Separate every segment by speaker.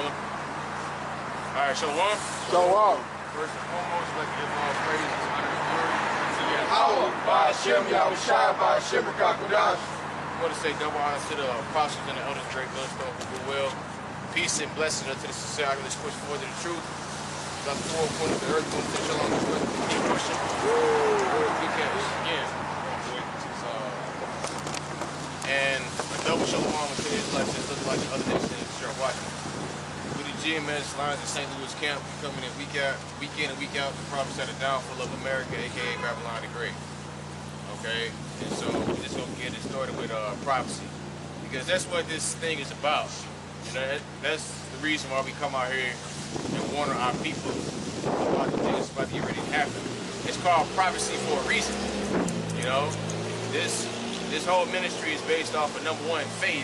Speaker 1: Rolling. Alright, Shalom.
Speaker 2: Shalom.
Speaker 1: First and foremost, I'd like to give all praises, honor, and glory to you.
Speaker 2: Power by Hashem, Yahushua, by Hashem, Rakakudash.
Speaker 1: I want to say double honor to the apostles and the elders, great millstone who do well. Peace and blessings unto the society that's push forward to the truth. Got the 4 corners of the earth, going to Shalom, this brother, keep pushing. Good catch. Again. And a double shalom to the Israelites that look like the other nations that are watching. With the Gms Stl Camp, coming in week in and week out, the prophets at the downfall of America, aka Babylon the Great. Okay? And so we're just gonna get it started with prophecy. Because that's what this thing is about. You know, that's the reason why we come out here and warn our people about the things that's about to get ready to happen. It's called prophecy for a reason. You know? This whole ministry is based off of number 1, faith,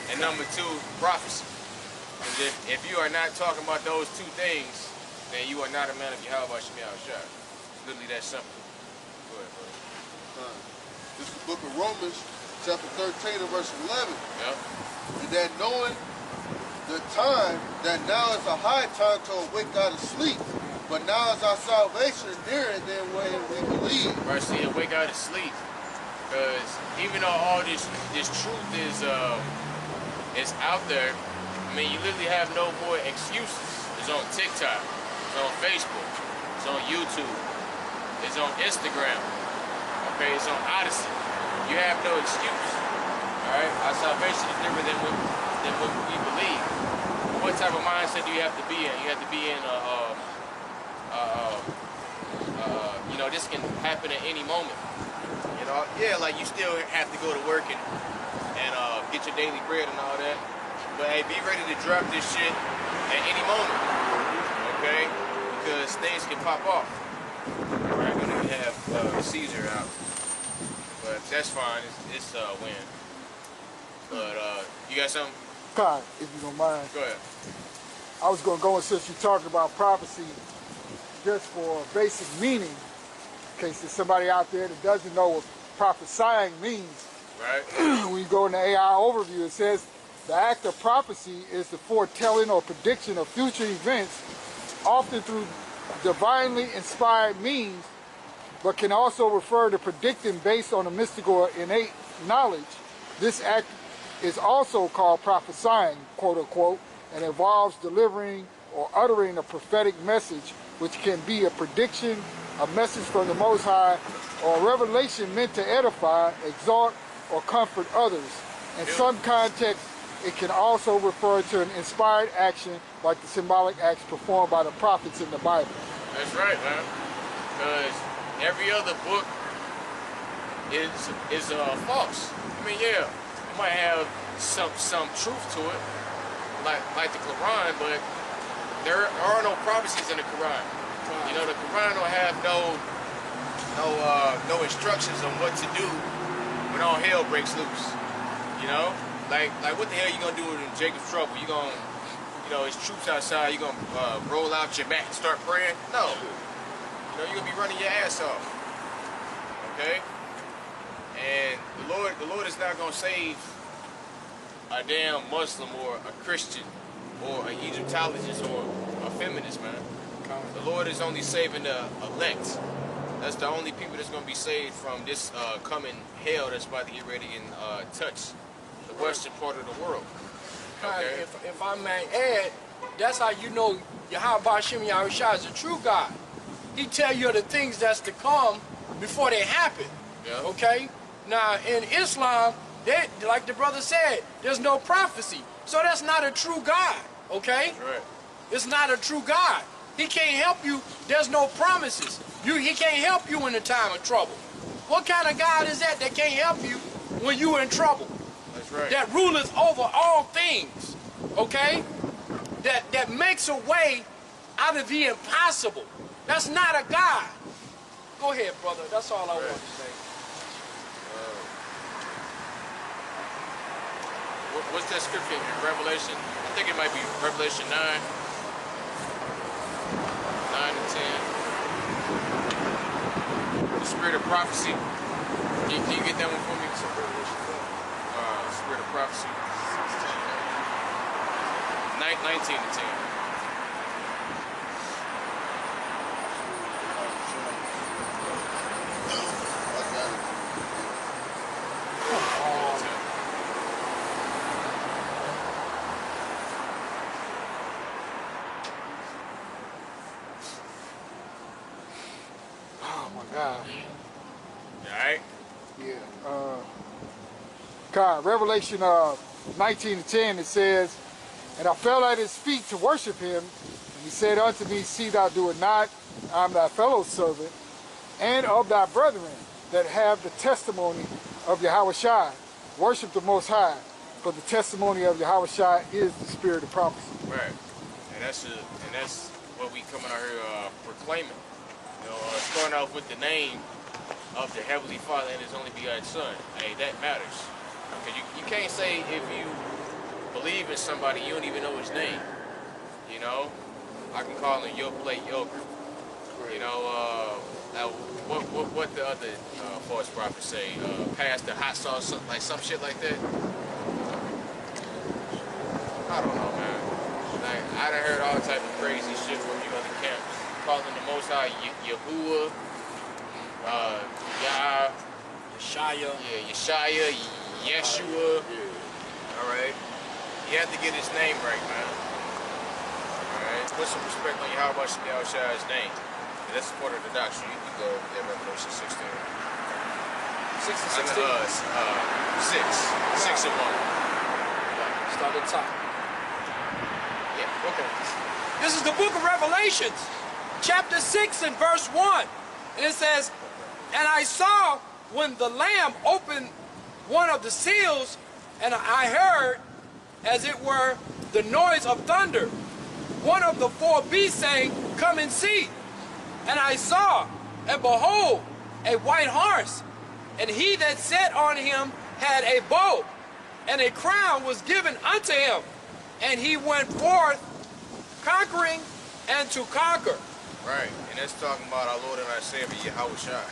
Speaker 1: and number 2, prophecy. Because if you are not talking about those 2 things, then you are not a man of Yahweh Shem Yahushua. Literally that simple. Go ahead, brother.
Speaker 2: This is the book of Romans, chapter 13 and verse 11.
Speaker 1: Yep.
Speaker 2: And that knowing the time, that now is a high time to awake out of sleep, but now is our salvation nearer than when we believe.
Speaker 1: Right, see, awake out of sleep. Because even though all this truth is out there, I mean, you literally have no more excuses. It's on TikTok, it's on Facebook, it's on YouTube, it's on Instagram, okay, it's on Odyssey. You have no excuse, all right? Our salvation is different than what we believe. What type of mindset do you have to be in? You have to be in you know, this can happen at any moment. You know, yeah, like you still have to go to work and get your daily bread and all that. But hey, be ready to drop this shit at any moment, okay? Because things can pop off. Right, we don't even have Caesar out, but that's fine. It's a win. But you got something?
Speaker 2: God, if you don't mind.
Speaker 1: Go ahead.
Speaker 2: I was going to go, and since you're talking about prophecy, just for basic meaning, in case there's somebody out there that doesn't know what prophesying means.
Speaker 1: Right.
Speaker 2: When you go in the AI overview, it says the act of prophecy is the foretelling or prediction of future events, often through divinely inspired means, but can also refer to predicting based on a mystical or innate knowledge. This act is also called prophesying, quote unquote, and involves delivering or uttering a prophetic message, which can be a prediction, a message from the Most High, or a revelation meant to edify, exhort, or comfort others. In some contexts, it can also refer to an inspired action like the symbolic acts performed by the prophets in the Bible.
Speaker 1: That's right, man. Because every other book is false. I mean, yeah, it might have some truth to it, like the Quran, but there are no prophecies in the Quran. You know, the Quran don't have no instructions on what to do when all hell breaks loose. You know, like what the hell you gonna do in Jacob's trouble? You gonna, you know, it's troops outside. You gonna roll out your mat and start praying? No. You know, you gonna be running your ass off. Okay. And the Lord is not gonna save a damn Muslim or a Christian or an Egyptologist or a feminist, man. The Lord is only saving the elect. That's the only people that's going to be saved from this coming hell that's about to get ready and touch the western part of the world. Okay?
Speaker 3: If I may add, that's how you know Yahweh Shem Yahushua is a true God. He tell you the things that's to come before they happen.
Speaker 1: Yeah.
Speaker 3: Okay? Now, in Islam, they, like the brother said, there's no prophecy. So that's not a true God. Okay?
Speaker 1: Right.
Speaker 3: It's not a true God. He can't help you. There's no promises. He can't help you in the time of trouble. What kind of God is that can't help you when you're in trouble?
Speaker 1: That's right.
Speaker 3: That ruleth over all things. Okay? That makes a way out of the impossible. That's not a God. Go ahead, brother. That's all I want to say.
Speaker 1: What's that scripture in Revelation? I think it might be Revelation 9 and 10. The spirit of prophecy. Can you get that one for me? Spirit of prophecy. 19 19 to 10.
Speaker 2: Oh my God.
Speaker 1: Alright?
Speaker 2: Yeah. God, Revelation 19 to 10, it says, "And I fell at his feet to worship him. And he said unto me, See thou do it not. I am thy fellow servant, and of thy brethren that have the testimony of Yahushua. Worship the Most High, for the testimony of Yahushua is the spirit of prophecy."
Speaker 1: Right. And that's what we coming out here proclaiming. You know, starting off with the name of the Heavenly Father and His only begotten Son. Hey, that matters. Because you can't say if you believe in somebody, you don't even know his name. You know? I can call him Yo Plate Yogurt. You know, what the other false prophets say? Pass the hot sauce, like some shit like that? I don't know, man. Like, I done heard all type of crazy shit from you other camps. Calling the Most High Yahuwah,
Speaker 3: Yeshaya.
Speaker 1: Yeah, Yeshaya, Yeshua. Alright. You have to get his name right, man. Alright. Put some respect on Yahushua's name. And that's part of the doctrine. You can go there, Revelation 16.
Speaker 3: 6 and 16.
Speaker 1: 6 and 1.
Speaker 3: Start at the top.
Speaker 1: Yeah.
Speaker 3: Okay. This is the book of Revelations, chapter 6 and verse 1. And it says, "And I saw when the Lamb opened one of the seals, and I heard, as it were, the noise of thunder. One of the four beasts saying, Come and see. And I saw, and behold, a white horse, and he that sat on him had a bow, and a crown was given unto him. And he went forth conquering and to conquer."
Speaker 1: Right. And that's talking about our Lord and our Savior, Yahushua.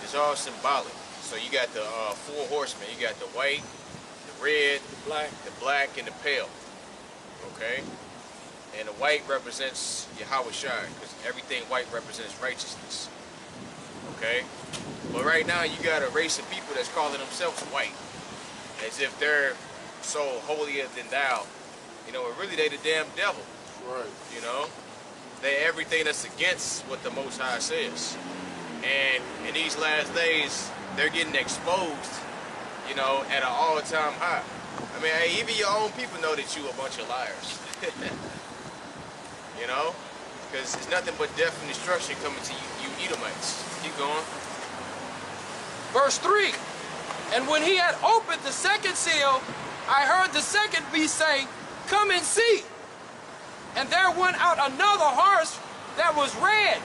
Speaker 1: It's all symbolic. So you got the four horsemen. You got the white, the red, the black, and the pale. Okay? And the white represents Yahushua, because everything white represents righteousness. Okay? But right now you got a race of people that's calling themselves white, as if they're so holier than thou. You know, but really they the damn devil.
Speaker 2: Right.
Speaker 1: You know? They everything that's against what the Most High says. And in these last days, they're getting exposed, you know, at an all-time high. I mean, hey, even your own people know that you a bunch of liars. You know? Because it's nothing but death and destruction coming to you Edomites. Keep going.
Speaker 3: Verse 3, "And when he had opened the second seal, I heard the second beast say, Come and see. And there went out another horse that was red,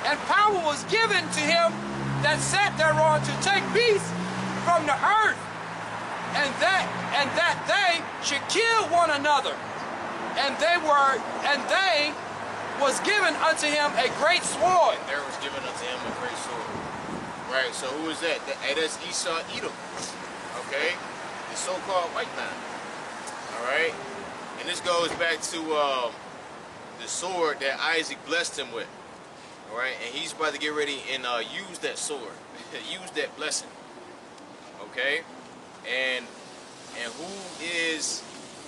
Speaker 3: and power was given to him that sat thereon to take beasts from the earth, and that they should kill one another. And they was given unto him a great sword."
Speaker 1: There was given unto him a great sword. Right, so who is that? That's Esau Edom. Okay? The so-called white man. Alright? And this goes back to the sword that Isaac blessed him with. Alright? And he's about to get ready and use that sword. Use that blessing. Okay? And who is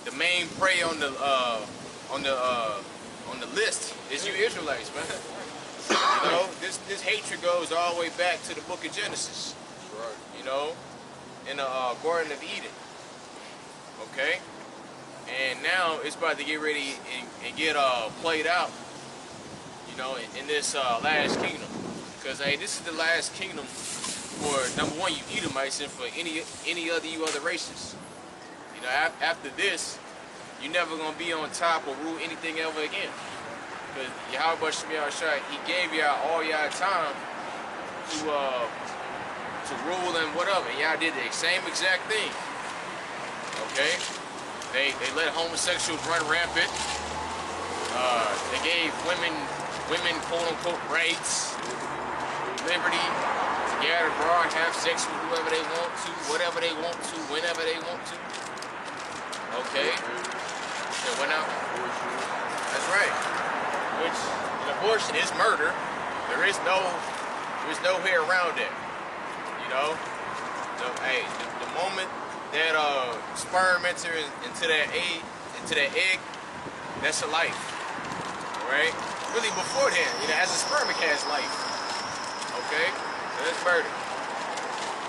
Speaker 1: the main prey on the list is you Israelites, man. You know, this hatred goes all the way back to the book of Genesis.
Speaker 2: Right.
Speaker 1: You know, in the Garden of Eden. Okay? And now it's about to get ready and get played out, you know, in this last kingdom. Because, hey, this is the last kingdom for, number one, you Edomites, and for any other you other races. You know, after this, you're never going to be on top or rule anything ever again. Because Yahushua, he gave y'all all y'all time to rule and whatever. And y'all did the same exact thing. Okay? They let homosexuals run rampant. They gave women quote-unquote rights, liberty to gather abroad, have sex with whoever they want to, whatever they want to, whenever they want to. Okay? So Right. Which an abortion is murder. There's no way around it. You know? The moment that sperm enters into that egg, that's a life. Right? Really before then, you know, as a sperm it has life. Okay? So that's murder.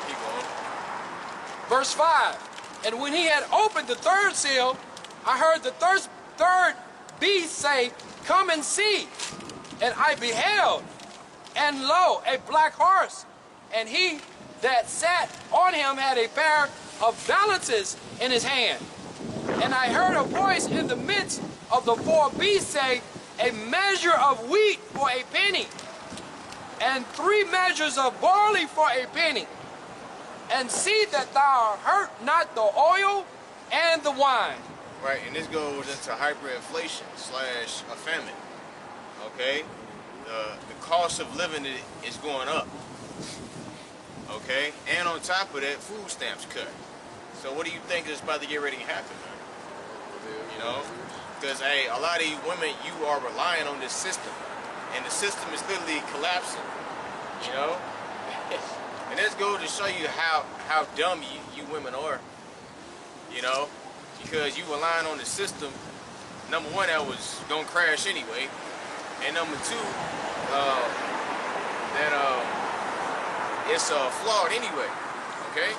Speaker 1: Keep on.
Speaker 3: Verse 5. And when he had opened the third seal, I heard the third beast say, "Come and see." And I beheld, and lo, a black horse, and he that sat on him had a pair of balances in his hand. And I heard a voice in the midst of the four beasts say, "A measure of wheat for a penny, and 3 measures of barley for a penny. And see that thou hurt not the oil and the wine."
Speaker 1: Right, and this goes into hyperinflation / a famine. Okay? The cost of living is going up. Okay? And on top of that, food stamps cut. So what do you think is about to get ready to happen, man? You know? Because, hey, a lot of you women, you are relying on this system. And the system is literally collapsing. You know? And this goes to show you how dumb you women are. You know? Because you relying on the system, number one, that was gonna crash anyway. And number two, it's flawed anyway. Okay?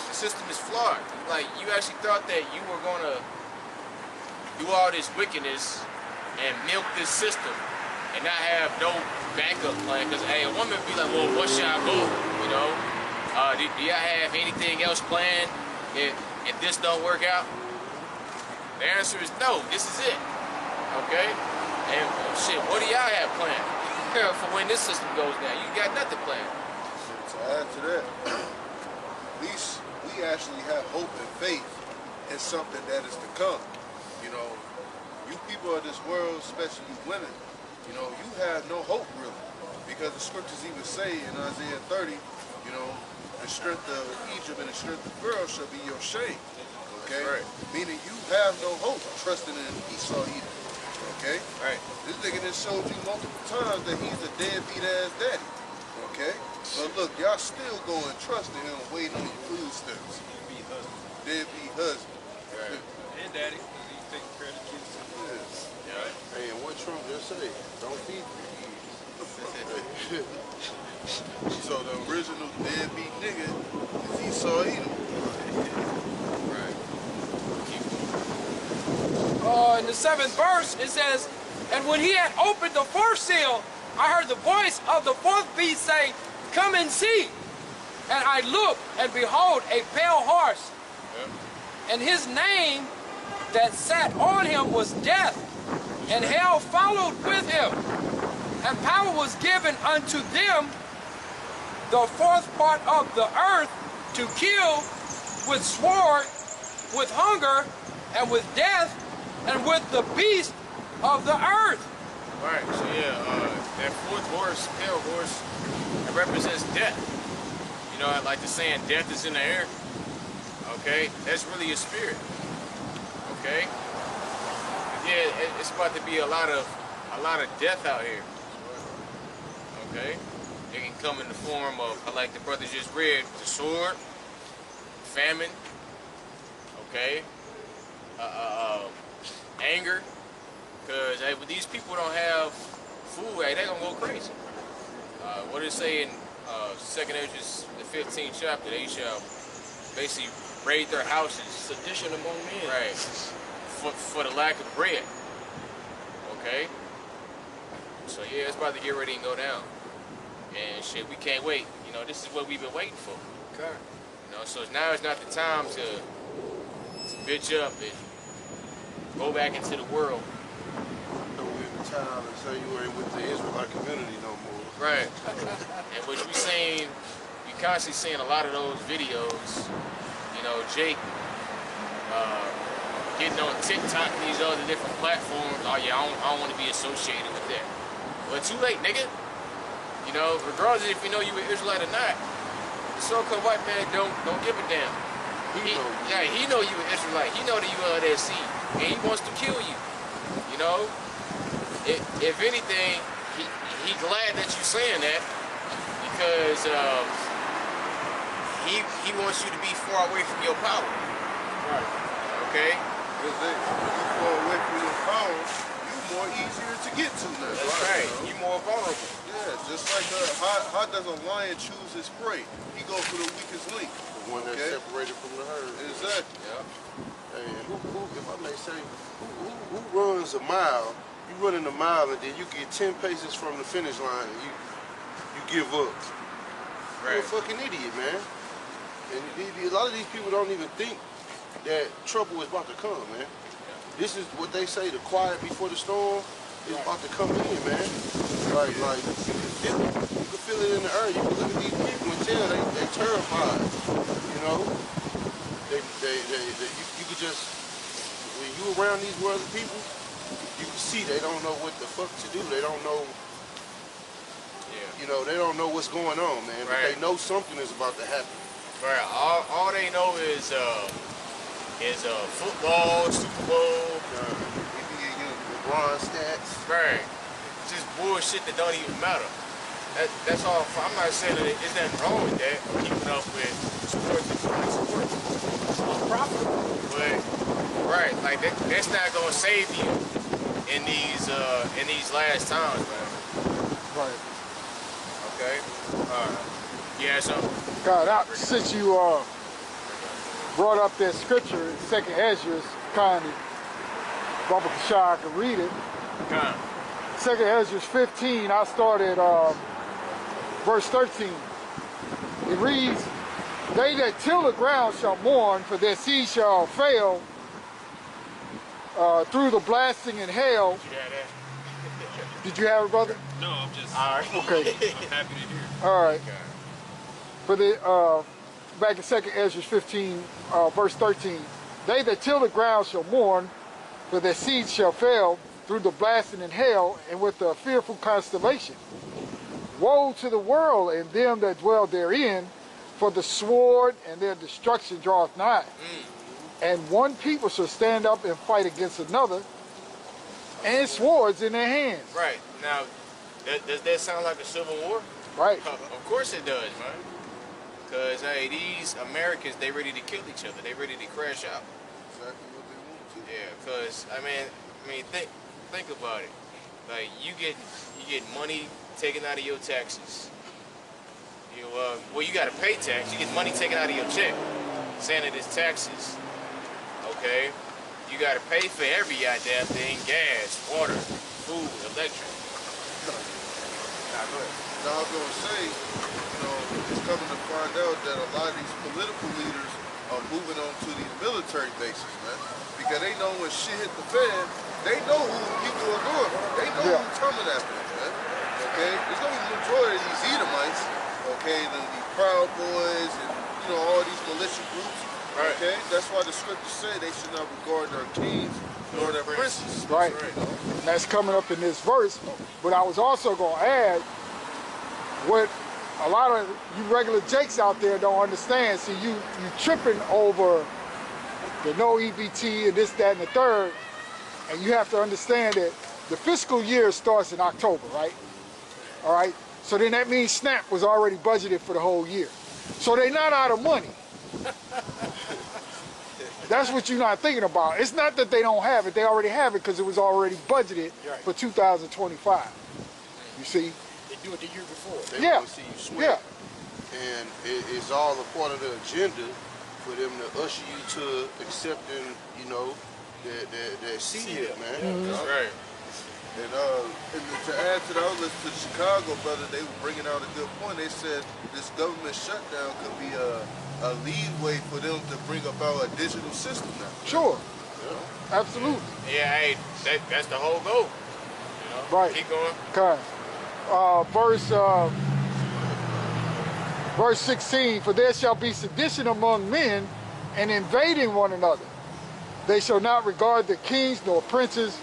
Speaker 1: The system is flawed. Like, you actually thought that you were gonna do all this wickedness and milk this system and not have no backup plan. Because, hey, a woman be like, well, what should I go? You know? Do y'all have anything else planned if this don't work out? The answer is no. This is it. Okay? And shit, what do y'all have planned for when this system goes down? You got nothing planned.
Speaker 4: To add to that, at least we actually have hope and faith in something that is to come. You know, you people of this world, especially you women, you know, you have no hope really. Because the scriptures even say in Isaiah 30, you know, the strength of Egypt and the strength of Pharaoh shall be your shame. Okay?
Speaker 1: Right.
Speaker 4: Meaning you have no hope trusting in Esau either. Okay?
Speaker 1: Right.
Speaker 4: This nigga just showed you multiple times that he's a deadbeat ass daddy. Okay? But look, y'all still going trusting him, waiting on your food stamps. Deadbeat husband.
Speaker 1: Right.
Speaker 5: And daddy, because he's taking care of the kids too.
Speaker 4: Yes.
Speaker 1: Yeah.
Speaker 6: Hey, and what Trump just say? Don't feed the kids.
Speaker 4: So the original deadbeat nigga is Esau Edom.
Speaker 1: Right.
Speaker 3: In the 7th verse, it says, "And when he had opened the fourth seal, I heard the voice of the fourth beast say, 'Come and see.' And I looked, and behold, a pale horse.
Speaker 1: Yeah.
Speaker 3: And his name that sat on him was Death, and hell followed with him. And power was given unto them, the fourth part of the earth, to kill with sword, with hunger, and with death, and with the beast of the earth."
Speaker 1: Right, so yeah, that fourth horse, pale horse, it represents death. You know, like the saying, death is in the air. Okay, that's really a spirit. Okay, yeah, it's about to be a lot of death out here. Okay, it can come in the form of, like the brother just read, the sword, famine. Okay, anger. Because hey, when these people don't have food, hey, they're going to go crazy. What does it say in 2nd Ezra, the 15th chapter? They shall basically raid their houses.
Speaker 5: Sedition among men.
Speaker 1: Right. For the lack of bread. Okay? So yeah, it's about to get ready and go down. And shit, we can't wait. You know, this is what we've been waiting for.
Speaker 5: Okay.
Speaker 1: You know, so now is not the time to bitch up and go back into the world.
Speaker 6: Time to say you ain't with the Israelite community no more.
Speaker 1: Right. And which we seen, you constantly seeing a lot of those videos. You know, Jake getting on TikTok and these other different platforms. Oh yeah, I don't want to be associated with that. Well, too late, nigga. You know, regardless if you know you an Israelite or not, the so-called white man don't give a damn. He know you an Israelite. He know that you are that seed, and he wants to kill you. You know, if anything, he glad that you saying that because he wants you to be far away from your power.
Speaker 3: Right.
Speaker 1: Okay.
Speaker 4: Because when you fall away from your power, you more easier to get to now.
Speaker 1: That's right. You more vulnerable.
Speaker 4: Yeah, just like how does a lion choose his prey? He goes for the weakest link.
Speaker 6: The one that's separated from the herd.
Speaker 4: Exactly.
Speaker 1: Yeah.
Speaker 6: Hey, who, if I may say, who runs a mile? You running a mile and then you get 10 paces from the finish line and you give up.
Speaker 1: Right.
Speaker 6: You're a fucking idiot, man. And a lot of these people don't even think that trouble is about to come, man. This is what they say, the quiet before the storm is about to come in, man. Like you can feel it in the air. You can look at these people and tell they terrified. You know, you could just, when you around these worldly people, you can see they don't know what the fuck to do. They don't know. You know, they don't know what's going on, man. But they know something is about to happen.
Speaker 1: Right. All they know is football, Super Bowl,
Speaker 6: LeBron stats.
Speaker 1: right? Just bullshit that don't even matter. That's all. I'm not saying that there's nothing wrong with that. Keeping up with sports if you like sports, profitable. But right, like that's not gonna save you in these last times, man.
Speaker 2: Right.
Speaker 1: Okay. Yeah. So.
Speaker 2: God, since you brought up that scripture in 2nd Ezra, kindly, Baba Kashai, I can read it. 2nd Ezra 15, I started verse 13. It reads, "They that till the ground shall mourn, for their seed shall fail through the blasting and hail."
Speaker 1: Did you have that?
Speaker 2: Did you have it, brother?
Speaker 5: No, I'm just
Speaker 1: All right.
Speaker 2: Okay.
Speaker 5: I'm happy to hear it.
Speaker 2: All right.
Speaker 1: Okay.
Speaker 2: For the back in 2nd Ezra 15, verse 13, "They that till the ground shall mourn, for their seed shall fail through the blasting and hail, and with the fearful constellation. Woe to the world and them that dwell therein, for the sword and their destruction draweth nigh. And one people shall stand up and fight against another, and swords in their hands."
Speaker 1: Right. Now, does that sound like a civil war?
Speaker 2: Right.
Speaker 1: Of course it does, man. Because, hey, these Americans, they ready to kill each other. They ready to crash out.
Speaker 4: Exactly what they want to.
Speaker 1: Yeah, because, I mean, think about it. Like, you get money taken out of your taxes. Well, you got to pay tax. You get money taken out of your check, saying that it's taxes. Okay? You got to pay for every goddamn thing: gas, water, food, electric. Nah, go ahead.
Speaker 4: Now I was going to say, it's coming to find out that a lot of these political leaders are moving on to these military bases, man. Because they know when shit hit the fan, they know who people are going for. They know who's coming after them, man. Okay? There's going to be the majority of these Edomites, okay, the Proud Boys and, all these militia groups.
Speaker 1: Right.
Speaker 4: Okay? That's why the scriptures say they should not regard their kings nor their princes.
Speaker 2: Right. And that's coming up in this verse. But I was also going to add what a lot of you regular jakes out there don't understand. See, you tripping over the no EBT and this, that, and the third, and you have to understand that the fiscal year starts in October, right? All right? So then that means SNAP was already budgeted for the whole year. So they're not out of money. That's what you're not thinking about. It's not that they don't have it. They already have it because it was already budgeted for 2025. You see?
Speaker 3: They do it the year before.
Speaker 6: They want to see you sweat.
Speaker 2: Yeah.
Speaker 6: And it's all a part of the agenda for them to usher you to accepting, that seed, man.
Speaker 1: That's right.
Speaker 4: And to add to that, I was listening to the Chicago brother, they were bringing out a good point. They said this government shutdown could be a leeway for them to bring about a digital system now.
Speaker 2: Sure. Absolutely.
Speaker 1: Yeah, hey, that's the whole goal.
Speaker 2: Right.
Speaker 1: Keep going.
Speaker 2: Okay. Verse 16, "For there shall be sedition among men, and invading one another. They shall not regard their kings nor princes,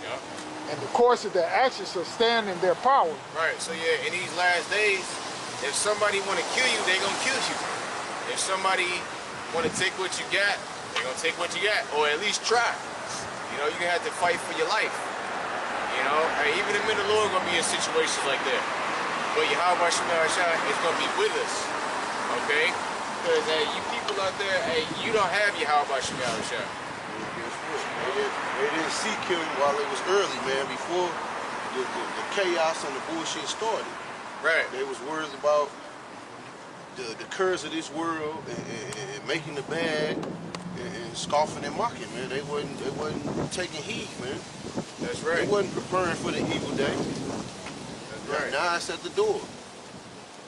Speaker 2: and the course of their actions shall stand in their power."
Speaker 1: Right. So yeah, in these last days, if somebody want to kill you, they gonna kill you. If somebody want to take what you got, they gonna take what you got, or at least try. You know, you're gonna have to fight for your life. You know, hey, even the men of the Lord gonna be in situations like that. But Yahweh Shemel Shah is gonna be with us. Okay? Because hey, you people out there, hey, you don't have Yahweh Shemel Shah.
Speaker 6: They didn't seek him while it was early, man, before the chaos and the bullshit started.
Speaker 1: Right.
Speaker 6: They was worried about the curse of this world and making the bad and scoffing and mocking, man. They wasn't taking heed, man.
Speaker 1: That's right.
Speaker 6: They wasn't preparing for the evil day.
Speaker 1: That's right.
Speaker 6: Now it's at the door,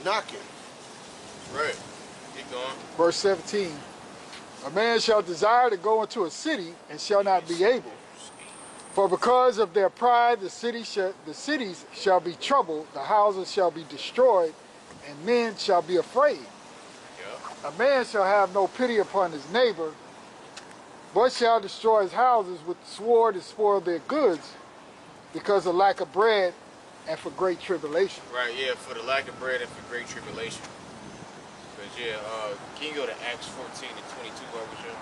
Speaker 6: knocking.
Speaker 1: That's right. Keep going.
Speaker 2: Verse 17. A man shall desire to go into a city and shall not be able. For because of their pride, the cities shall be troubled, the houses shall be destroyed, and men shall be afraid.
Speaker 1: Yeah.
Speaker 2: A man shall have no pity upon his neighbor, but shall destroy his houses with the sword and spoil their goods, because of lack of bread and for great tribulation.
Speaker 1: Right, yeah, for the lack of bread and for great tribulation. Because, yeah, can you go to Acts 14 and 22, Barbershop?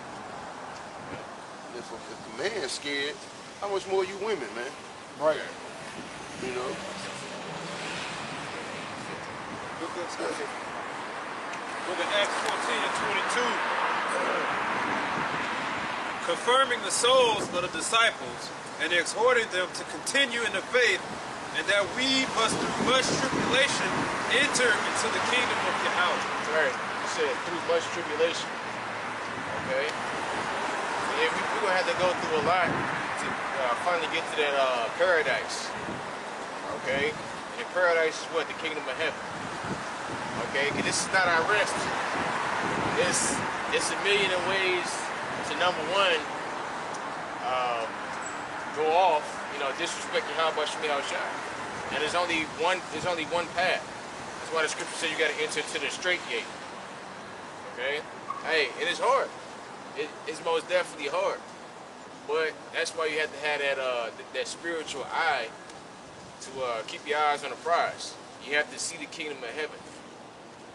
Speaker 1: Yeah.
Speaker 6: If the man's scared, how much more you women, man?
Speaker 2: Right.
Speaker 6: You know?
Speaker 5: Book of Acts 14 and 22. Confirming the souls of the disciples and exhorting them to continue in the faith, and that we must through much tribulation enter into the kingdom of Yahweh.
Speaker 1: Right. You said through much tribulation. Okay. Yeah, we're going to have to go through a lot to finally get to that paradise. Okay. And paradise is what? The kingdom of heaven. Okay. Because this is not our rest. It's a million of ways to, number one, go off, you know, disrespect Yahweh Shemel Shah. And there's only one path. That's why the scripture says you got to enter to the straight gate. Okay? Hey, it is hard. It's most definitely hard. But that's why you have to have that spiritual eye to keep your eyes on the prize. You have to see the kingdom of heaven,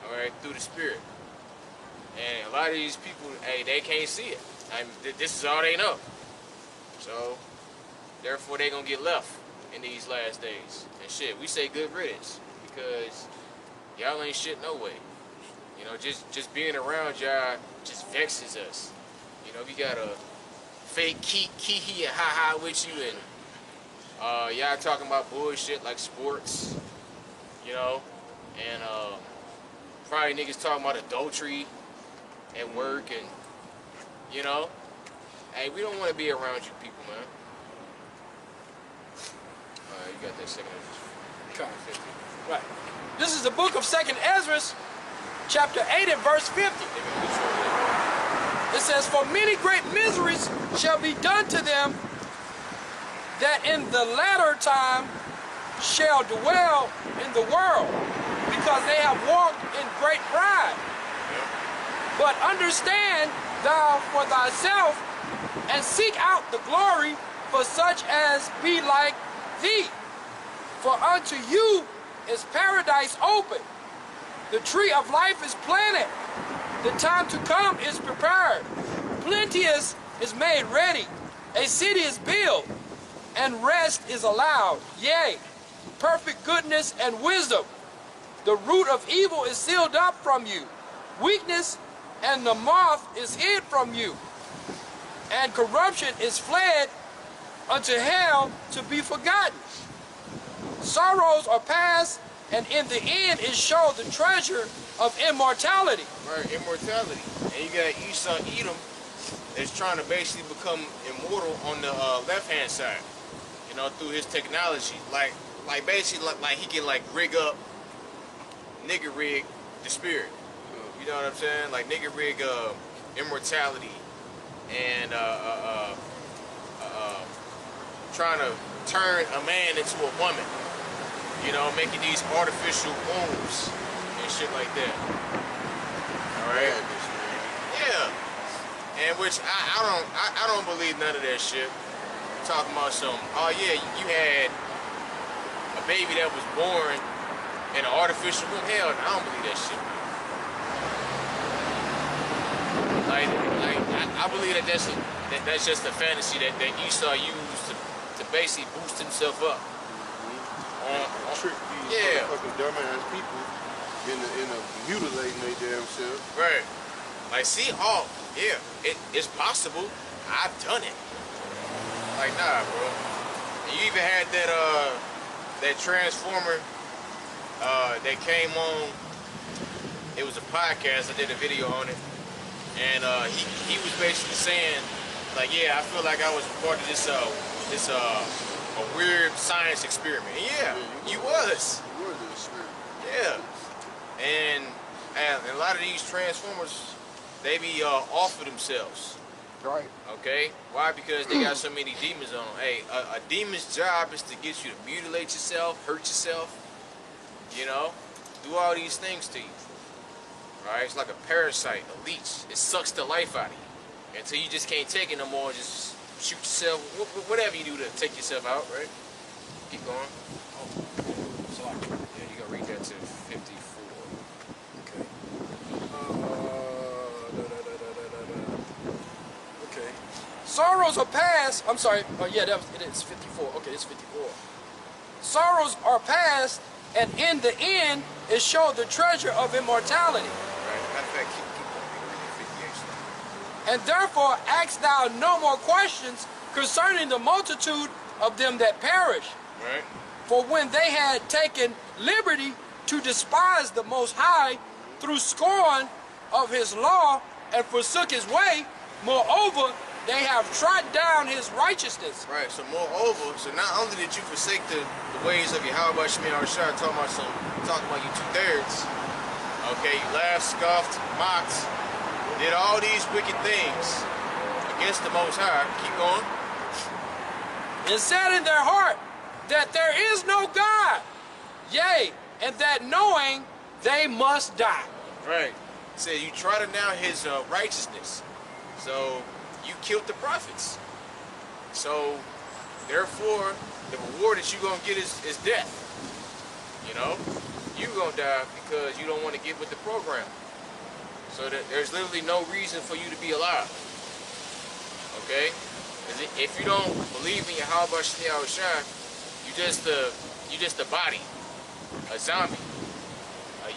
Speaker 1: all right, through the spirit. And a lot of these people, hey, they can't see it. This is all they know. So, therefore, they gonna get left in these last days. And shit, we say good riddance because y'all ain't shit no way. You know, just being around y'all just vexes us. You know, we got a fake kiki and ha-ha with you, and y'all talking about bullshit like sports, you know, and probably niggas talking about adultery at work, and, you know, hey, we don't want to be around you people, man. You got that second Ezra.
Speaker 3: Right. This is the book of 2nd Ezra, chapter 8 and verse 50. It says, for many great miseries shall be done to them that in the latter time shall dwell in the world, because they have walked in great pride. But understand thou for thyself, and seek out the glory for such as be like thee. For unto you is paradise open. The tree of life is planted. The time to come is prepared. Plenteous is made ready. A city is built, and rest is allowed. Yea, perfect goodness and wisdom. The root of evil is sealed up from you. Weakness and the moth is hid from you. And corruption is fled unto hell to be forgotten. Sorrows are past, and in the end is shown the treasure of immortality.
Speaker 1: Right, immortality. And you got Esau Edom that's trying to basically become immortal on the left-hand side. You know, through his technology. Like basically, like he can like rig up, nigga rig the spirit. You know what I'm saying? Like nigga rig immortality and trying to turn a man into a woman. You know, making these artificial wombs and shit like that. All right. Yeah. And which I don't believe none of that shit. Talking about some, oh yeah, you had a baby that was born in an artificial womb. Hell, I don't believe that shit. Like I I believe that that's just a fantasy that Esau used to basically boost himself up.
Speaker 6: Trick these fucking dumbass people into mutilating their damn self.
Speaker 1: Right. Like, see, it's possible. I've done it. Like, nah, bro. And you even had that Transformer that came on. It was a podcast. I did a video on it, and he was basically saying, like, yeah, I feel like I was part of this a weird science experiment. And yeah, you was.
Speaker 4: You were the experiment.
Speaker 1: Yeah. And a lot of these Transformers, they be off of themselves.
Speaker 2: Right.
Speaker 1: Okay? Why? Because they got so many demons on them. Hey, a demon's job is to get you to mutilate yourself, hurt yourself, you know, do all these things to you. Right? It's like a parasite, a leech. It sucks the life out of you until you just can't take it no more. Just shoot yourself, whatever you do to take yourself out, right? Keep going. Oh, so yeah, you gotta read that to 54. Okay.
Speaker 3: Okay. Sorrows are past. I'm sorry. Yeah, it is 54. Okay, it's 54. Sorrows are past, and in the end, it showed the treasure of immortality.
Speaker 1: Right. Matter of fact, keep going. 58.
Speaker 3: And therefore ask thou no more questions concerning the multitude of them that perish.
Speaker 1: Right.
Speaker 3: For when they had taken liberty to despise the Most High through scorn of his law and forsook his way, moreover, they have trod down his righteousness.
Speaker 1: Right, so moreover, so not only did you forsake the ways of Yahweh Shemi Arashad, talking about you 2/3, okay, you laughed, scoffed, mocked, did all these wicked things against the Most High. Keep going.
Speaker 3: And said in their heart that there is no God, yea, and that knowing they must die.
Speaker 1: Right. Said you trodden down his righteousness. So you killed the prophets. So therefore, the reward that you're gonna get is death. You know, you're gonna die because you don't want to get with the program. So that there's literally no reason for you to be alive. Okay? If you don't believe in Yahweh Shemi Arashad, you just a body, a zombie, a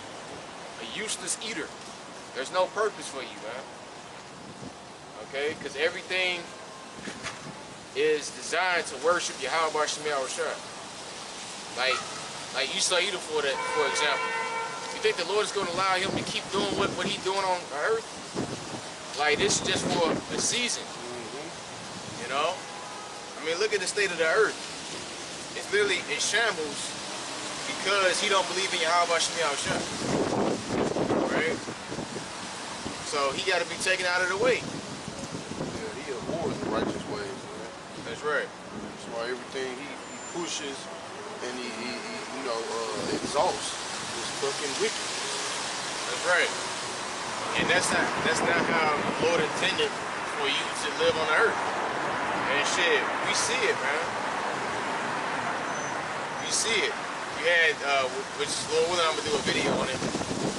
Speaker 1: useless eater. There's no purpose for you, man. Okay? Because everything is designed to worship Yahweh Shemi Arashad. Like Esau Edom, for example. You think the Lord is going to allow him to keep doing what he's doing on earth? Like, this is just for a season. You know? I mean, look at the state of the earth. It's literally in shambles because he don't believe in Yahweh Shemi Arashad. Right? So he got to be taken out of the way.
Speaker 6: Yeah, he abhors the righteous ways, man.
Speaker 1: That's right.
Speaker 6: That's why everything he pushes and he exalts is fucking wicked.
Speaker 1: That's right. And that's not how the Lord intended for you to live on the earth. And shit, we see it, man. We see it. You had, which is Lord willing, I'm gonna do a video on it.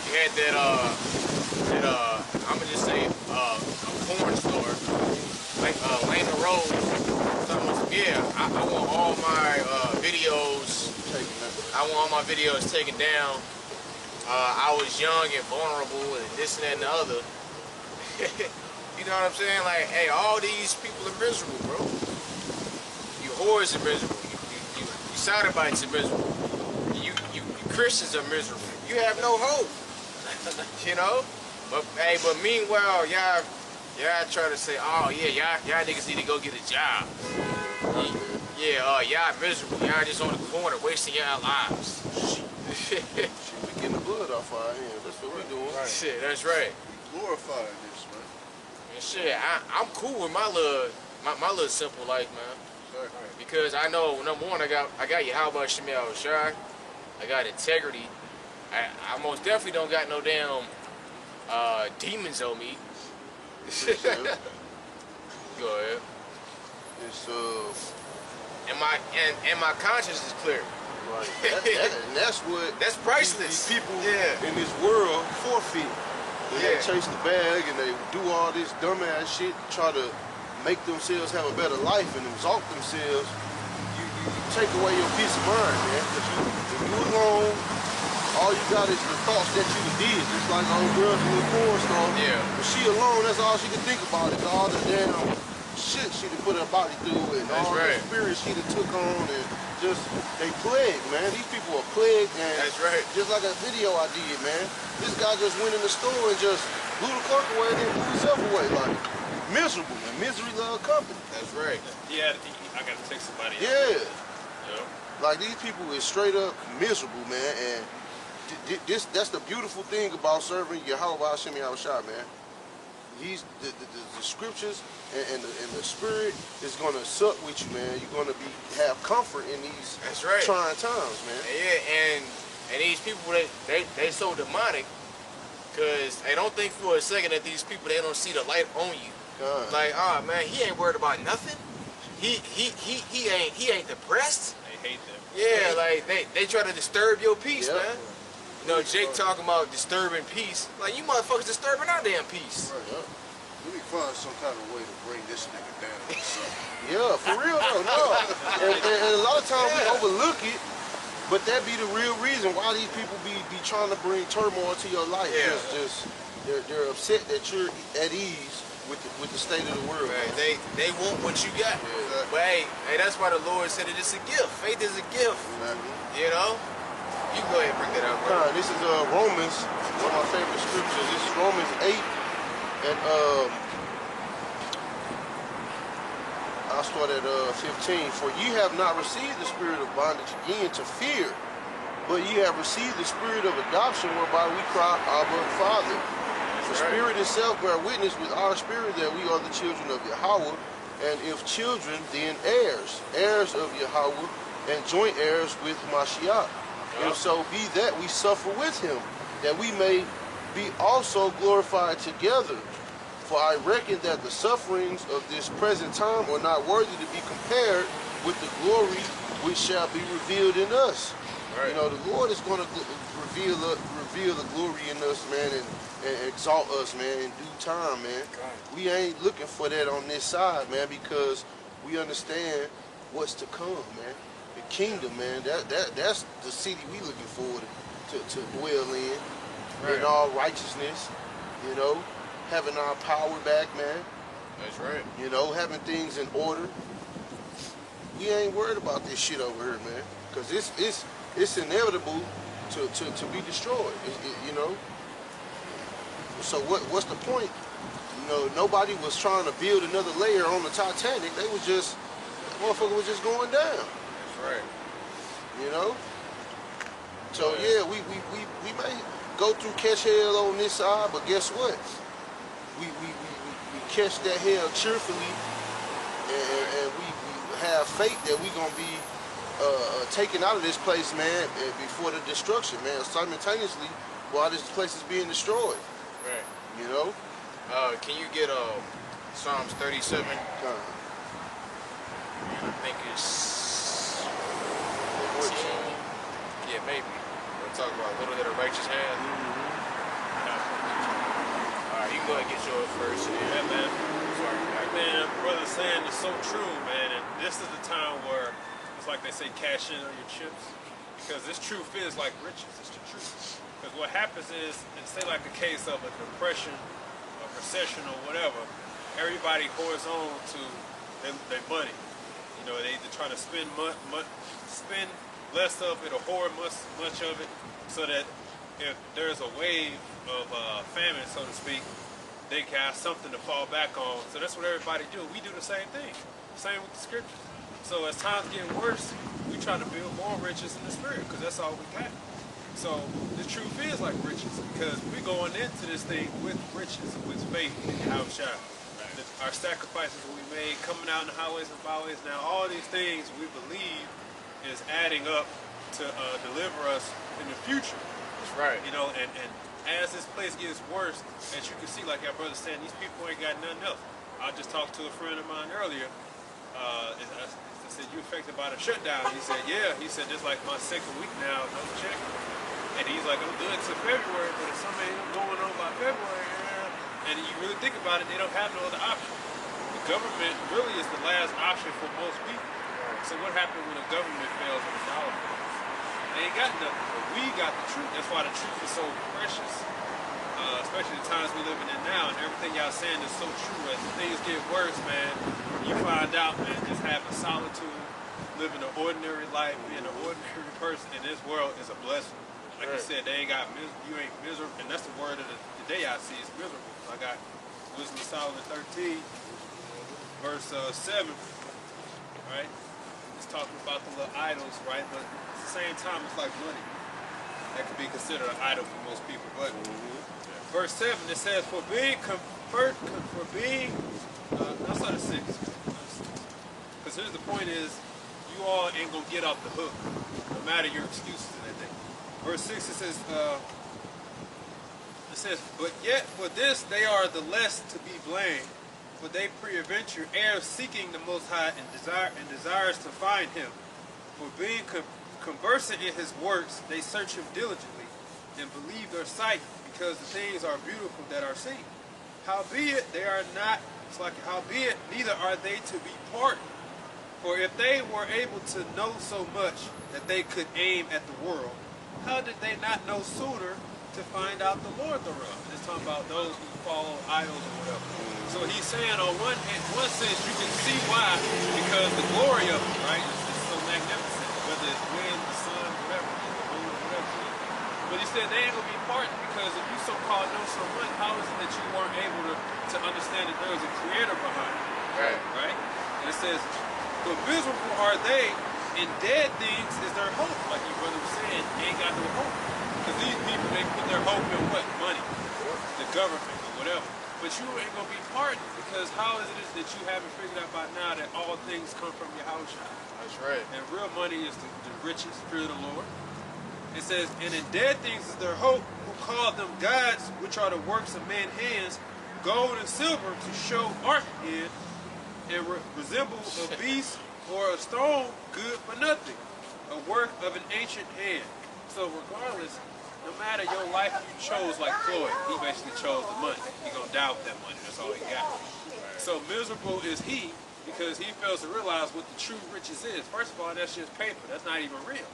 Speaker 1: You had that I'm gonna just say, a porn store, like Lane the Road. Yeah, I want all my videos. I want all my videos taken down. I was young and vulnerable and this and that and the other. You know what I'm saying? Like, hey, all these people are miserable, bro. You whores are miserable. You sodomites are miserable. You Christians are miserable. You have no hope. You know? But hey, meanwhile, y'all try to say, oh yeah, y'all niggas need to go get a job. Y'all miserable. Y'all just on the corner wasting y'all lives.
Speaker 6: Shit, we getting the blood off our hands. That's what we doing.
Speaker 1: Right. Shit, that's right.
Speaker 4: We glorifying this, man.
Speaker 1: And shit, I'm cool with my little simple life, man.
Speaker 4: Sorry.
Speaker 1: Because I know, number one, I got Yahweh Shemi Arashad. I got integrity. I most definitely don't got no damn demons on me. Go ahead.
Speaker 6: It's
Speaker 1: and my conscience is clear.
Speaker 6: Right. And that's what
Speaker 1: that's priceless.
Speaker 6: These people
Speaker 1: in
Speaker 6: this world forfeit And they chase the bag and they do all this dumbass shit to try to make themselves have a better life and exalt themselves. You take away your peace of mind, man. Because if you alone, all you got is the thoughts that you did. Just like old girl from the porn store.
Speaker 1: Yeah.
Speaker 6: But she alone, that's all she can think about is all the damn shit she done put her body through and all the experience she done took on and just, they plagued, man. These people are plagued, and just like a video I did, man. This guy just went in the store and just blew the clerk away and then blew himself away. Like, miserable, man. Misery love company.
Speaker 1: That's right.
Speaker 5: Yeah, I gotta take somebody else.
Speaker 6: Yeah.
Speaker 5: Yep.
Speaker 6: Like, these people is straight up miserable, man, and that's the beautiful thing about serving Yahweh Hashem Yahushua, man. He's the scriptures and the spirit is gonna suck with you, man. You're gonna have comfort in these trying times, man.
Speaker 1: Yeah, and these people they so demonic because they don't think for a second that these people they don't see the light on you. Like, oh man, he ain't worried about nothing. He ain't depressed.
Speaker 5: They hate them.
Speaker 1: Yeah, like they try to disturb your peace, man. You know, Jake talking about disturbing peace. Like, you motherfuckers disturbing our damn peace.
Speaker 4: Let me find some kind of way to bring this nigga down.
Speaker 6: Yeah, for real though, no. And a lot of times we overlook it, but that be the real reason why these people be trying to bring turmoil to your life. Just they're upset that you're at ease with the state of the world.
Speaker 1: Right. They want what you got. But hey, that's why the Lord said it is a gift. Faith is a gift. You know? You go ahead and bring that out, bro.
Speaker 6: This is Romans, one of my favorite scriptures. This is Romans 8, and I'll start at 15. For ye have not received the spirit of bondage again to fear, but ye have received the spirit of adoption, whereby we cry, Abba, Father. The Spirit itself bear witness with our spirit that we are the children of Yahweh, and if children, then heirs, heirs of Yahweh, and joint heirs with Mashiach. If so be that we suffer with him, that we may be also glorified together. For I reckon that the sufferings of this present time are not worthy to be compared with the glory which shall be revealed in us. You know, the Lord is going to reveal the glory in us, man, and exalt us, man, in due time, man. We ain't looking for that on this side, man, because we understand what's to come, man. The kingdom, man, that's the city we looking forward to dwell in all righteousness, you know, having our power back, man.
Speaker 1: That's right.
Speaker 6: You know, having things in order. We ain't worried about this shit over here, man, because it's inevitable to be destroyed, you know. So what's the point? You know, nobody was trying to build another layer on the Titanic. They was just, motherfucker was just going down.
Speaker 1: Right.
Speaker 6: You know? So yeah, we may go through catch hell on this side, but guess what? We catch that hell cheerfully, and we have faith that we gonna be taken out of this place, man, before the destruction, man, simultaneously while this place is being destroyed.
Speaker 1: Right.
Speaker 6: You know?
Speaker 1: Can you get Psalms 37? I think it's yeah, maybe. We'll talk about a little bit of righteous hand. Alright, you can go ahead and get yours first.
Speaker 5: Yeah, man. Sorry, man, brother saying is so true, man. And this is the time where it's like they say, cash in on your chips. Because this truth is like riches. It's the truth. Because what happens is, say like a case of a depression, a recession, or whatever, everybody hoards on to their money. You know, they either try to spend less of it or hoard much of it, so that if there's a wave of famine, so to speak, they can have something to fall back on. So that's what everybody do. We do the same thing. Same with the scriptures. So as times get worse, we try to build more riches in the spirit, because that's all we got. So the truth is like riches, because we're going into this thing with riches, with faith in Yahushua. Our sacrifices we made, coming out in the highways and byways, now all these things we believe is adding up to deliver us in the future.
Speaker 1: That's right.
Speaker 5: You know, and as this place gets worse, as you can see, like our brother saying, these people ain't got nothing else. I just talked to a friend of mine earlier. I said, you affected by the shutdown? He said, yeah. He said, this like my second week now, no check. And he's like, I'm good till February, but if something ain't going on by February, And you really think about it, they don't have no other option. The government really is the last option for most people. So what happens when the government fails and the dollar fails? They ain't got nothing. But we got the truth. That's why the truth is so precious. Especially the times we're living in now, and everything y'all saying is so true. As things get worse, man, you find out, man, just having solitude, living an ordinary life, being an ordinary person in this world is a blessing. Like you said, they ain't got you ain't miserable, and that's the word of the day I see is miserable. I got Wisdom of Solomon 13, verse 7, right? It's talking about the little idols, right? But at the same time, it's like money. That could be considered an idol for most people. But verse 7, it says, for being I'll start at 6. Because here's the point is, you all ain't gonna get off the hook, no matter your excuses and everything. Verse 6, it says, but yet for this they are the less to be blamed, for they peradventure err seeking the Most High and desires to find him. For being conversant in his works, they search him diligently, and believe their sight, because the things are beautiful that are seen. Howbeit they are not, howbeit neither are they to be pardoned. For if they were able to know so much that they could aim at the world, how did they not know sooner to find out the Lord thereof? And it's talking about those who follow idols or whatever. So he's saying on one hand, one sense you can see why, because the glory of it, right, is so magnificent. Whether it's wind, the sun, whatever, the moon, whatever. But he said they ain't gonna be pardoned because if you so-called know so much, how is it that you weren't able to understand that there is a creator behind it?
Speaker 1: Right.
Speaker 5: Right? And it says, but miserable are they, and dead things is their hope. Like your brother was saying, they ain't got no hope. Because these people, they put their hope in what? Money. The government or whatever. But you ain't going to be pardoned because how is it that you haven't figured out by now that all things come from your house?
Speaker 1: That's right.
Speaker 5: And real money is the richest, fear of the Lord. It says, and in dead things is their hope, who call them gods, which are the works of men's hands, gold and silver to show art in, and resemble a beast or a stone, good for nothing, a work of an ancient hand. So regardless, no matter your life you chose, like Floyd, he basically chose the money. He gonna die with that money, that's all he got. So miserable is he, because he fails to realize what the true riches is. First of all, that's just paper, that's not even real.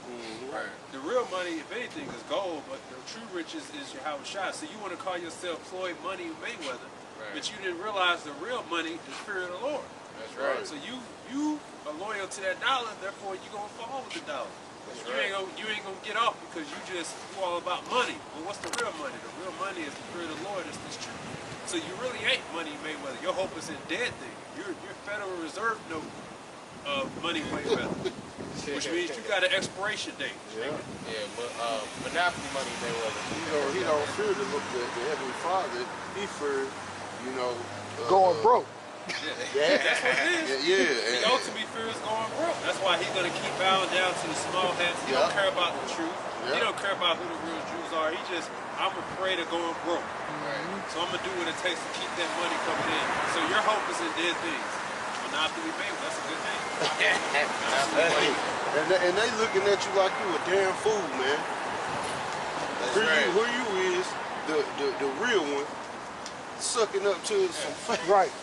Speaker 1: Right.
Speaker 5: The real money, if anything, is gold, but the true riches is your house shot. So you wanna call yourself Floyd Money Mayweather, but you didn't realize the real money is fear of the Lord.
Speaker 1: That's right.
Speaker 5: So you are loyal to that dollar, therefore you're gonna fall with the dollar. You ain't gonna get off because you all about money. Well, what's the real money? The real money is the fear of the Lord, it's this truth. So you really ain't Money Mayweather. Your hope is in dead things. You're Federal Reserve note of Money Mayweather. Which means you got an expiration date.
Speaker 1: Yeah, but Monopoly Money Mayweather.
Speaker 6: He don't fear the Heavenly Father. He fear,
Speaker 2: going broke.
Speaker 6: Yeah.
Speaker 5: That's what it is.
Speaker 6: Yeah.
Speaker 5: The ultimate fear is going broke. That's why he's going to keep bowing down to the small hats. He don't care about the truth. He don't care about who the real Jews are. I'm afraid of going broke. So I'm going to do what it takes to keep that money coming in. So your hope is in dead things. Monopoly Bank, that's a good thing.
Speaker 6: And they looking at you like you a damn fool, man.
Speaker 1: That's right.
Speaker 6: Who you is, the real one, sucking up to some fake.
Speaker 2: Right.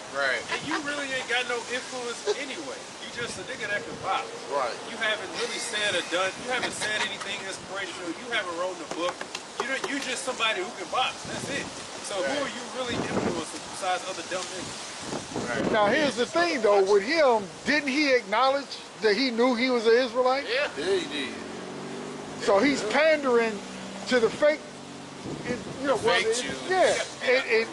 Speaker 5: And you really ain't got no influence anyway. You just a nigga that can box.
Speaker 6: Right.
Speaker 5: You haven't really said or done, you haven't said anything inspirational, you haven't written a book. You're just somebody who can box. That's it. So who are you really influencing besides other dumb niggas?
Speaker 2: Now here's the thing though, with him, didn't he acknowledge that he knew he was an Israelite?
Speaker 1: Yeah.
Speaker 6: Yeah, he did.
Speaker 2: So he's pandering to the fake,
Speaker 1: Fake Jews.
Speaker 2: Yeah, and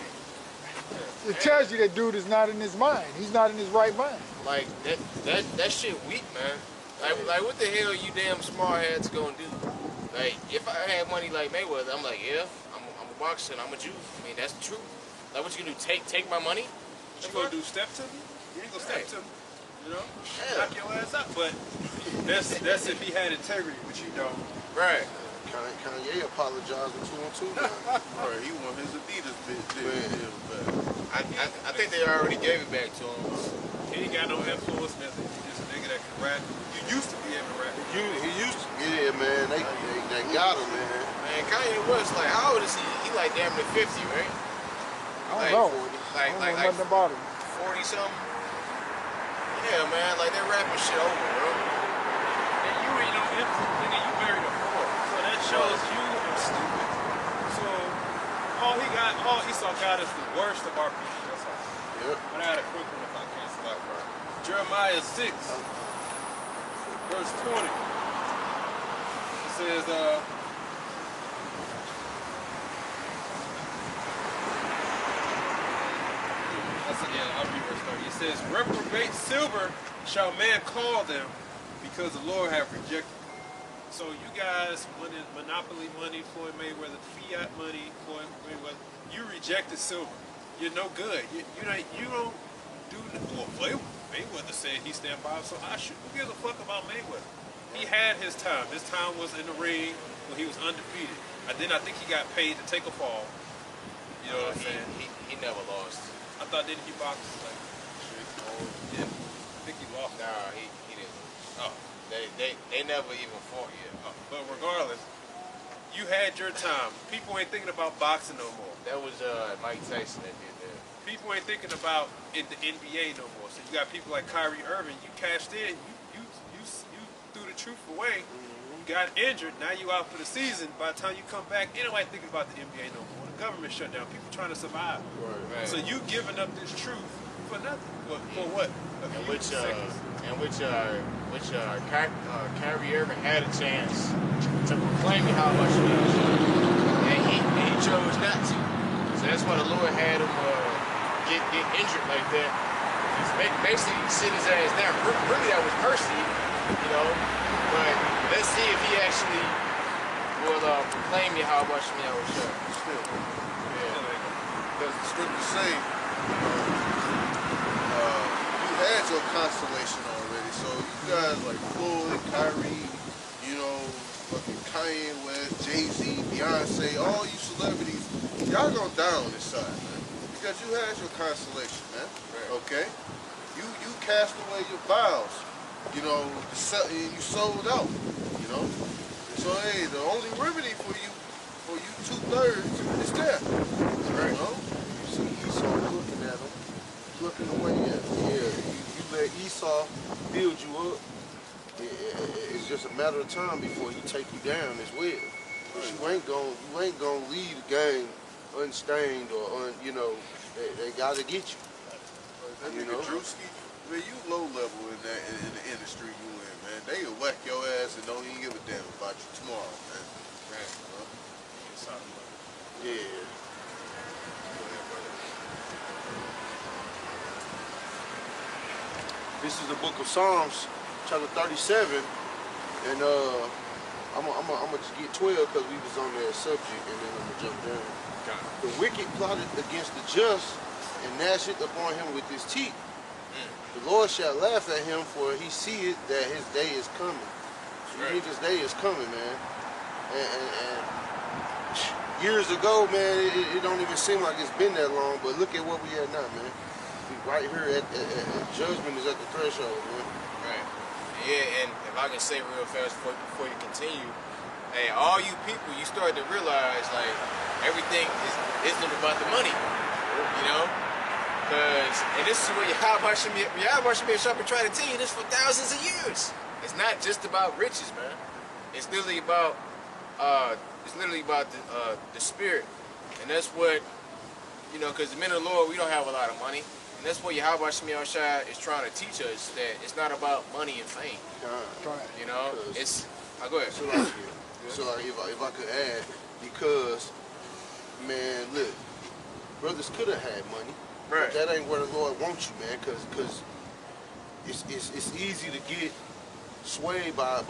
Speaker 2: it tells you that dude is not in his mind. He's not in his right mind.
Speaker 1: Like that shit weak, man. Like what the hell you damn smart heads gonna do? Like if I had money like Mayweather, I'm like, yeah, I'm a boxer and I'm a Jew. I mean that's the truth. Like what you gonna do? Take my money?
Speaker 5: What you gonna do? Step to me? You ain't gonna step to me. Knock your ass out. But that's if he had integrity, which you don't.
Speaker 1: Right.
Speaker 6: Kanye apologizing to him too.
Speaker 4: Right, he want his Adidas deal back.
Speaker 1: I think they already gave it back to him.
Speaker 5: He ain't got no influence, nothing. He's just a nigga that can rap. You used to be able to rap.
Speaker 6: He used to, man. They got him, man.
Speaker 1: Man, Kanye West, like, how old is he? He like damn near 50, right?
Speaker 2: I don't know.
Speaker 1: Like,
Speaker 2: I don't
Speaker 1: like,
Speaker 2: know nothing about it.
Speaker 1: 40 something. Yeah, man. Like they're rapping shit over, bro.
Speaker 5: And you ain't no infant, nigga. You married a whore. So that shows you are stupid. So all Esau got is the worst of our people. That's all.
Speaker 6: Yep.
Speaker 5: But I had a quick one if I can't stop, bro. Jeremiah 6, verse 20. It says, I'll read verse 30. It says, reprobate silver shall man call them, because the Lord have rejected them. So you guys wanted monopoly money, Floyd Mayweather, fiat money, Floyd Mayweather. You rejected silver. You're no good. You don't do the well, Mayweather said he stand by, so I should. Who gives a fuck about Mayweather? He had his time. His time was in the ring when he was undefeated. I think he got paid to take a fall. You know what I'm saying?
Speaker 1: He never lost.
Speaker 5: I thought didn't he box like didn't think he lost.
Speaker 1: Nah, he didn't.
Speaker 5: Oh.
Speaker 1: They never even fought yet.
Speaker 5: But regardless, you had your time. People ain't thinking about boxing no more.
Speaker 1: That was Mike Tyson that did that.
Speaker 5: People ain't thinking about the NBA no more. So you got people like Kyrie Irving. You cashed in. You threw the truth away. You got injured. Now you out for the season. By the time you come back, ain't nobody thinking about the NBA no more. The government shut down. People trying to survive.
Speaker 1: Right.
Speaker 5: So you giving up this truth for nothing. For what?
Speaker 1: Kyrie Irving had a chance to proclaim how much he was, and he chose not to. So that's why the Lord had him get injured like that. He's basically sit his ass down. Really, that was mercy, you know. But let's see if he actually will proclaim how much I was shot.
Speaker 4: Still. Yeah. Because the scriptures say you had your constellation already. So you guys like Floyd, Kyrie, you know, fucking Kanye West, Jay-Z, Beyonce, all you celebrities, y'all gonna die on this side, man. Because you had your constellation, man. Right. Okay? You cast away your vows. You know, you sold out. You know? So hey, the only remedy for you 2/3 is death.
Speaker 1: Right.
Speaker 4: You know?
Speaker 6: You see Esau looking at him, looking away at him. Yeah, you let Esau build you up. It's just a matter of time before he take you down as well. But you ain't gonna leave the game unstained or you know, they gotta get you.
Speaker 4: That nigga Drewski, man, you low level in the industry you in, man. They will whack your ass and don't even give a damn about you tomorrow, man.
Speaker 1: Right.
Speaker 6: Yeah. This is the book of Psalms, chapter 37, and I'm gonna just get 12 because we was on that subject, and then I'm gonna jump down. The wicked plotted against the just, and gnasheth upon him with his teeth. The Lord shall laugh at him, for he seeth that his day is coming. So you think his day is coming, man. And years ago, man, it don't even seem like it's been that long, but look at what we at now, man. We right here at judgment is at the threshold, man.
Speaker 1: Right. Yeah, and if I can say real fast before you continue, hey, all you people, you start to realize, like, everything isn't about the money, you know? And this is what Yahweh Shop been trying to tell you this for thousands of years. It's not just about riches, man. It's literally about the spirit, and that's what, you know, because the men of the Lord, we don't have a lot of money, and that's what Yahweh Shai is trying to teach us, that it's not about money and fame. You know, it's. Go ahead.
Speaker 6: So like if I could add, because man, look, brothers could have had money.
Speaker 1: Right.
Speaker 6: But that ain't where the Lord wants you, man, because it's easy to get swayed by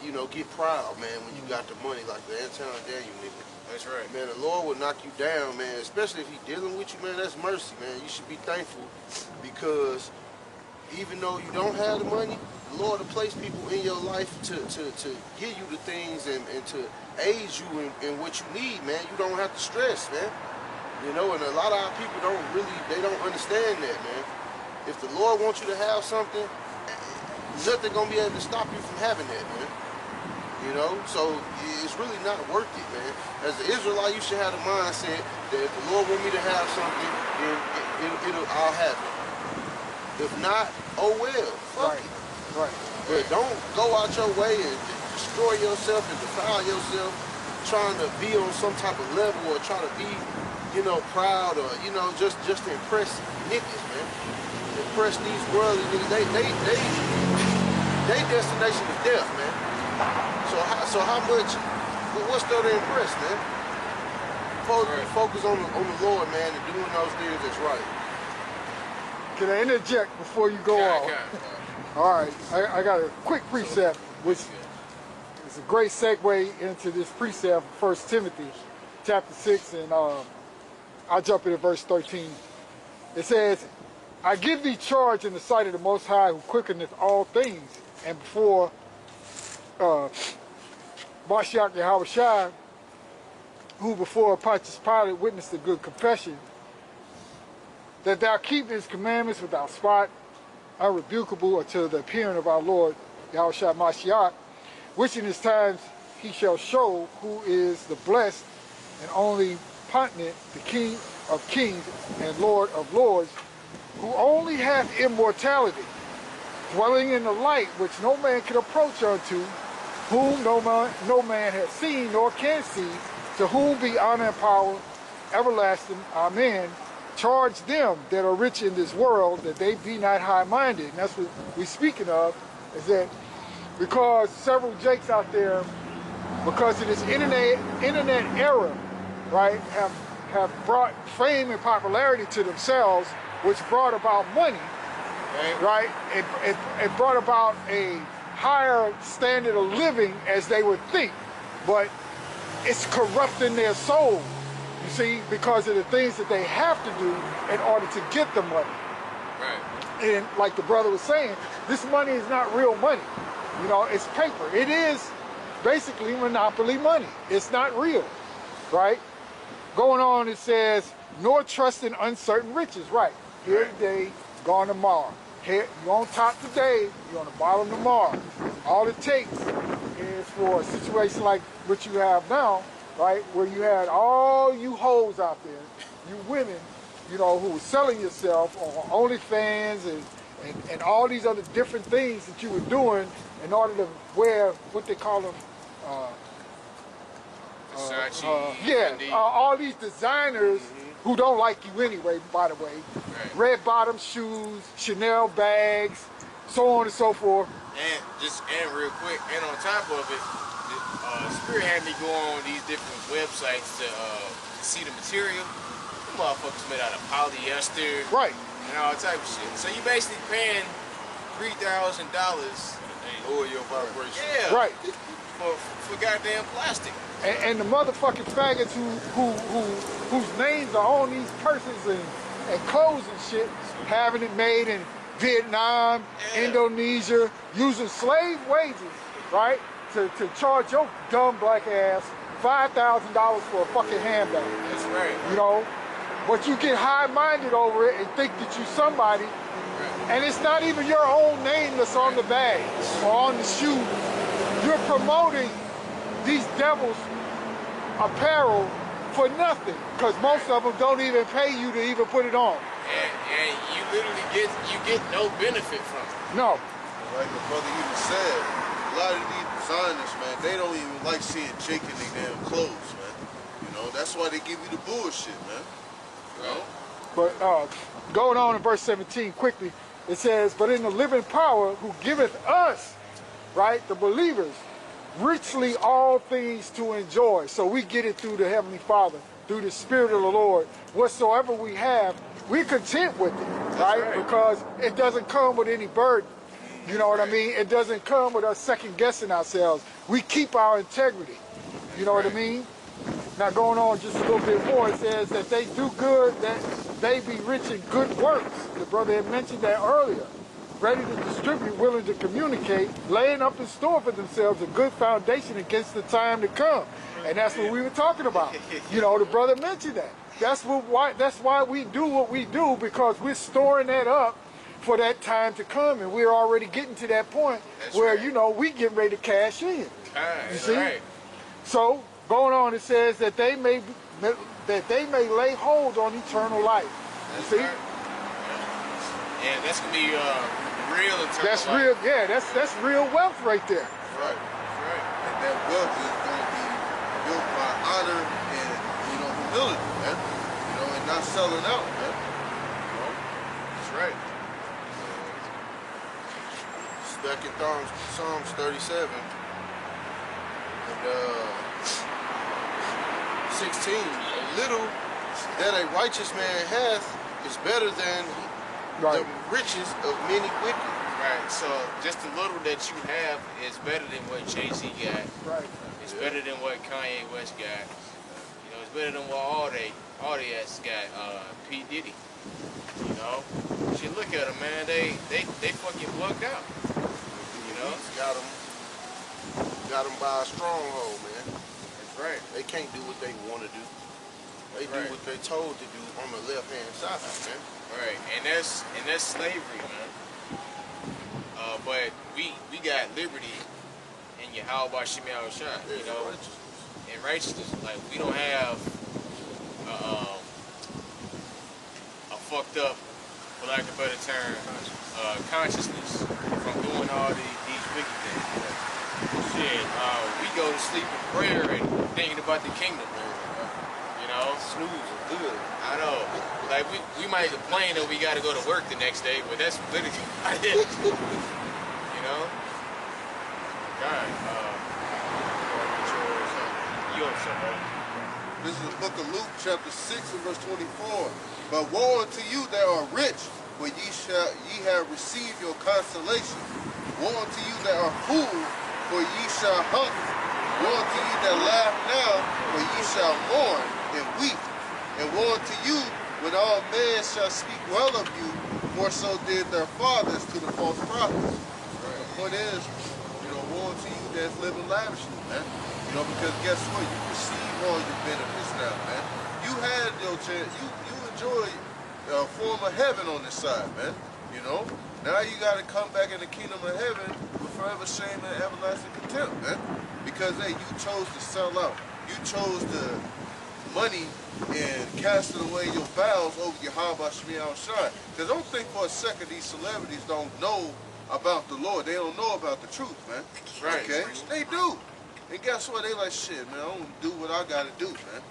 Speaker 6: you know, get proud, man, when you got the money like the Anton Daniel nigga.
Speaker 1: That's right.
Speaker 6: Man, the Lord will knock you down, man, especially if he dealing with you, man. That's mercy, man. You should be thankful, because even though you don't have the money, the Lord will place people in your life to give you the things and to aid you in what you need, man. You don't have to stress, man. You know, and a lot of our people don't understand that, man. If the Lord wants you to have something, nothing gonna be able to stop you from having that, man. You know, so it's really not worth it, man. As an Israelite, you should have the mindset that if the Lord want me to have something, then I'll have it. If not, oh well. Fuck it.
Speaker 2: Right.
Speaker 6: But don't go out your way and destroy yourself and defile yourself trying to be on some type of level or try to be, you know, proud or, you know, just to impress niggas, man. Impress these worldly niggas. They destination is death, man. So how much, what's there to impress, man? Focus on the Lord, man, and doing those things that's right.
Speaker 2: Can I interject before you go on? All right, I got a quick precept, which is a great segue into this precept from 1 Timothy chapter 6, and I'll jump into verse 13. It says, I give thee charge in the sight of the Most High, who quickeneth all things, and before Mashiach Yahushua, who before Pontius Pilate witnessed a good confession, that thou keep his commandments without spot, unrebukable until the appearing of our Lord Yahushua Mashiach, which in his times he shall show who is the blessed and only potentate, the King of kings and Lord of lords, who only hath immortality, dwelling in the light which no man can approach unto, whom no man hath seen nor can see, to whom be honor and power everlasting. Amen. Charge them that are rich in this world that they be not high-minded. And that's what we're speaking of, is that because several jakes out there, because of this internet era, right, have brought fame and popularity to themselves, which brought about money, right? It brought about a higher standard of living as they would think, but it's corrupting their soul, you see, because of the things that they have to do in order to get the money.
Speaker 1: Right.
Speaker 2: And like the brother was saying, this money is not real money. You know, it's paper. It is basically monopoly money. It's not real, right? Going on, it says, nor trust in uncertain riches. Right. Here today, gone tomorrow. Here, you're on top today, you're on the bottom tomorrow. All it takes is for a situation like what you have now, right, where you had all you hoes out there, you women, you know, who were selling yourself on OnlyFans and all these other different things that you were doing in order to wear what they call them,
Speaker 1: Versace,
Speaker 2: all these designers who don't like you anyway, by the way.
Speaker 1: Right.
Speaker 2: Red bottom shoes, Chanel bags, so on and so forth.
Speaker 1: And real quick, and on top of it, Spirit had me go on these different websites to see the material. The motherfuckers made out of polyester,
Speaker 2: Right.
Speaker 1: and all type of shit. So you basically paying $3,000.
Speaker 4: Lower your vibration.
Speaker 1: Yeah.
Speaker 2: Right.
Speaker 1: For goddamn plastic.
Speaker 2: And the motherfucking faggots whose names are on these purses and clothes and shit, having it made in Vietnam, Indonesia, using slave wages, right, to charge your dumb black ass $5,000 for a fucking handbag.
Speaker 1: That's right.
Speaker 2: You know, but you get high-minded over it and think that you somebody, and it's not even your own name that's on the bag or on the shoe. You're promoting these devils apparel for nothing, because most of them don't even pay you to even put it on.
Speaker 1: And you literally get no benefit from it.
Speaker 2: No.
Speaker 4: Like the brother even said, a lot of these designers, man, they don't even like seeing Jake in their damn clothes, man. You know, that's why they give you the bullshit, man. You know?
Speaker 2: But going on in verse 17 quickly, it says, but in the living power who giveth us, right, the believers, richly all things to enjoy. So we get it through the Heavenly Father, through the Spirit of the Lord. Whatsoever we have, we're content with it, right? Because it doesn't come with any burden. You know what I mean? It doesn't come with us second guessing ourselves. We keep our integrity. You know what I mean? Now going on just a little bit more, it says that they do good, that they be rich in good works. The brother had mentioned that earlier. Ready to distribute, willing to communicate, laying up in store for themselves a good foundation against the time to come. And that's what we were talking about. You know, the brother mentioned that. That's why we do what we do, because we're storing that up for that time to come, and we're already getting to that point where, you know, we getting ready to cash in. You see? So Going on, it says that they may lay hold on eternal life.
Speaker 1: That's
Speaker 2: See?
Speaker 1: right. Yeah. And that's gonna be real eternal
Speaker 2: That's
Speaker 1: life.
Speaker 2: real. Yeah, that's real wealth right there.
Speaker 4: Right.
Speaker 1: That's right.
Speaker 4: And that wealth is going to be built by honor and, humility, man. And not selling out, man.
Speaker 1: That's right.
Speaker 6: It's back in Psalms 37 and 16. A little that a righteous man hath is better than the riches of many wicked.
Speaker 1: Right. So just the little that you have is better than what Jay-Z got.
Speaker 2: Right.
Speaker 1: It's better than what Kanye West got. It's better than what all they ass got. P. Diddy. Shit, look at them, man. They fucking plugged out.
Speaker 6: Got them by a stronghold, man.
Speaker 1: That's right.
Speaker 6: They can't do what they want to do. They do what they told to do on the left-hand side, man.
Speaker 1: Right, and that's slavery, man. But we got liberty in Yahweh Shemi Shah, and righteousness. Like we don't have a fucked up, for lack of a better term, consciousness from doing all these wicked things. Shit, we go to sleep in prayer and thinking about the kingdom, man.
Speaker 6: Snooze is good.
Speaker 1: I know. Like we might complain that we got to go to work the next day, but that's literally what it is. God, you up something?
Speaker 4: This is the book of Luke, chapter 6 and verse 24. But woe unto you that are rich, for ye have received your consolation. Woe unto you that are full, for ye shall hunger. Woe unto you that laugh now, for ye shall mourn and weep. And woe unto you when all men shall speak well of you, more so did their fathers to the false prophets. The point is, woe unto you that's living lavishly, man. Because guess what? You receive all your benefits now, man. You had your chance. You enjoy a form of heaven on this side, man. Now you got to come back in the kingdom of heaven with forever shame and everlasting contempt, man. Because hey, you chose to sell out. You chose the money and casted away your vows over Yahweh Shemi Shai. Because don't think for a second these celebrities don't know about the Lord. They don't know about the truth, man.
Speaker 1: Right.
Speaker 4: Okay? They do. And guess what? They like, shit, man, I'm gonna do what I gotta do, man.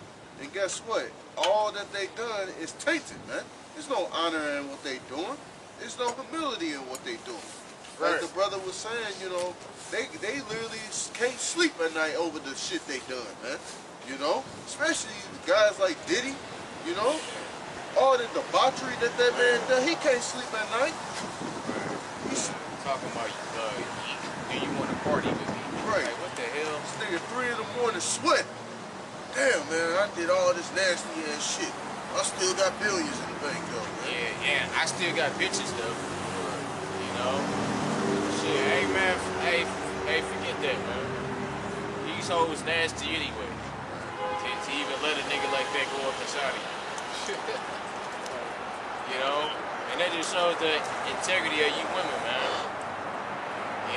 Speaker 4: And guess what? All that they done is tainted, man. There's no honor in what they doing. There's no humility in what they doing. Like the brother was saying, they literally can't sleep at night over the shit they done, man. Especially guys like Diddy, all the debauchery that man done, he can't sleep at night.
Speaker 1: He's talking about, do you want to party with me?
Speaker 4: Right.
Speaker 1: Like, what the hell?
Speaker 4: This nigga 3 in the morning sweat. Damn, man, I did all this nasty ass shit. I still got billions in the bank, though, man.
Speaker 1: Yeah, I still got bitches, though. Shit, hey, man, hey, forget that, man. These hoes nasty anyway. To even let a nigga like that go up inside of you. And that just shows the integrity of you women, man.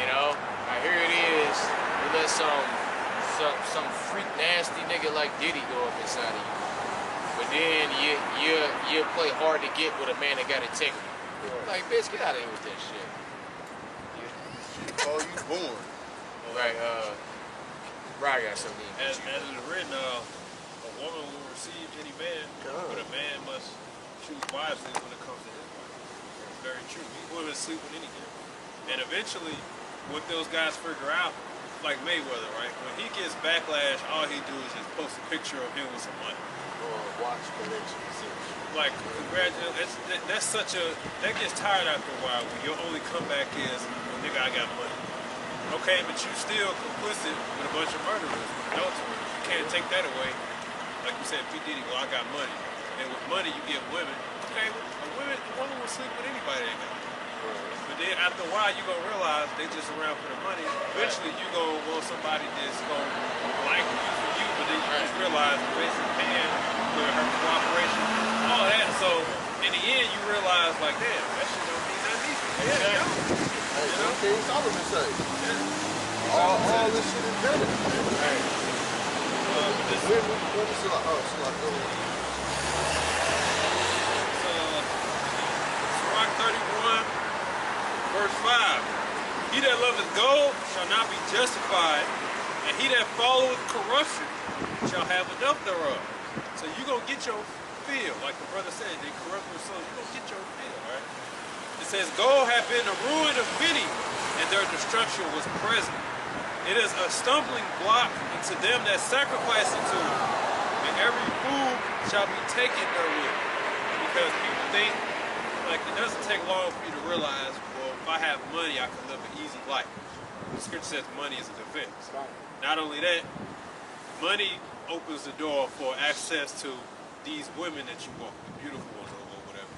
Speaker 1: Now here it is, you let some freak nasty nigga like Diddy go up inside of you. But then you play hard to get with a man that got integrity. Like, bitch, get out of here with that shit.
Speaker 4: Oh, you born.
Speaker 1: Right, Ryan got something.
Speaker 5: As it is written, a woman will receive any man, but a man must choose wisely when it comes to his wife. It's very true. Women sleep with any girl. And eventually, what those guys figure out, like Mayweather, right? When he gets backlash, all he do is just post a picture of him with some money.
Speaker 6: Or watch collections.
Speaker 5: Like, congratulations. That gets tired after a while when your only comeback is, well, nigga, I got money. Okay, but you still complicit with a bunch of murderers, adulterers. You can't take that away. Like you said, P. Diddy, well, I got money. And with money, you get women. Okay, a woman will sleep with anybody they got. But then after a while, you're going to realize they just around for the money. Eventually, you're going to want somebody that's going to like you for you, but then you just realize the way she's paying for her cooperation, all that. So, in the end, you realize, like, damn, that shit don't mean nothing either. Yeah,
Speaker 6: Hey, what King Solomon say? All this shit is better.
Speaker 5: Hey.
Speaker 6: Let me see like, oh, so like,
Speaker 5: Sirach 31, verse 5. He that loveth gold shall not be justified, and he that followeth corruption shall have enough thereof. So you gonna get your fill, like the brother said, they corrupt their soul, you gonna get your fill, right? It says, gold hath been the ruin of many, and their destruction was present. It is a stumbling block unto them that sacrifice unto it, and every fool shall be taken therewith. Because people think, like, it doesn't take long for you to realize, well, if I have money, I can live an easy life. The scripture says money is a defense. Not only that, money opens the door for access to these women that you want, the beautiful ones or whatever.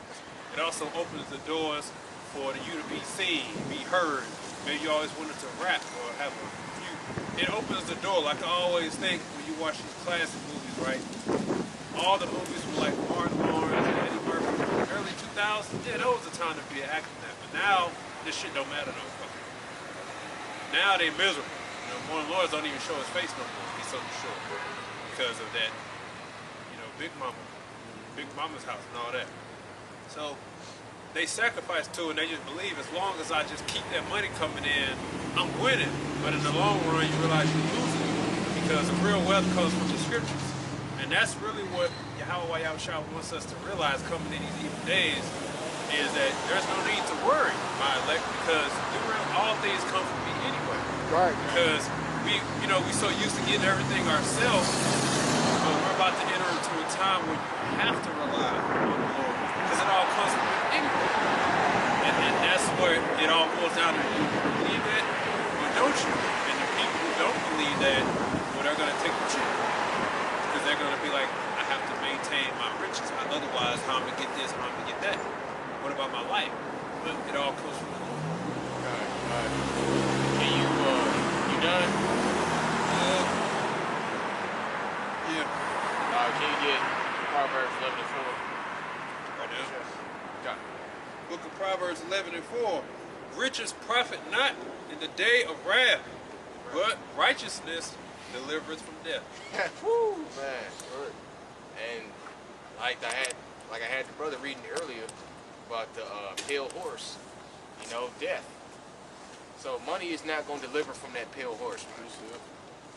Speaker 5: It also opens the doors for you to be seen, be heard. Maybe you always wanted to rap or have a few. It opens the door. Like I always think when you watch these classic movies, right? All the movies were like Martin Lawrence and Eddie Murphy from the early 2000s. Yeah, that was the time to be an actor now. But now, this shit don't matter no fucking. Now they miserable. You know, Martin Lawrence don't even show his face no more. He's so short because of that, you know, Big Mama's house and all that. So they sacrifice to it and they just believe as long as I just keep that money coming in, I'm winning. But in the long run, you realize you're losing because the real wealth comes from the scriptures. And that's really what Yahweh Yahushua wants us to realize coming in these evil days is that there's no need to worry, my elect, because all things come from me anyway.
Speaker 2: Right.
Speaker 5: Because we so used to getting everything ourselves, but we're about to enter into a time where you have to rely on the Lord, because it all comes from him anyway. And that's where it all boils down to, do you believe that or don't you? And the people who don't believe that, well, they're going to take the chip. Because they're going to be like, I have to maintain my riches. Otherwise, how I'm going to get this, how I'm going to get that? What about my life? But it all comes from the Lord.
Speaker 1: Alright. And you done?
Speaker 5: Yeah.
Speaker 1: Can you get Proverbs 11 and 4?
Speaker 5: Right now?
Speaker 1: Got it.
Speaker 5: Book of Proverbs 11 and 4. Riches profit not in the day of wrath, but righteousness delivereth from death.
Speaker 1: Woo, man. And like I had the brother reading earlier about the pale horse, you know, death. So money is not going to deliver from that pale horse, man.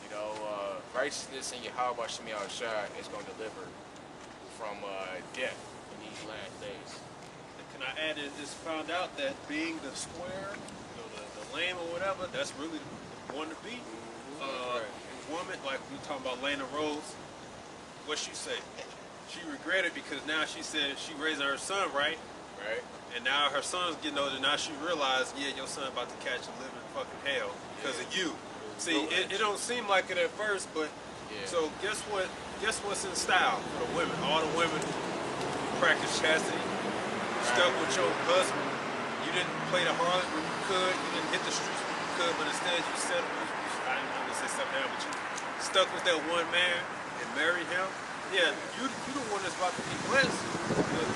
Speaker 1: You know, righteousness in Yahweh Shem Yahushua is going to deliver from death in these last days.
Speaker 5: And can I add is just found out that being the square, you know, the lame or whatever, that's really the one to be. Woman, like we were talking about Lena Rose, what she say? She regretted because now she said she raising her son, right?
Speaker 1: Right.
Speaker 5: And now her son's getting older. Now she realized, yeah, your son about to catch a living fucking hell because of you. See, it don't seem like it at first, but so guess what? Guess what's in style for the women? All the women who practice chastity, stuck with your husband. You didn't play the harlot when you could. You didn't hit the streets when you could, but instead you settled. I didn't want to say something down, but you stuck with that one man and married him. Yeah, you the one that's about to be blessed.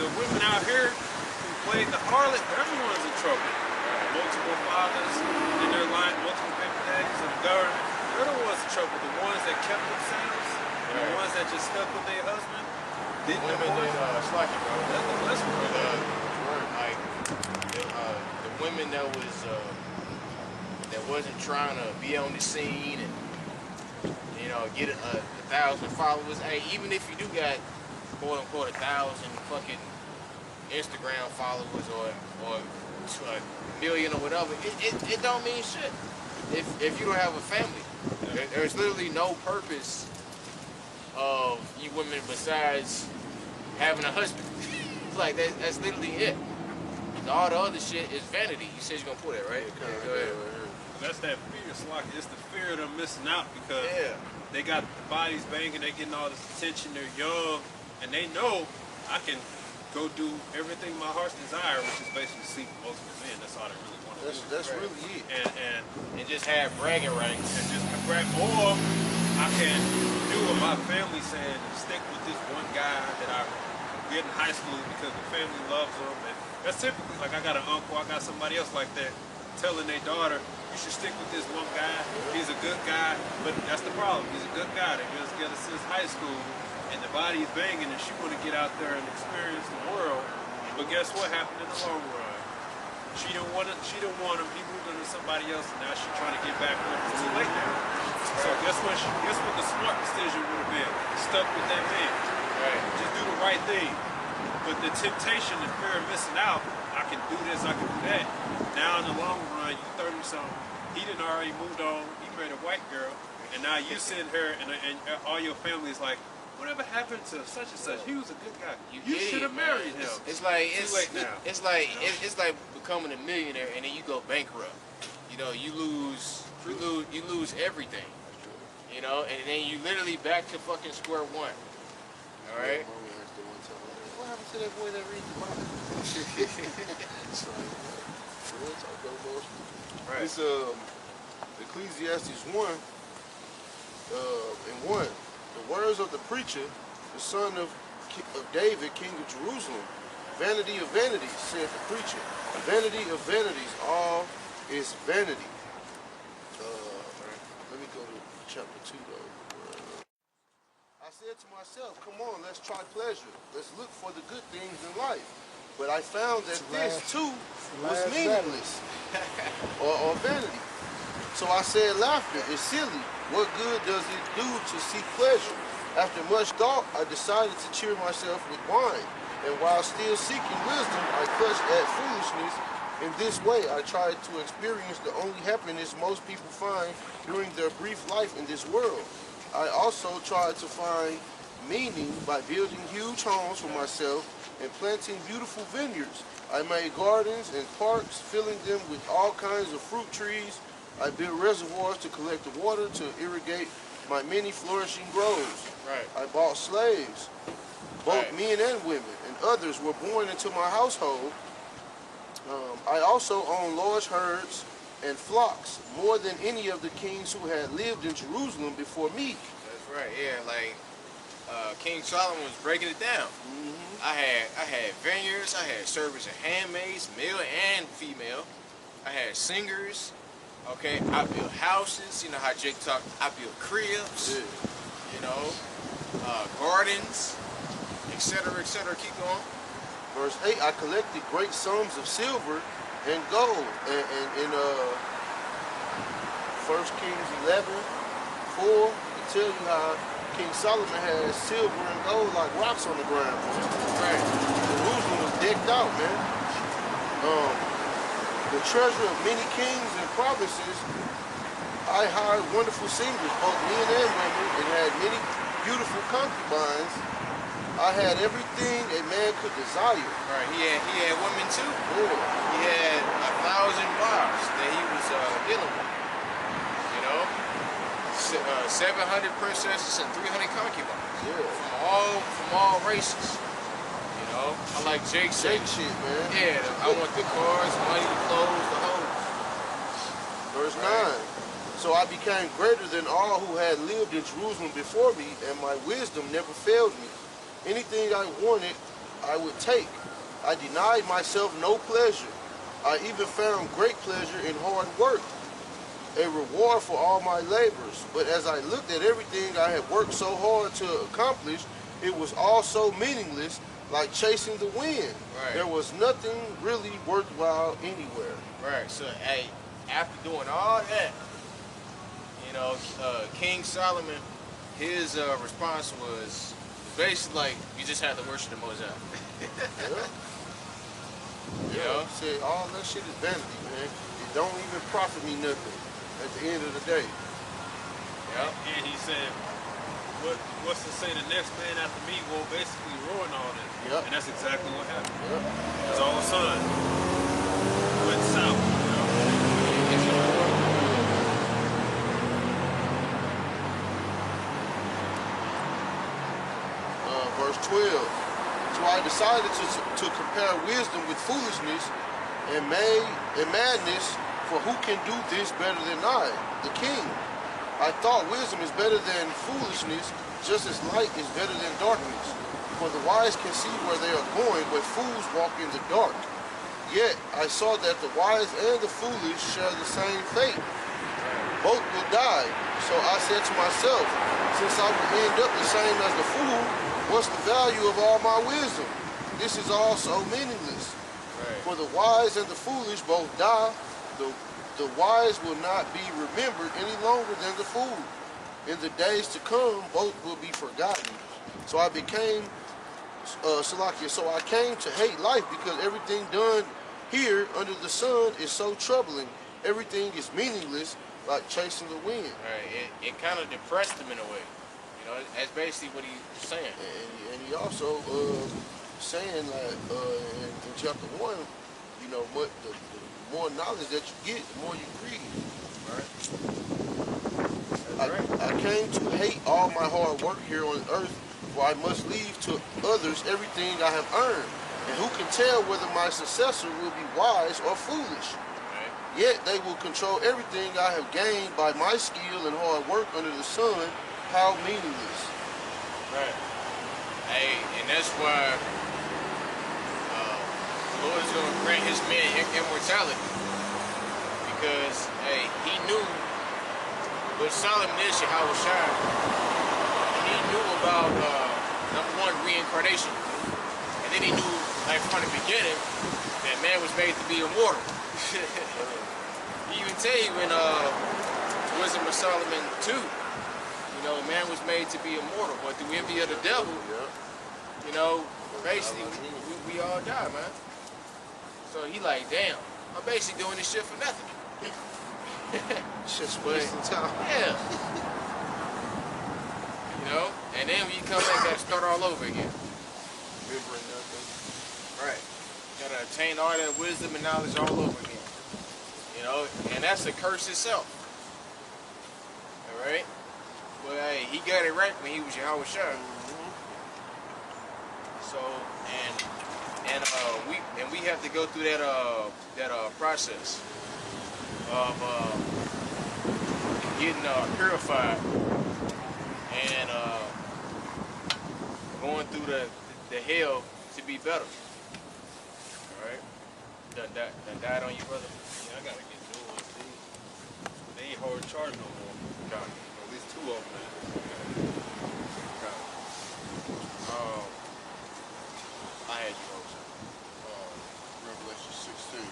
Speaker 5: The women out here who played the harlot, everyone's in trouble. Multiple fathers in their line, multiple baby daddies in the government. They're the ones in trouble. The ones that kept themselves, the ones that just stuck with their husband.
Speaker 1: The women that slacking, bro.
Speaker 5: That's the blessed one.
Speaker 1: Like the women that wasn't trying to be on the scene and get a 1,000 followers. Hey, even if you do got quote unquote 1,000 fucking Instagram followers or 1 million or whatever, it don't mean shit if you don't have a family. There's literally no purpose of you women besides having a husband. Like that's literally it. All the other shit is vanity. You said you're gonna put it right. Go ahead.
Speaker 5: That's that fear, Slocky. It's the fear of them missing out because they got the bodies banging, they getting all this attention, they're young, and they know I can go do everything my heart's desire, which is basically sleep with multiple men. That's all they really want to do.
Speaker 6: That's really it.
Speaker 5: And
Speaker 1: just have bragging rights.
Speaker 5: And just brag. Or I can do what my family said and stick with this one guy that I get in high school because the family loves him. And that's typically, like I got an uncle, I got somebody else like that telling their daughter, you should stick with this one guy. He's a good guy, but that's the problem. He's a good guy. They've been together since high school, and the body's banging, and she want to get out there and experience the world. But guess what happened in the long run? She didn't want him. He moved into somebody else, and now she's trying to get back with him. It's too late now. So guess what? Guess what the smart decision would have been? Stuck with that man.
Speaker 1: Right.
Speaker 5: Just do the right thing. But the temptation and fear of missing out, I can do this, I can do that. Now in the long run, you 30-something, he done already moved on, he married a white girl, and now you sitting here and all your family is like, whatever happened to such and such? He was a good guy. You should have married him.
Speaker 1: It's like
Speaker 5: Too late now.
Speaker 1: It's like becoming a millionaire and then you go bankrupt. You know, you lose everything. You know, and then you literally back to fucking square one. All right.
Speaker 6: What happened to that boy that reads the Bible?
Speaker 1: Right.
Speaker 6: It's Ecclesiastes 1 and 1. The words of the preacher, the son of David, king of Jerusalem. Vanity of vanities, said the preacher. Vanity of vanities, all is vanity. Let me go to chapter 2 though. I said to myself, come on, let's try pleasure. Let's look for the good things in life. But I found that this too was meaningless or vanity. So I said, laughter is silly. What good does it do to seek pleasure? After much thought, I decided to cheer myself with wine. And while still seeking wisdom, I clutched at foolishness. In this way, I tried to experience the only happiness most people find during their brief life in this world. I also tried to find meaning by building huge homes for myself and planting beautiful vineyards. I made gardens and parks, filling them with all kinds of fruit trees. I built reservoirs to collect the water to irrigate my many flourishing groves.
Speaker 1: Right.
Speaker 6: I bought slaves, both
Speaker 1: Right.
Speaker 6: men and women, and others were born into my household. I also owned large herds and flocks, more than any of the kings who had lived in Jerusalem before me.
Speaker 1: That's right. Yeah, like King Solomon was breaking it down. I had vineyards. I had servants and handmaids, male and female. I had singers. Okay, I built houses. You know how Jake talked. I built cribs.
Speaker 6: Yeah.
Speaker 1: You know, gardens, etc., etc. Keep going.
Speaker 6: Verse 8, I collected great sums of silver and gold. And in 1 Kings 11:4, it tells you how King Solomon had silver and gold like rocks on the ground.
Speaker 1: Right.
Speaker 6: Jerusalem was decked out, man. The treasure of many kings and provinces, I hired wonderful singers, both men and women, and had many beautiful concubines. I had everything a man could desire.
Speaker 1: Right. He had women too.
Speaker 6: Yeah.
Speaker 1: He had 1,000 wives that he was dealing with. You know, 700 princesses and 300 concubines.
Speaker 6: Yeah.
Speaker 1: From all races. You know, I like Jake said.
Speaker 6: Shake shit, man.
Speaker 1: Yeah, I want the cars, money, the clothes, the hoes.
Speaker 6: Verse
Speaker 1: Right.
Speaker 6: 9. So I became greater than all who had lived in Jerusalem before me, and my wisdom never failed me. Anything I wanted, I would take. I denied myself no pleasure. I even found great pleasure in hard work, a reward for all my labors. But as I looked at everything I had worked so hard to accomplish, it was all so meaningless, like chasing the wind.
Speaker 1: Right.
Speaker 6: There was nothing really worthwhile anywhere.
Speaker 1: Right. So, hey, after doing all that, you know, King Solomon, his response was basically like, you just have to worship the Most High.
Speaker 6: Yeah.
Speaker 1: You know?
Speaker 6: He said all that shit is vanity, man. It don't even profit me nothing at the end of the day.
Speaker 1: Yep.
Speaker 5: And he said, what's to say the next man after me will basically ruin all this?
Speaker 6: Yep.
Speaker 5: And that's exactly what happened.
Speaker 6: Yep.
Speaker 5: His own son went south, you know?
Speaker 6: Verse 12. So I decided to compare wisdom with foolishness and madness, for who can do this better than I, the king? I thought wisdom is better than foolishness, just as light is better than darkness. For the wise can see where they are going, but fools walk in the dark. Yet I saw that the wise and the foolish share the same fate. both will die. So I said to myself, since I will end up the same as the fool, what's the value of all my wisdom? This is all so meaningless.
Speaker 1: Right.
Speaker 6: For the wise and the foolish both die. The wise will not be remembered any longer than the fool. In the days to come, both will be forgotten. So I became Salakia. So I came to hate life because everything done here under the sun is so troubling. Everything is meaningless, like chasing the wind.
Speaker 1: Right. It kind of depressed him in a way. You know, that's basically what he's saying.
Speaker 6: And he also saying like in chapter 1, you know, what the more knowledge that you get, the more you read.
Speaker 1: Right.
Speaker 6: I came to hate all my hard work here on earth, for I must leave to others everything I have earned. And who can tell whether my successor will be wise or foolish?
Speaker 1: Right.
Speaker 6: Yet they will control everything I have gained by my skill and hard work under the sun. How meaningless.
Speaker 1: Right. Hey, and that's why the Lord is going to grant his man immortality. Because, hey, he knew what Solomon is, Yahweh Shai. He knew about, number one, reincarnation. And then he knew, like from the beginning, that man was made to be immortal. He even tell you in Wisdom of Solomon 2, you know, man was made to be immortal, but through envy of the devil, you know, basically we all die, man. So he like, damn, I'm basically doing this shit for nothing.
Speaker 6: Just wasting time.
Speaker 1: Yeah. You know, and then when you come back, gotta start all over again.
Speaker 6: Remembering nothing.
Speaker 1: Right. Gotta attain all that wisdom and knowledge all over again. You know, and that's a curse itself. Alright? But hey, he got it right when he was Yahweh Shai. So, and we have to go through that process of getting purified and going through the hell to be better. All right, done died on you, brother.
Speaker 5: Yeah, I gotta get new ones. They ain't hard to charge no more.
Speaker 1: Got it.
Speaker 5: At least 2 of them.
Speaker 1: Got it. I had you also.
Speaker 6: Revelation 16.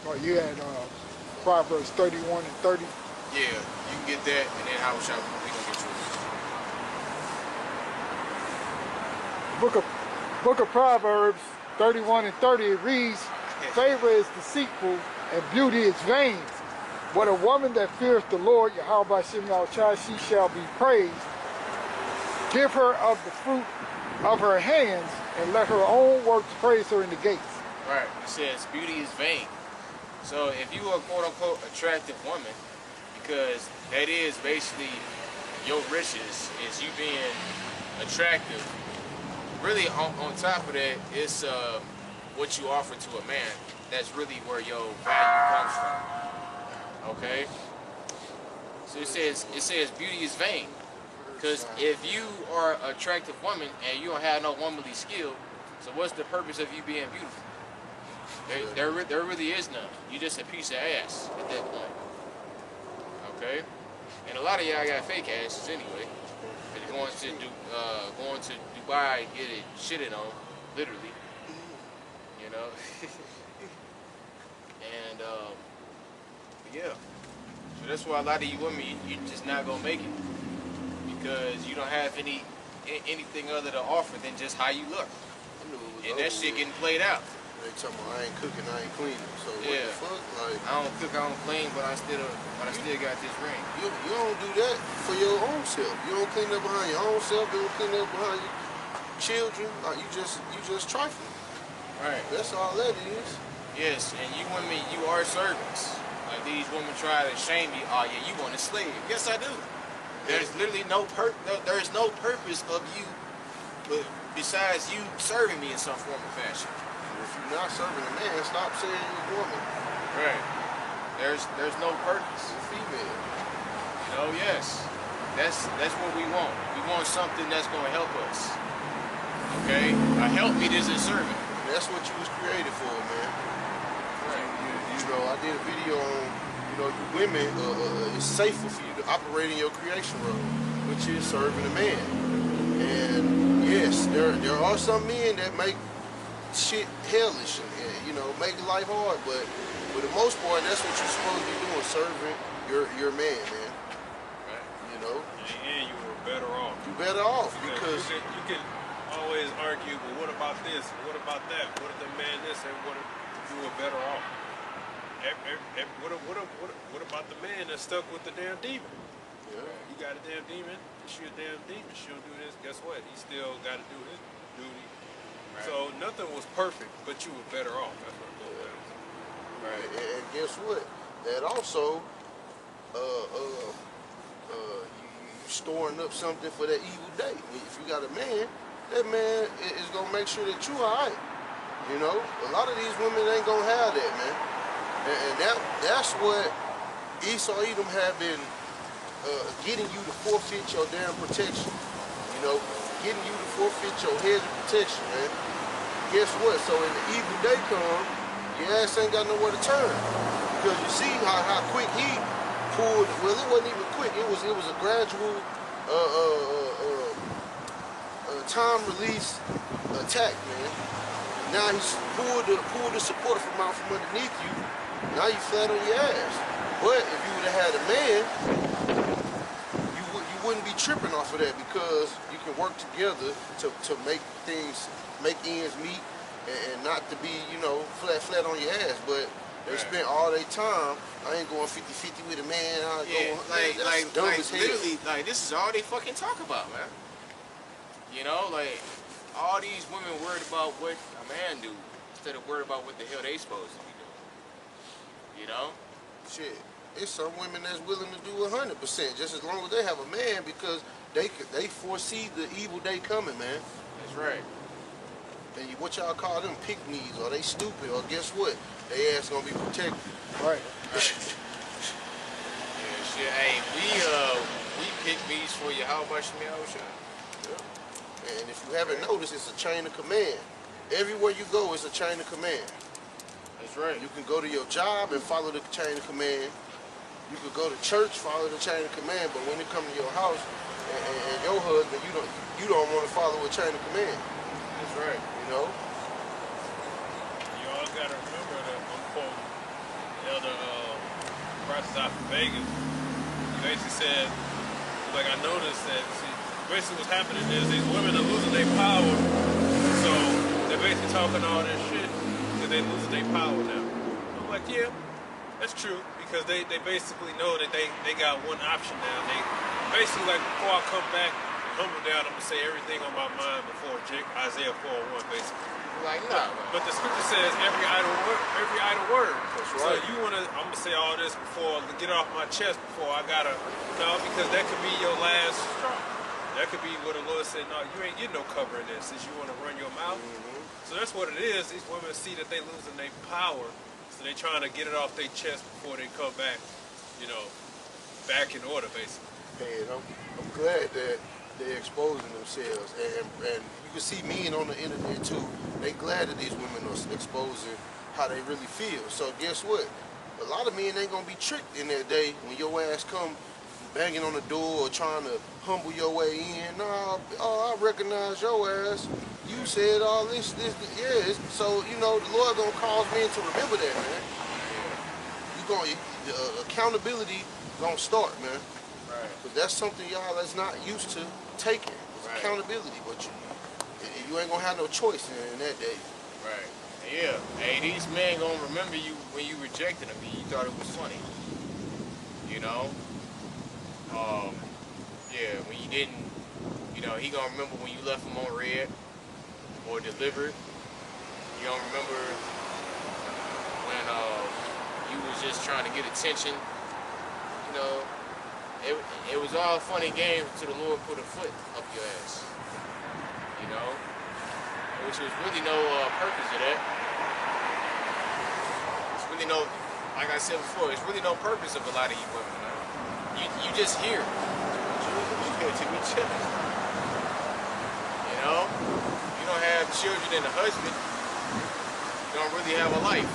Speaker 2: Oh, you had Proverbs 31 and 30.
Speaker 1: Yeah, you can get that, and then how shall we gonna get yours?
Speaker 2: Book of Proverbs 31 and 30, it reads, favor is deceitful and beauty is vain. But a woman that fears the Lord, Yahweh Hashem Yahushua, she shall be praised. Give her of the fruit of her hands, and let her own works praise her in the gates.
Speaker 1: Right. It says beauty is vain. So if you are a quote-unquote attractive woman, because that is basically your riches, is you being attractive. Really, on top of that, it's what you offer to a man. That's really where your value comes from. Okay? So it says beauty is vain. Because if you are an attractive woman and you don't have no womanly skill, so what's the purpose of you being beautiful? There really is none. You're just a piece of ass at that point. Okay? And a lot of y'all got fake asses anyway. They're going to Dubai and get it shitted on, literally. You know? And, yeah. So that's why a lot of you women, you're just not going to make it. Because you don't have anything other to offer than just how you look. And that shit getting played out.
Speaker 6: They talking about I ain't cooking, I ain't cleaning. So what
Speaker 1: Yeah.
Speaker 6: the fuck? Like,
Speaker 1: I don't cook, I don't clean, but I still got this ring.
Speaker 6: you don't do that for your own self. You don't clean up behind your own self. You don't clean up behind your children. Like you just trifling.
Speaker 1: Right.
Speaker 6: That's all that is.
Speaker 1: Yes, and you women, you are servants. Like these women try to shame you. Oh yeah, you want a slave? Yes, I do. There's literally there is no purpose of you, but besides you serving me in some form or fashion.
Speaker 6: If you're not serving a man, stop saying you're a woman.
Speaker 1: Right. There's no purpose.
Speaker 6: You're a female.
Speaker 1: You know, yes. That's what we want. We want something that's gonna help us. Okay? A helpmeet is a servant.
Speaker 6: That's what you was created for, man.
Speaker 1: Right.
Speaker 5: You
Speaker 6: know, I did a video on, you know, you women, it's safer for you to operate in your creation role, which is serving a man. And yes, there are some men that make shit hellish and you know, make life hard, but for the most part, that's what you're supposed to be doing, serving your man, man.
Speaker 1: Right.
Speaker 6: You know?
Speaker 5: And you were better off.
Speaker 6: You better off because
Speaker 5: you can always argue, but what about this? What about that? What if the man this and what if you were better off? What about the man that's stuck with the damn demon?
Speaker 6: yeah.
Speaker 5: You got a damn demon, she a damn demon, she don't do this, guess what? He still got to do his duty.
Speaker 1: Right.
Speaker 5: So nothing was perfect, but you were better off. That's what it goes down to.
Speaker 6: Right. And guess what? That also, you storing up something for that evil day. If you got a man, that man is gonna make sure that you alright. You know, a lot of these women ain't gonna have that, man. And that's what Esau Edom have been getting you to forfeit your damn protection. You know, getting you to forfeit your hedge of protection, man. Guess what? So when the evil day come, your ass ain't got nowhere to turn. Because you see how quick he pulled, well, it wasn't even quick. It was a gradual time release attack, man. Now he's pulled the support from out from underneath you. Now you flat on your ass. But if you would have had a man, you wouldn't be tripping off of that because you can work together to make ends meet and not to be, you know, flat on your ass. But they spent all their time. I ain't going 50-50 with a man.
Speaker 1: Literally, like this is all they fucking talk about, man. You know, like all these women worried about what a man do instead of worried about what the hell they supposed to be doing. You know?
Speaker 6: Shit, it's some women that's willing to do 100% just as long as they have a man because they foresee the evil day coming, man.
Speaker 1: That's right.
Speaker 6: And what y'all call them pick-me's, or they stupid, or guess what? They ass gonna be protected.
Speaker 2: Right.
Speaker 1: Yeah, shit. Hey, we pick these for you. How much me out, shot?
Speaker 6: And if you haven't noticed, it's a chain of command. Everywhere you go, it's a chain of command.
Speaker 1: That's right.
Speaker 6: You can go to your job and follow the chain of command. You could go to church, follow the chain of command. But when it comes to your house and your husband, you don't want to follow a chain of command.
Speaker 1: That's right.
Speaker 6: You know.
Speaker 5: You all gotta remember that I'm quoting Elder Prices out from Vegas. He basically said, like, I noticed that basically what's happening is these women are losing their power. So they're basically talking all this shit because they're losing their power now. I'm like, yeah, that's true because they basically know that they got one option now. They basically, like, before I come back and humble down, I'm gonna say everything on my mind before Isaiah 4:1, basically.
Speaker 1: Like, no.
Speaker 5: But the scripture says every idle word.
Speaker 6: That's
Speaker 5: So
Speaker 6: right.
Speaker 5: I'm gonna say all this before, get it off my chest before I gotta, no, because that could be your last straw. That could be what the Lord said, no, you ain't getting no cover in this since you want to run your mouth. So that's what it is. These women see that they losing their power, so they trying to get it off their chest before they come back, you know, back in order, basically.
Speaker 6: And I'm glad that they're exposing themselves, and you can see men on the internet too. They glad that these women are exposing how they really feel. So guess what? A lot of men ain't gonna be tricked in that day when your ass come banging on the door or trying to humble your way in. No, I recognize your ass. You said all this, yeah. So you know the Lord gonna cause men to remember that, man. The accountability gonna start, man.
Speaker 1: Right.
Speaker 6: But that's something y'all that's not used to taking. It's
Speaker 1: Right.
Speaker 6: accountability, but you ain't gonna have no choice in that day.
Speaker 1: Right. Yeah. Hey, these men gonna remember you when you rejected them and you thought it was funny. You know? Yeah, when you didn't, you know, he gonna remember when you left him on red or delivered. You gonna remember when you was just trying to get attention. You know, it was all funny games until the Lord put a foot up your ass. You know? Which was really no purpose of that. It's really no, like I said before, it's really no purpose of a lot of you women. Man. You just here to be chilling. You know? You don't have children and a husband. You don't really have a life.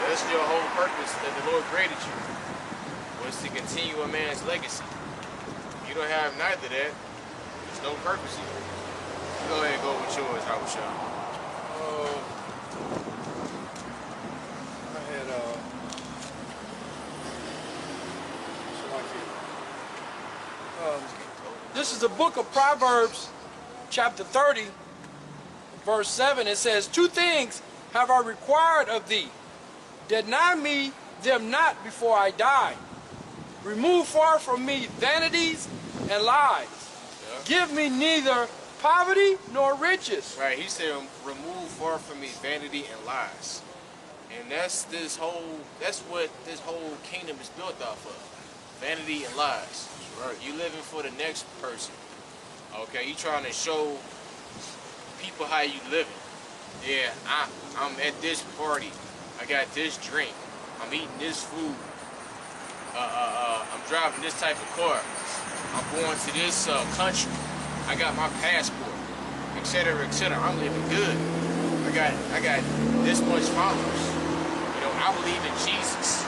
Speaker 1: That's your whole purpose that the Lord created you, was to continue a man's legacy. If you don't have neither that, there's no purpose here. Go ahead and go with yours, Hawashah.
Speaker 3: I had this is the book of Proverbs, chapter 30, verse 7. It says, 2 things have I required of thee. Deny me them not before I die. Remove far from me vanities and lies. Give me neither poverty nor riches.
Speaker 1: Right, he said, remove far from me vanity and lies. And that's what this whole kingdom is built off of. Vanity and lies. Right. You living for the next person. Okay, you trying to show people how you living. Yeah, I'm at this party. I got this drink. I'm eating this food. I'm driving this type of car. I'm going to this country. I got my passport, etc., etc. I'm living good. I got this much followers. You know, I believe in Jesus.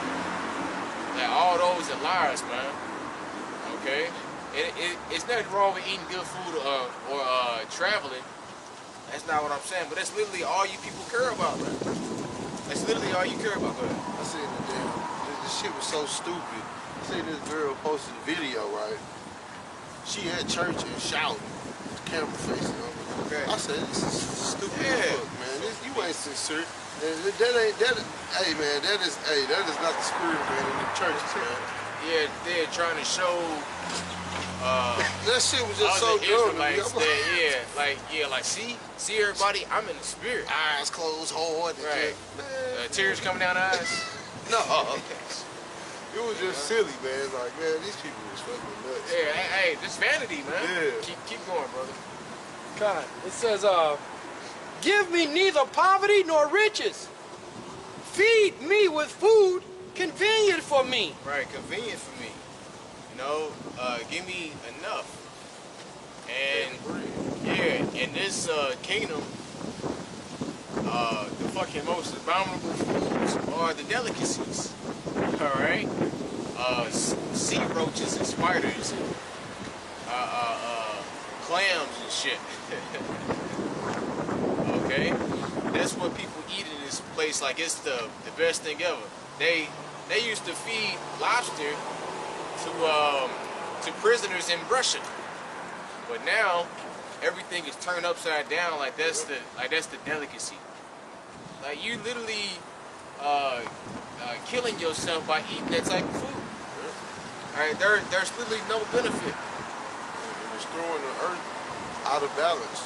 Speaker 1: Like, all those are liars, man. Okay, it's nothing wrong with eating good food or traveling. That's not what I'm saying. But that's literally all you people care about, man. That's literally all you care about, man.
Speaker 6: I seen the damn, this shit was so stupid. I seen this girl posted a video, right? She at church and shouting, camera facing on me.
Speaker 1: Okay.
Speaker 6: I said, this is stupid as fuck, man. You ain't sincere. Hey man, that is not the spirit, man, in the churches, man.
Speaker 1: Yeah, they're trying to show
Speaker 6: that shit was just so dumb.
Speaker 1: Like, see everybody, I'm in the spirit.
Speaker 6: Eyes closed, hard.
Speaker 1: Right. Tears coming down the eyes.
Speaker 6: No, it was just silly, man. Like, man, these people was fucking nuts.
Speaker 1: Yeah, hey, this vanity, man.
Speaker 6: Yeah.
Speaker 1: Keep going, brother.
Speaker 3: God, it says, give me neither poverty nor riches. Feed me with food convenient for me.
Speaker 1: Right, convenient for me. You know, give me enough. And yeah, in this kingdom, the fucking most abominable foods are the delicacies. All right, sea roaches and spiders and clams and shit. Okay, that's what people eat in this place. Like, it's the best thing ever. They used to feed lobster to prisoners in Russia, but now everything is turned upside down. Like that's the delicacy. Like, you literally killing yourself by eating that type of food. All right, there's literally no benefit.
Speaker 6: It's throwing the earth out of balance.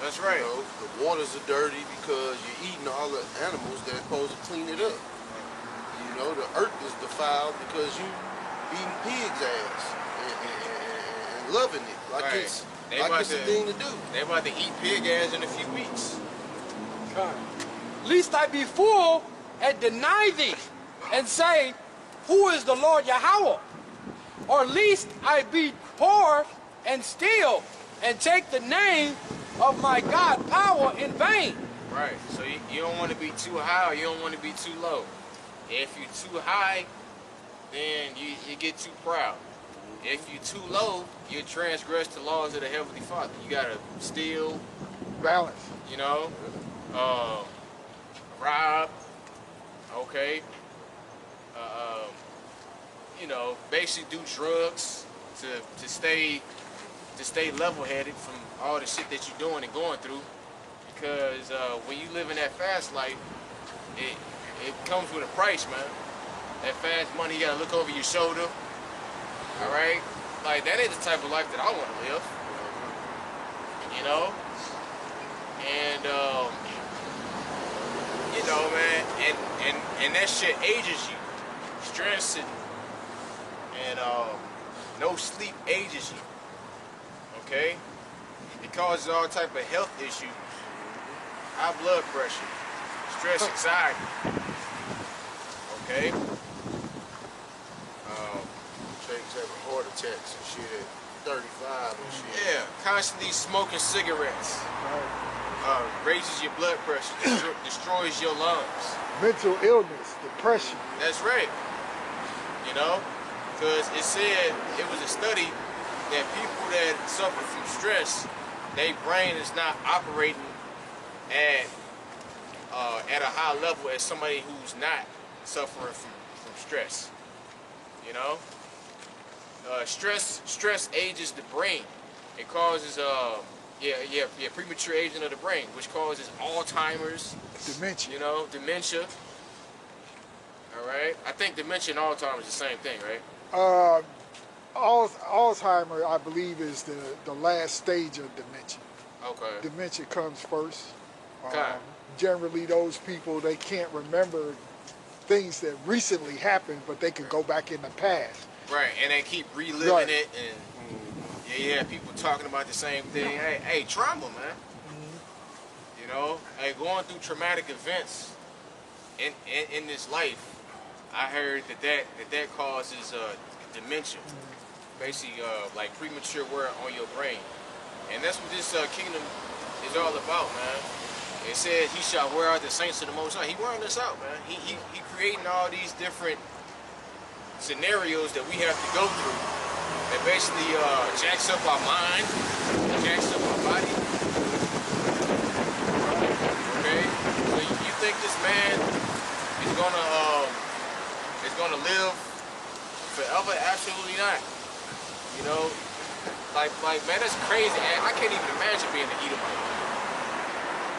Speaker 1: That's right.
Speaker 6: You know, the waters are dirty because you're eating all the animals that's supposed to clean it up. You know, the earth is defiled because you eating pig's ass and loving it like
Speaker 1: right.
Speaker 6: it's a thing to do.
Speaker 1: They about to eat pig ass in a few weeks.
Speaker 3: God. Lest I be full and deny thee, and say, who is the Lord Yahweh? Or lest I be poor and steal, and take the name of my God power in vain.
Speaker 1: Right. So you don't want to be too high, or you don't want to be too low. If you're too high, then you get too proud. If you're too low, you transgress the laws of the Heavenly Father. You gotta steal,
Speaker 2: Balance.
Speaker 1: you know, rob, okay, you know, basically do drugs to stay level-headed from all the shit that you're doing and going through. Because when you live in that fast life, it comes with a price, man. That fast money, you gotta look over your shoulder. All right, like, that ain't the type of life that I want to live. You know, and you know, man, and that shit ages you. Stress and no sleep ages you. Okay, it causes all type of health issues, high blood pressure, stress, anxiety. Okay.
Speaker 6: Chicks having heart attacks and shit at 35 and shit.
Speaker 1: Yeah, constantly smoking cigarettes. raises your blood pressure, destroys your lungs.
Speaker 2: Mental illness, depression.
Speaker 1: That's right. You know, because it said, it was a study that people that suffer from stress, their brain is not operating at a high level as somebody who's not suffering from stress. You know, stress ages the brain. It causes premature aging of the brain, which causes Alzheimer's,
Speaker 2: Dementia.
Speaker 1: you know, dementia. All right, I think dementia and Alzheimer's is the same thing, right?
Speaker 2: Alzheimer, I believe, is the last stage of dementia.
Speaker 1: Okay.
Speaker 2: Dementia comes first.
Speaker 1: Okay.
Speaker 2: Generally, those people, they can't remember things that recently happened, but they can go back in the past.
Speaker 1: Right, and they keep reliving it, and yeah, people talking about the same thing. Hey, trauma, man. You know, hey, going through traumatic events in this life, I heard that causes dementia, basically like premature wear on your brain, and that's what this kingdom is all about, man. It says he shall wear out the saints of the Most High. He wearing us out, man. He creating all these different scenarios that we have to go through that basically jacks up our mind, jacks up our body. Okay, so you think this man is gonna live forever? Absolutely not. You know, like man, that's crazy. I can't even imagine being an Edomite.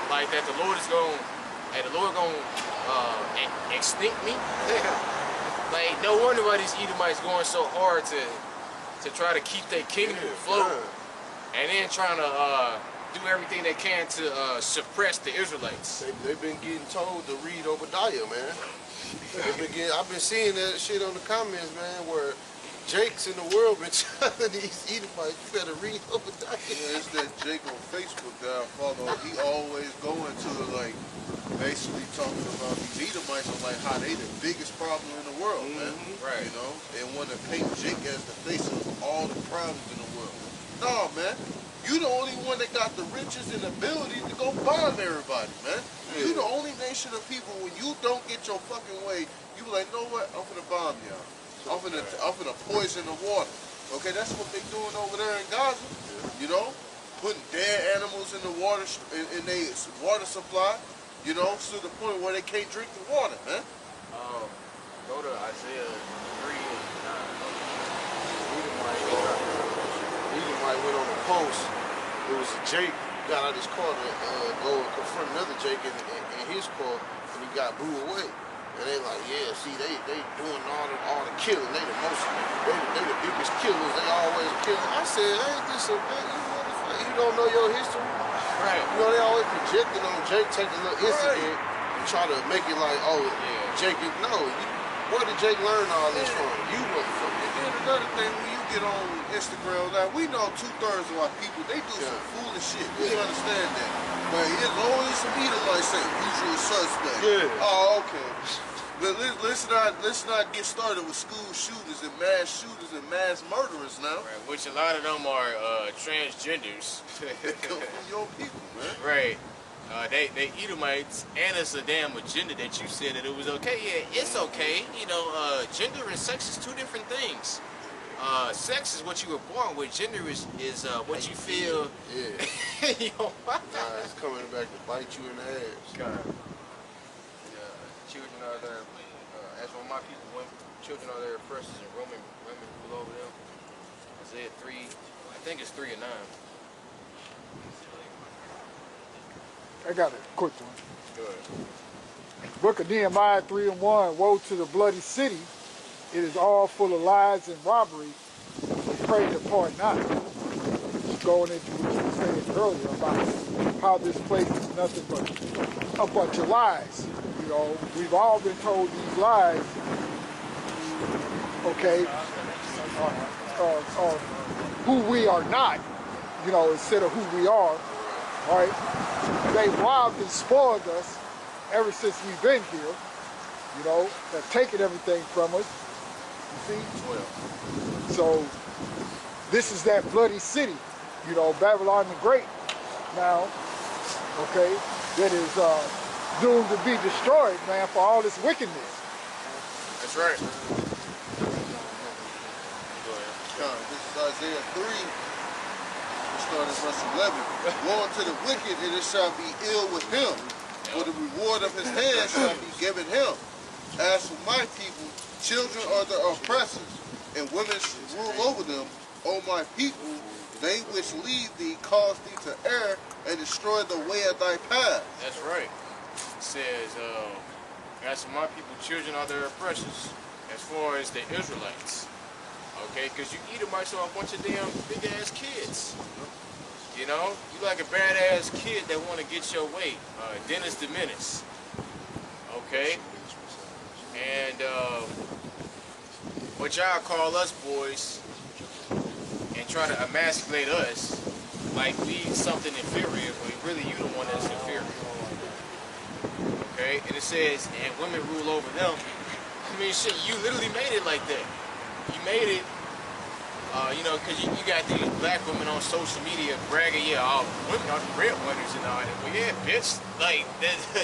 Speaker 1: Like that, the Lord gonna extinct me. Like, no wonder why these Edomites going so hard to try to keep their kingdom afloat, and then trying to do everything they can to suppress the Israelites.
Speaker 6: They've been getting told to read Obadiah, man. I've been seeing that shit on the comments, man, where Jakes in the world been telling these Edomites, you better read Obadiah.
Speaker 4: Yeah, it's that Jake on Facebook that I follow. He always going to, like, basically talking about these Edomites and like how they the biggest problem in the world, man.
Speaker 1: Right.
Speaker 4: You know, they want to paint Jake as the face of all the problems in the world. No, man. You the only one that got the riches and ability to go bomb everybody, man. Yeah. You the only nation of people, when you don't get your fucking way, you be like, know what? I'm finna bomb y'all. I'm finna poison the water. Okay, that's what they doing over there in Gaza. You know, putting dead animals in the water, in their water supply. You know, to the point where they can't drink the water, man.
Speaker 1: Go to Isaiah 3 and 9.
Speaker 6: Edomite went on a post. It was a Jake got out of his car to go and confront another Jake in his car, and he got blew away. And they like, yeah, see, they doing all the killing. They the biggest killers. They always killing. I said, ain't this a man? You motherfucker, you don't know your history.
Speaker 1: Right.
Speaker 6: You know, they always projecting on Jake, take a little incident and try to make it like, oh, Jake is, no. Where did Jake learn all this from? You motherfucker.
Speaker 4: And then another thing, when you get on Instagram, now we know 2/3 of our people, they do some foolish shit. We understand that. But as long as some Edomites say, usual suspect.
Speaker 6: Yeah.
Speaker 4: Oh, okay. But let's not get started with school shooters and mass murderers now.
Speaker 1: Right, which a lot of them are transgenders.
Speaker 4: They come from your people, man.
Speaker 1: Right. They Edomites, and it's a damn agenda that you said that it was okay. Yeah, it's okay. You know, gender and sex is two different things. Sex is what you were born with. Gender is what you feel.
Speaker 6: Yeah.
Speaker 1: Yo,
Speaker 6: It's coming back to bite you in the ass.
Speaker 1: God. Children are there, as one of my people went, children are their oppressors, and women rule over them. Isaiah 3, I think it's 3 and 9.
Speaker 2: I got a quick one.
Speaker 1: Good.
Speaker 2: Book of Nehemiah 3 and 1, woe to the bloody city. It is all full of lies and robbery. Pray depart not. Going into what you were saying earlier about how this place is nothing but a bunch of lies. You know, we've all been told these lies, okay, who we are not, you know, instead of who we are, right? They robbed and spoiled us ever since we've been here, you know, they've taken everything from us, you see? So, this is that bloody city, you know, Babylon the Great. Now, okay, that is doomed to be destroyed, man, for all this wickedness.
Speaker 1: That's right.
Speaker 4: This is Isaiah 3. We start at verse 11. Woe unto the wicked, and it shall be ill with him, for the reward of his hand shall be given him. As for my people, children are the oppressors, and women shall rule over them. O my people, they which lead thee cause thee to err, and destroy the way of thy path.
Speaker 1: That's right. It says, as for my people, children are their oppressors, as far as the Israelites. Okay, because you Edomites are a bunch of damn big-ass kids. You know? You like a badass kid that want to get your way. Dennis the Menace. Okay? And what y'all call us boys and try to emasculate us like we something inferior, but really you the one that's inferior. Okay? And it says, and women rule over them. I mean, shit, you literally made it like that. You made it, you know, because you got these black women on social media bragging, yeah, all women are the breadwinners and all that. Well, yeah, bitch. Like,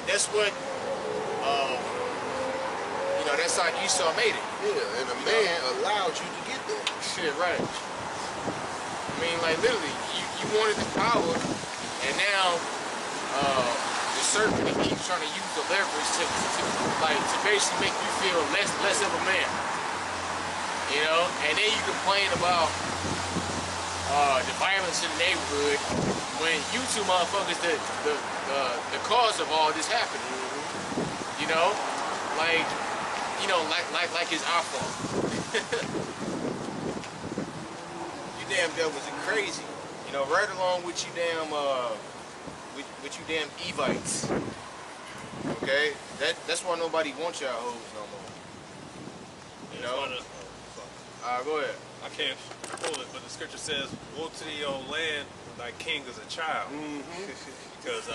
Speaker 1: that's what, you know, that's how Esau made it.
Speaker 6: Yeah, and a man allowed you to get there.
Speaker 1: Shit, right. I mean, like, literally, you wanted the power, and now the serpent and Eve trying to use the leverage to basically make you feel less of a man. You know, and then you complain about the violence in the neighborhood when you two motherfuckers the cause of all this happening. You know, like it's our fault. You damn devils are crazy. You know, right along with you damn with you damn Evites. Okay, that's why nobody wants y'all hoes no more. You know. Go ahead.
Speaker 5: I can't pull it, but the scripture says, woe to thee, O land, thy king is a child. Because,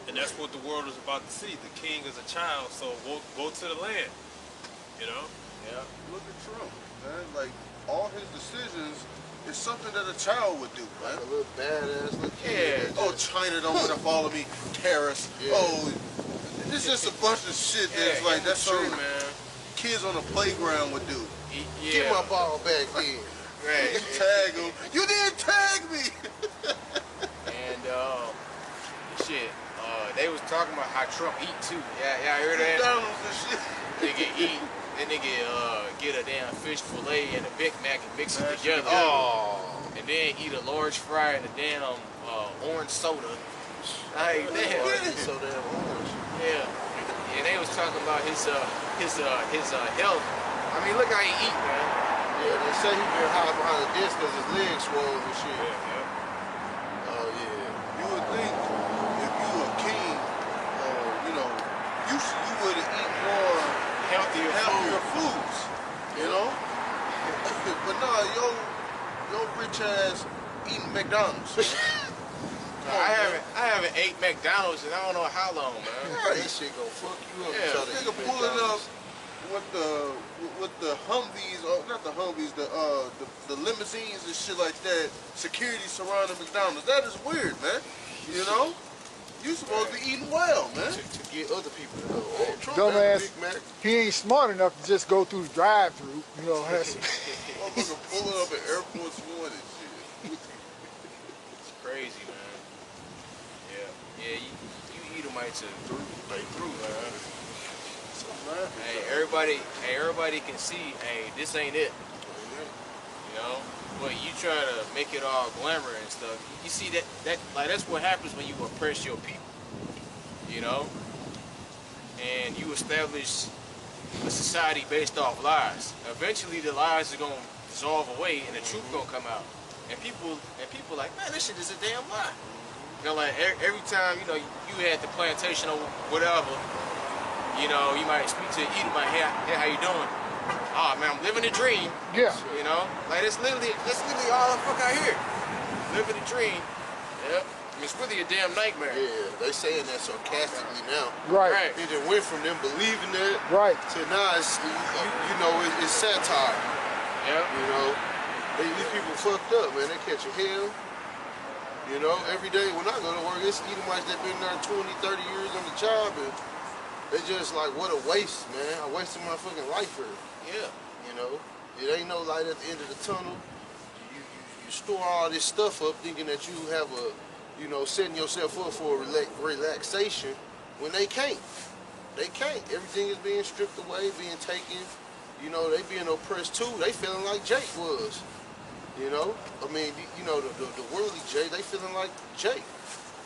Speaker 5: and that's what the world is about to see. The king is a child, so woe to the land. You know?
Speaker 1: Yeah.
Speaker 4: Look at Trump, man. Like, all his decisions is something that a child would do, man.
Speaker 6: Like a little badass little
Speaker 1: kid.
Speaker 6: kid.
Speaker 4: Oh, China don't want to follow me, terrorists. Yeah. Oh, it's just a bunch of shit that's like, that's
Speaker 1: true,
Speaker 4: something
Speaker 1: man.
Speaker 4: Kids on the playground would do.
Speaker 6: Get my ball back then.
Speaker 1: Right.
Speaker 4: Tag him. You didn't tag me.
Speaker 1: And shit. They was talking about how Trump eat too. Yeah, I heard that.
Speaker 4: McDonald's and shit.
Speaker 1: Nigga eat. That nigga get a damn fish fillet and a Big Mac and mix it together.
Speaker 6: Oh.
Speaker 1: And then eat a large fry and a damn orange soda. Like damn.
Speaker 6: So damn orange.
Speaker 1: Yeah. And they was talking about his health. I mean, look how he eat, man.
Speaker 6: Yeah, they say he been high behind the desk because his legs swollen and shit.
Speaker 1: Yeah.
Speaker 6: Oh, yeah.
Speaker 4: You would think if you were a king, you know, you would eat more healthier foods, you know? But nah, yo rich ass eating McDonald's.
Speaker 1: I haven't ate McDonald's in I don't know how long, man.
Speaker 6: Right. That shit gonna fuck you up.
Speaker 1: Yeah.
Speaker 4: Nigga pulling up with the Humvees, or not the Humvees, the limousines and shit like that. Security surrounding McDonald's. That is weird, man. You know, you supposed to be eating well, man.
Speaker 6: To get other people to know. Oh, Trump
Speaker 2: Dumbass,
Speaker 6: Big Mac.
Speaker 2: he ain't smart enough to just go through the drive-through. You know, has
Speaker 4: Motherfucker pulling up at airports morning shit.
Speaker 1: It's crazy, man. Yeah, you Edomites are through, man. Hey, everybody can see, hey, this ain't it. You know? But you try to make it all glamour and stuff. You see that's what happens when you oppress your people. You know? And you establish a society based off lies. Eventually the lies are gonna dissolve away and the truth gonna come out. And people like, man, this shit is a damn lie. You know, like every time, you know, you had the plantation or whatever, you know, you might speak to Edomite, hey, how you doing? Oh man, I'm living a dream.
Speaker 2: yeah.
Speaker 1: You know? Like that's literally all the fuck I hear. Living a dream. Yep. I mean, it's really a damn nightmare.
Speaker 6: Yeah, they saying that sarcastically now.
Speaker 2: Right.
Speaker 6: It done went from them believing that
Speaker 2: Right.
Speaker 6: to now it's, you know, it's satire.
Speaker 1: Yep.
Speaker 6: You know? These people fucked up, man. They catching hell. You know, every day when I go to work, it's Edomites that been there 20, 30 years on the job, and they just like, what a waste, man. I wasted my fucking life here.
Speaker 1: Yeah.
Speaker 6: You know, it ain't no light at the end of the tunnel. You store all this stuff up thinking that you have a, you know, setting yourself up for a relaxation when they can't. They can't. Everything is being stripped away, being taken. You know, they being oppressed too. They feeling like Jake was. You know, I mean, you know, the worldly Jake, they feeling like Jake.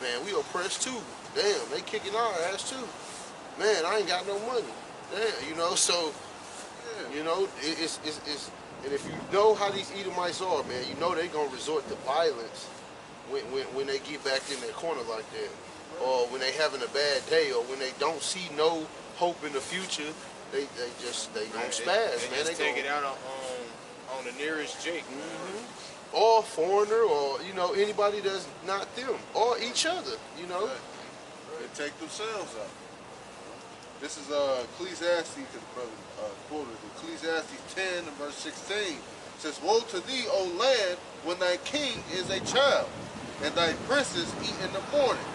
Speaker 6: Man, we oppressed too. Damn, they kicking our ass too. Man, I ain't got no money. Damn, you know, so, you know, it's and if you know how these Edomites are, man, you know they gonna resort to violence when they get back in their corner like that. Or when they having a bad day, or when they don't see no hope in the future, they don't spaz, man.
Speaker 1: They take it out on the nearest Jake.
Speaker 6: Or foreigner, or, you know, anybody that's not them, or each other, you know.
Speaker 4: They take themselves out. This is Ecclesiastes, because brother quoted Ecclesiastes 10 and verse 16. It says, "Woe to thee, O land, when thy king is a child, and thy princes eat in the morning.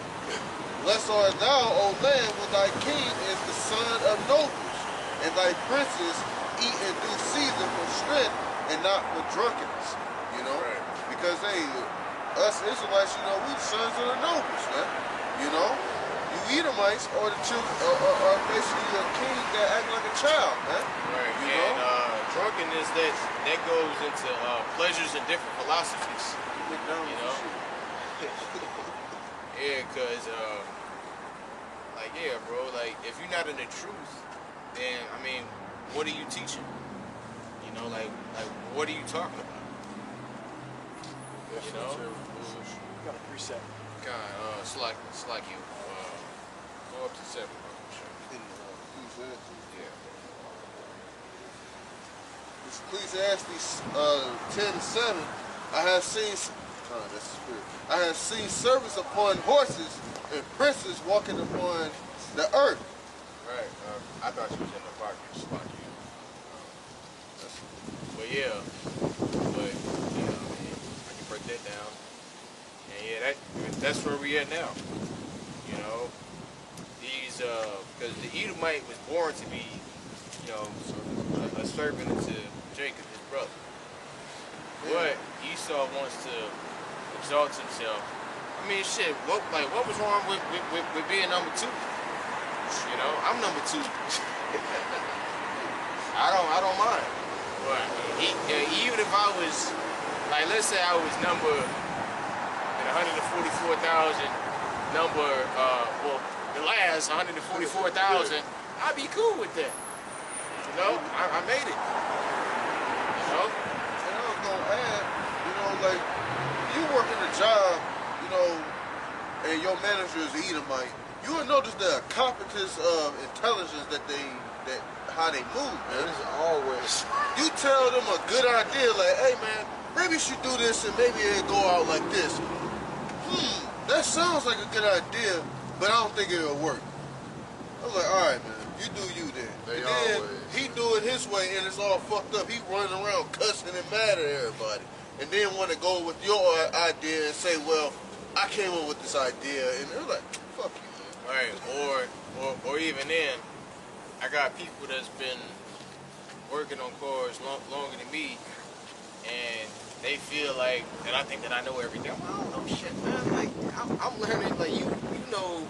Speaker 4: Blessed art thou, O land, when thy king is the son of nobles, and thy princes eat in due season for strength and not for drunkenness." You know, because hey, us Israelites, you know, we sons of the nobles, man. You know, you Edomites are the children, are basically a king that act like a child, man.
Speaker 1: Right.
Speaker 4: You
Speaker 1: and
Speaker 4: know,
Speaker 1: drunkenness that goes into pleasures and different philosophies.
Speaker 4: you
Speaker 1: know? Yeah, cause like, yeah, bro, like if you're not in the truth, then I mean, what are you teaching? You know, like what are you talking about? You know?
Speaker 3: Got a preset.
Speaker 1: God, slack you. Go up to 7. Yeah.
Speaker 4: This Ecclesiastes 10:7. I have seen. That's the spirit. I have seen servants upon horses and princes walking upon the earth.
Speaker 1: Right. I thought you was in the parking spot. But yeah. But yeah, I mean, I can break that down. And yeah, that's where we at now. You know, these because the Edomite was born to be, you know, a servant to Jacob, his brother. But Esau wants to exalt himself. I mean, shit. What was wrong with being number 2? You know, I'm number 2. I don't mind. But even if I was, like, let's say I was number 144,000, well, the last 144,000, I'd be cool with that. You know, I made it. You know.
Speaker 4: And I was gonna add, you know, like you work in a job, you know, and your manager is an Edomite, you will notice the competence of intelligence that how they move, man.
Speaker 6: That is always.
Speaker 4: You tell them a good idea, like, hey man, maybe you should do this and maybe it'll go out like this. That sounds like a good idea, but I don't think it'll work. I was like, all right, man, you do you then. And then he do it his way and it's all fucked up. He running around cussing and mad at everybody. And then want to go with your idea and say, well, I came up with this idea. And they're like, fuck you, man.
Speaker 1: Right, or even then, I got people that's been working on cars longer than me, and they feel like that I think that I know everything. I don't know shit, man. Like I'm learning. Like you know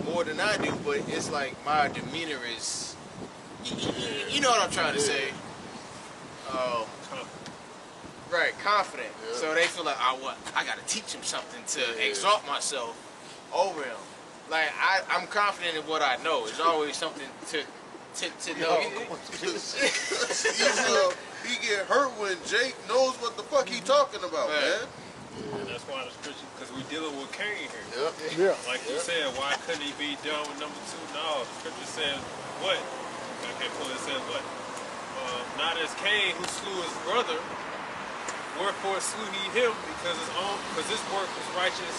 Speaker 1: more than I do, but it's like my demeanor is. You know what I'm trying to say? Right, confident. Yeah. So they feel like I gotta teach him something to exalt myself over him. Like I'm confident in what I know. There's always something to know.
Speaker 4: He get hurt when Jake knows what the fuck he talking about, man.
Speaker 5: And that's why the scripture, because we dealing with Cain here.
Speaker 6: Yep.
Speaker 2: Yeah.
Speaker 5: Like you said, why couldn't he be done with number 2? No, the scripture says what? I can't pull it. It says what? Not as Cain who slew his brother. Wherefore slew he him because his work was righteous,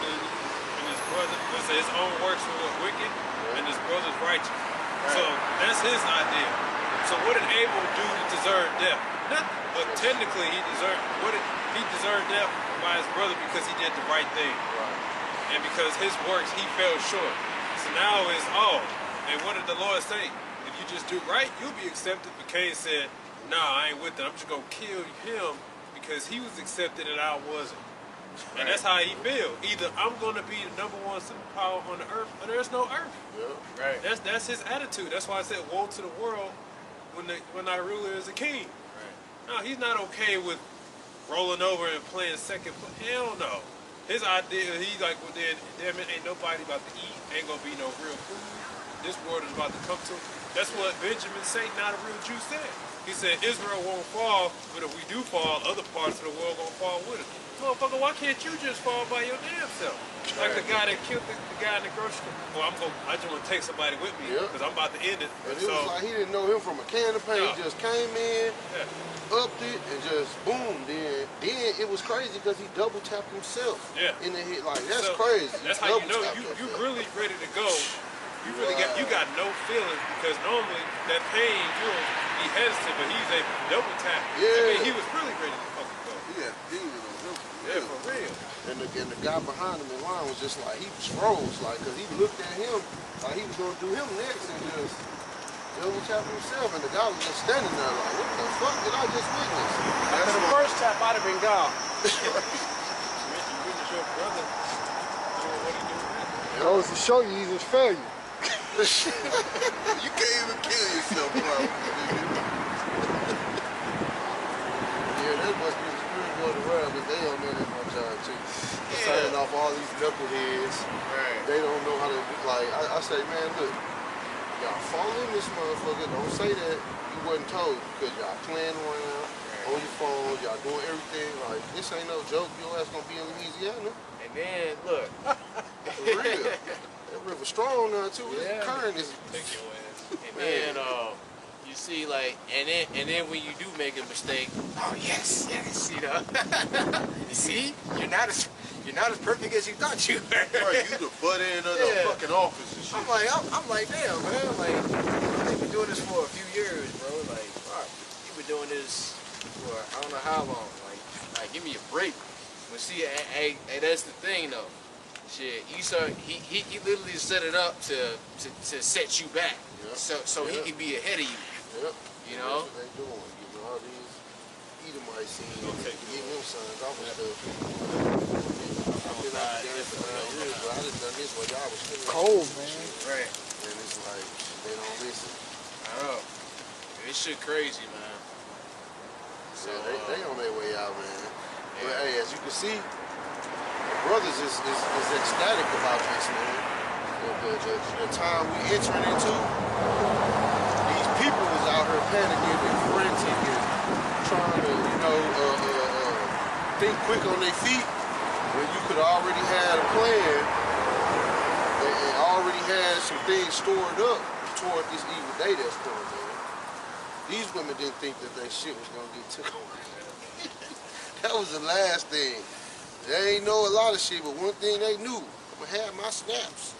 Speaker 5: and his brother, his own works were wicked, and his brother's righteous. Right. So that's his idea. So what did Abel do to deserve death? Nothing. But technically, he deserved death by his brother because he did the right thing.
Speaker 6: Right.
Speaker 5: And because his works, he fell short. So now it's and what did the Lord say? If you just do right, you'll be accepted. But Cain said, nah, I ain't with it. I'm just going to kill him because he was accepted and I wasn't. And that's how he feel. Either I'm going to be the #1 superpower on the earth or there's no earth.
Speaker 6: Yeah.
Speaker 1: Right.
Speaker 5: That's his attitude. That's why I said, woe to the world when our ruler is a king.
Speaker 1: Right.
Speaker 5: No, he's not okay with rolling over and playing second. Hell no. His idea, he's like, well then, damn it, ain't nobody about to eat. Ain't gonna be no real food. This world is about to come to. That's what Benjamin Satan, not a real Jew, said. He said Israel won't fall, but if we do fall, other parts of the world gonna fall with us. Motherfucker, why can't you just fall by your damn self? Like the guy that killed the guy in the grocery store. Well, I just want to take somebody with me because I'm about to end it.
Speaker 6: And it was like he didn't know him from a can of paint.
Speaker 5: No.
Speaker 6: He just came in, upped it, and just boom. Then it was crazy because he double tapped himself in the hit. Like that's crazy.
Speaker 5: That's how you know you really ready to go. You really got no feelings because normally that pain you'll be hesitant, but he's able to double tap.
Speaker 6: Yeah.
Speaker 5: I mean, he was really ready to fucking go.
Speaker 4: Yeah, demon on him.
Speaker 5: Yeah, for real.
Speaker 6: And the guy behind him in line was just like, he was froze, like, because he looked at him like he was going to do him next and just double tap himself. And the guy was just standing there like, what the fuck did I just witness?
Speaker 3: After the first tap, I'd have been gone.
Speaker 5: You witness your brother doing what he doing.
Speaker 2: It goes to show you he's a failure.
Speaker 4: You can't even kill yourself, bro.
Speaker 6: Yeah, that must be the spirit going around, but they don't know that much too. Signing off all these knuckleheads.
Speaker 1: Right.
Speaker 6: They don't know how to do, like, I say, man, look, y'all follow this motherfucker. Don't say that you wasn't told because y'all playing around on your phone, y'all doing everything. Like, this ain't no joke. Your ass gonna be in Louisiana.
Speaker 1: And then look,
Speaker 6: For real. That river strong now too.
Speaker 3: Yeah.
Speaker 6: This current is
Speaker 5: Take your ass.
Speaker 1: and then you see like, and then when you do make a mistake, oh yes, you know, you see, you're not as perfect as you thought you were.
Speaker 4: Right, you the butt end of the fucking office and shit.
Speaker 1: I'm like, damn, man, like, they've been doing this for a few years, bro. Like, wow, you've been doing this for I don't know how long. Like, give me a break. But see, hey, that's the thing though. Shit, Esau, he literally set it up to set you back, so he can be ahead of you.
Speaker 6: Yep.
Speaker 1: You know.
Speaker 6: That's what they doing. You know, all these Edomites scenes, getting them signs off and stuff. I've been out the game for 9 years, but I done done this while y'all was still
Speaker 2: Cold, man.
Speaker 1: Right.
Speaker 6: And it's like they don't listen.
Speaker 1: I know. This shit crazy, man. So
Speaker 6: Yeah, they on their way out, man. But hey, as you can see, the brothers is ecstatic about this, man. The time we entering into, these people was out here panicking and frantic and trying to, you know, think quick on their feet when you could already had a plan and already had some things stored up toward this evil day that's coming, man. These women didn't think that their shit was gonna get took away. That was the last thing. They ain't know a lot of shit, but one thing they knew, I'm gonna have my snaps.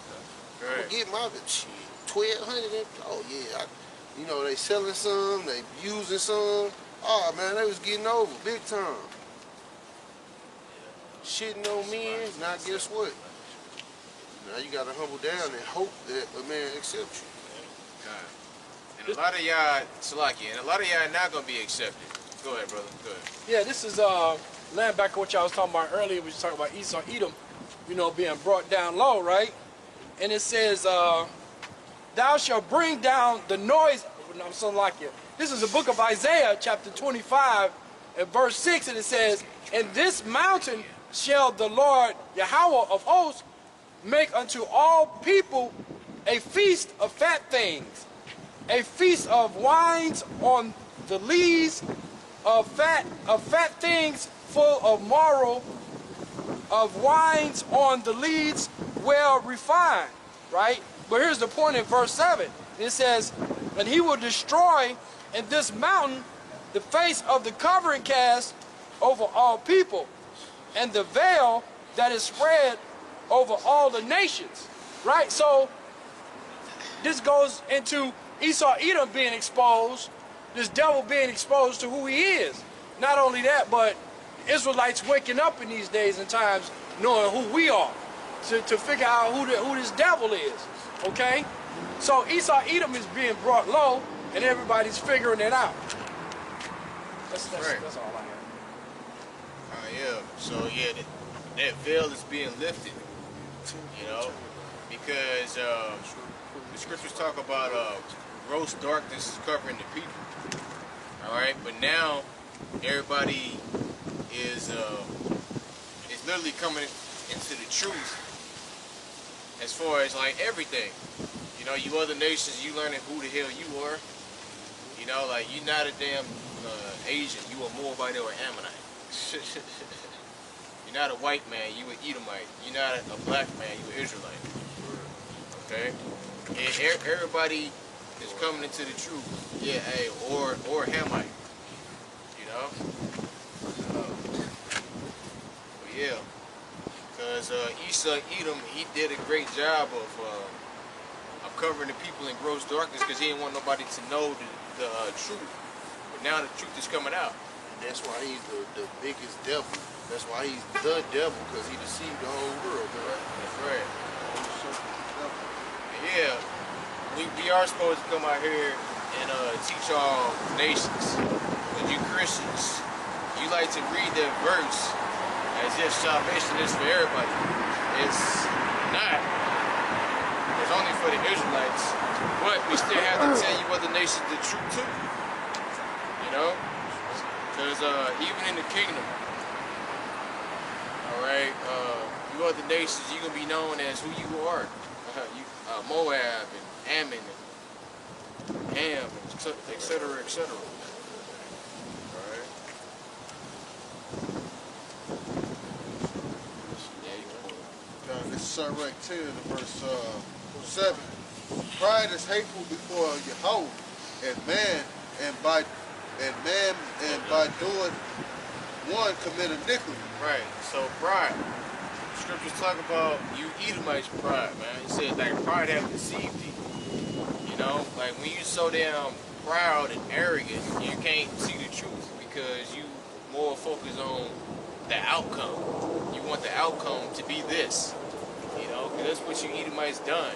Speaker 6: I'm gonna get my shit. 1,200. Oh yeah, you know they selling some, they using some. Oh man, they was getting over big time. Shitting on men. Now guess what? Now you gotta humble down and hope that a man accepts you.
Speaker 1: God. And a lot of y'all, Salaki, and a lot of y'all not gonna be accepted. Go ahead, brother. Go ahead.
Speaker 3: Yeah, this is land back to what y'all was talking about earlier. We was talking about Esau, Edom, you know, being brought down low, right? And it says, thou shalt bring down the noise. I'm so like it. This is the book of Isaiah, chapter 25, and verse 6, and it says, and this mountain shall the Lord Yahweh of hosts make unto all people a feast of fat things, a feast of wines on the lees of fat things full of marrow, of wines on the leads well refined, right? But here's the point in verse 7. It says, and he will destroy in this mountain the face of the covering cast over all people, and the veil that is spread over all the nations, right? So this goes into Esau Edom being exposed, this devil being exposed to who he is. Not only that, but Israelites waking up in these days and times knowing who we are, to figure out who this devil is, okay? So Esau Edom is being brought low, and everybody's figuring it out. That's
Speaker 1: Right.
Speaker 3: That's all I have.
Speaker 1: Yeah. So yeah, that veil is being lifted. You know, because the scriptures talk about gross darkness is covering the people. All right, but now everybody is literally coming into the truth as far as like everything. You know, you other nations, you learning who the hell you are. You know, like you're not a damn Asian, you a Moabite or Ammonite. You're not a white man, you an Edomite. You're not a black man, you an Israelite. Okay? And everybody is coming into the truth. Yeah, hey, or Hamite. You know? But yeah. Because Esau Edom, he did a great job of covering the people in gross darkness because he didn't want nobody to know the truth. But now the truth is coming out.
Speaker 6: And that's why he's the biggest devil. That's why he's the devil, because he deceived the whole world, man.
Speaker 1: That's right. And yeah, we are supposed to come out here and teach all nations. But you Christians, you like to read that verse as if salvation is for everybody. It's not. It's only for the Israelites. But we still have to tell you other nations the truth too. You know? Because even in the kingdom, alright, you other nations, you're going to be known as who you are. Moab and Ammon and Ham, etc., etc. Alright? Yeah, you can.
Speaker 4: This is Psalm 10, verse 7. Pride is hateful before Yahweh, and by doing one commit iniquity.
Speaker 1: Right, so pride. Scriptures talk about you Edomites' pride, man. It says like pride have deceived thee. You know, like when you so damn proud and arrogant, you can't see the truth because you more focus on the outcome. You want the outcome to be this. You know, because that's what you Edomites done.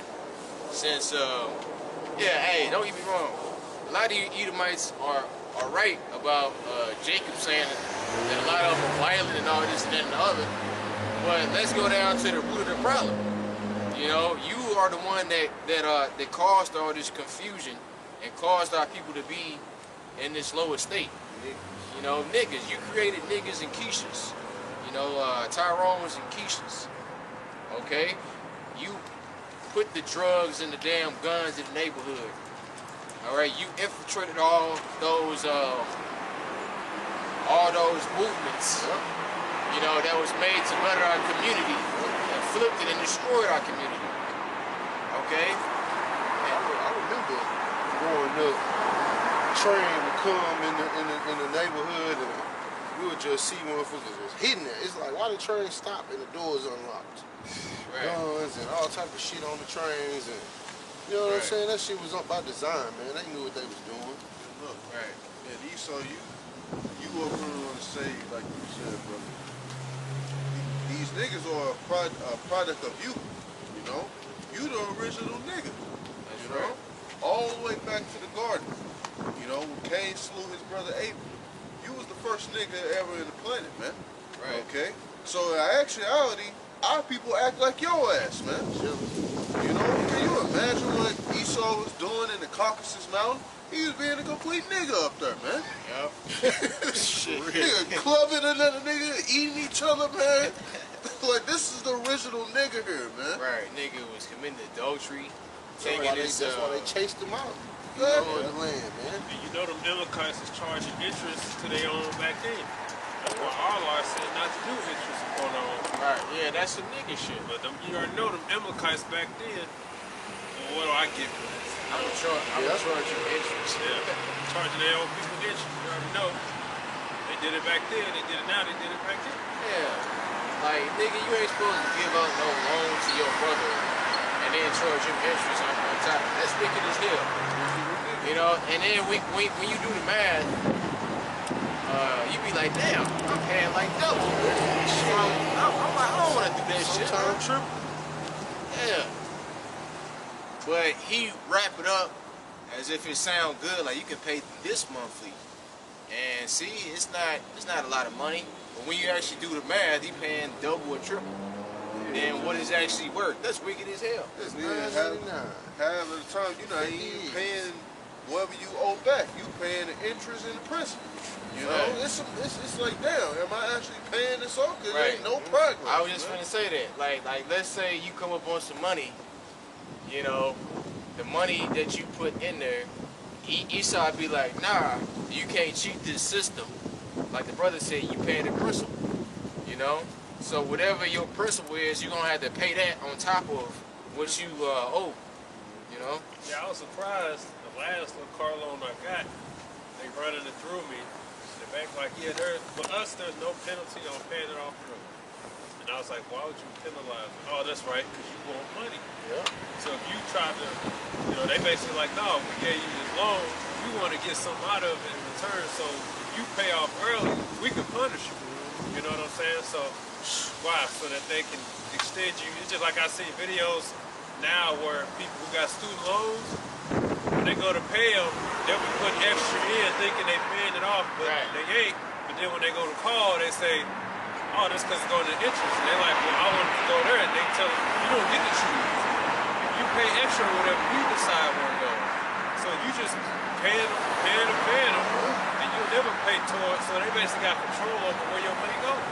Speaker 1: Since, yeah, hey, don't get me wrong. A lot of you Edomites are right about Jacob saying that a lot of them are violent and all this and that and the other. But let's go down to the root of the problem. You know, you are the one that caused all this confusion and caused our people to be in this lower state. You know, niggas. You created niggas and quiches. You know, Tyrones and quiches. Okay? You put the drugs and the damn guns in the neighborhood. Alright, you infiltrated all those movements, you know, that was made to better our community and flipped it and destroyed our community. Okay?
Speaker 6: I remember growing up, train would come in the neighborhood and we would just see motherfuckers just hitting it. It's like, why the train stop and the doors unlocked?
Speaker 1: Right.
Speaker 6: Guns and all type of shit on the trains and you know what I'm saying? That shit was up by design, man. They knew what they was doing.
Speaker 4: Look,
Speaker 1: Right.
Speaker 4: and Esau, you over on the say, like you said, brother. These niggas are a product of you. You know, you the original nigga.
Speaker 1: That's
Speaker 4: you know,
Speaker 1: right.
Speaker 4: all the way back to the garden. You know, when Cain slew his brother Abel, you was the first nigga ever in the planet, man.
Speaker 1: Right.
Speaker 4: Okay. So in actuality, our people act like your ass, man. You know, can you imagine what Esau was doing in the Caucasus Mountain? He was being a complete nigga up there, man.
Speaker 1: Yep. Shit.
Speaker 4: Nigga clubbing another nigga, eating each other, man. Like, this is the original nigga here, man.
Speaker 1: Right. Nigga was committing adultery.
Speaker 6: That's why they chased him out. You
Speaker 4: Yeah,
Speaker 6: know, in the land, man.
Speaker 5: And you know them Amalekites is charging interest to their own back then. That's why Allah said not to do interest upon our own.
Speaker 1: Right. Yeah, that's some nigga shit.
Speaker 5: But you already know them Amalekites back then. Well, what do I get for this?
Speaker 1: I'm gonna charge you interest.
Speaker 5: Yeah, charging their own people interest. You already know. They did it back then. They did it now. They did it back then.
Speaker 1: Yeah. Like, nigga, you ain't supposed to give out no loan to your brother and then charge him interest on top. That's wicked as hell. You know, and then when you do the math, you be like, damn, I'm paying like double. I'm like, I don't want to do that shit.
Speaker 6: Sometimes triple.
Speaker 1: Yeah. But he wrap it up as if it sound good, like you can pay this monthly. And see, it's not a lot of money. But when you actually do the math, he paying double or triple than what it's actually worth. That's wicked as hell.
Speaker 4: It's half of the time, you know, you paying whatever you owe back. You paying the interest and the principal. You know, it's like, damn, am I actually paying this off? Because there ain't no progress.
Speaker 1: I was just gonna say that. Like, let's say you come up on some money, you know, the money that you put in there, Esau be like, nah, you can't cheat this system. Like the brother said, you pay the principal, you know? So whatever your principal is, you're gonna have to pay that on top of what you owe, you know?
Speaker 5: Yeah, I was surprised. The last little car loan I got, they running it through me. The bank like, yeah, for us, there's no penalty on paying it off early. And I was like, why would you penalize me? Oh, that's right, because you want money.
Speaker 6: Yeah.
Speaker 5: So if you try to, you know, they basically like, no, we gave you this loan, you want to get something out of it in return. So if you pay off early, we can punish you. You know what I'm saying? So why? So that they can extend you. It's just like I see videos now where people who got student loans, when they go to pay them, they'll be putting extra in thinking they paying it off, but they ain't. But then when they go to call, they say, oh, that's because it's going to interest. And they're like, well, I want to go there. And they tell them, you don't get to choose. If you pay extra or whatever, you decide where to go. So you just paying them, and you'll never pay towards. So they basically got control over where your money goes.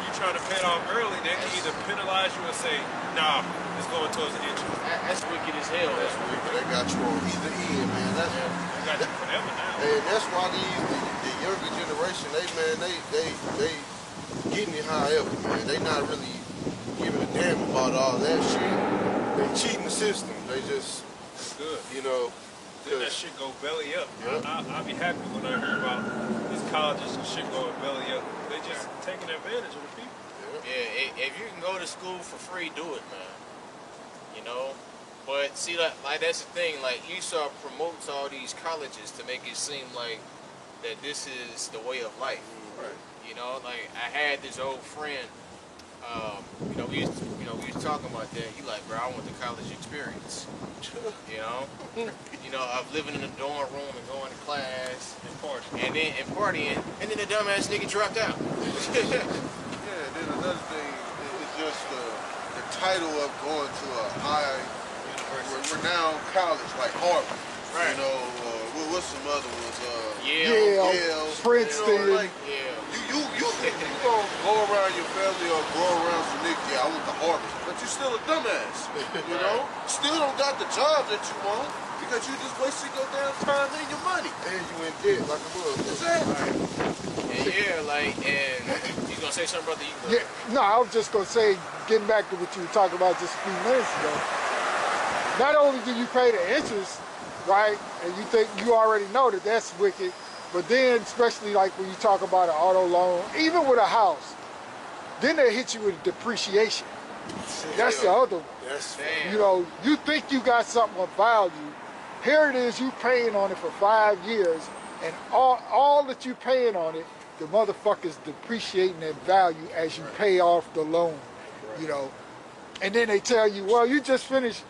Speaker 5: You trying to pay it off early, they can either penalize you or say, nah, it's going towards the interest.
Speaker 1: That's wicked as hell.
Speaker 6: That's wicked. They got you on either end, man.
Speaker 5: They got you forever now.
Speaker 6: And that's why the younger generation, they getting it however, man. They not really giving a damn about all that shit. They cheating the system. They just,
Speaker 5: good.
Speaker 6: You know.
Speaker 5: Then that shit go belly up.
Speaker 6: Yep.
Speaker 5: I'll be happy when I hear about these colleges and shit going belly up. They just taking advantage of the people.
Speaker 1: Yeah, if you can go to school for free, do it, man. You know? But see, like that's the thing, like Esau promotes all these colleges to make it seem like that this is the way of life.
Speaker 6: Right.
Speaker 1: You know, like I had this old friend, we was talking about that. He like, bro, I want the college experience. You know, of living in a dorm room and going to class and partying, and then the dumbass nigga dropped out.
Speaker 4: Yeah, then another thing is just the title of going to a high renowned college like Harvard.
Speaker 1: Right.
Speaker 4: You know, what's some other ones?
Speaker 2: Yale, Princeton.
Speaker 4: You know, like, you gonna go around your family or go around some niggas, yeah, I went to Harvard, but you still a dumbass. You know? Still don't got the job that you want because you just wasted your damn time and your money.
Speaker 6: And you in debt like a bug.
Speaker 4: Exactly.
Speaker 1: And you gonna say something, brother?
Speaker 2: Yeah, no, I was just gonna say, getting back to what you were talking about just a few minutes ago. Not only do you pay the interest, right, and you think you already know that that's wicked, but then especially like when you talk about an auto loan, even with a house, then they hit you with depreciation. That's the other one. You know, you think you got something of value. Here it is, you paying on it for 5 years, and all that you paying on it, the motherfucker's depreciating that value as you pay off the loan, you know. And then they tell you, well, you just finished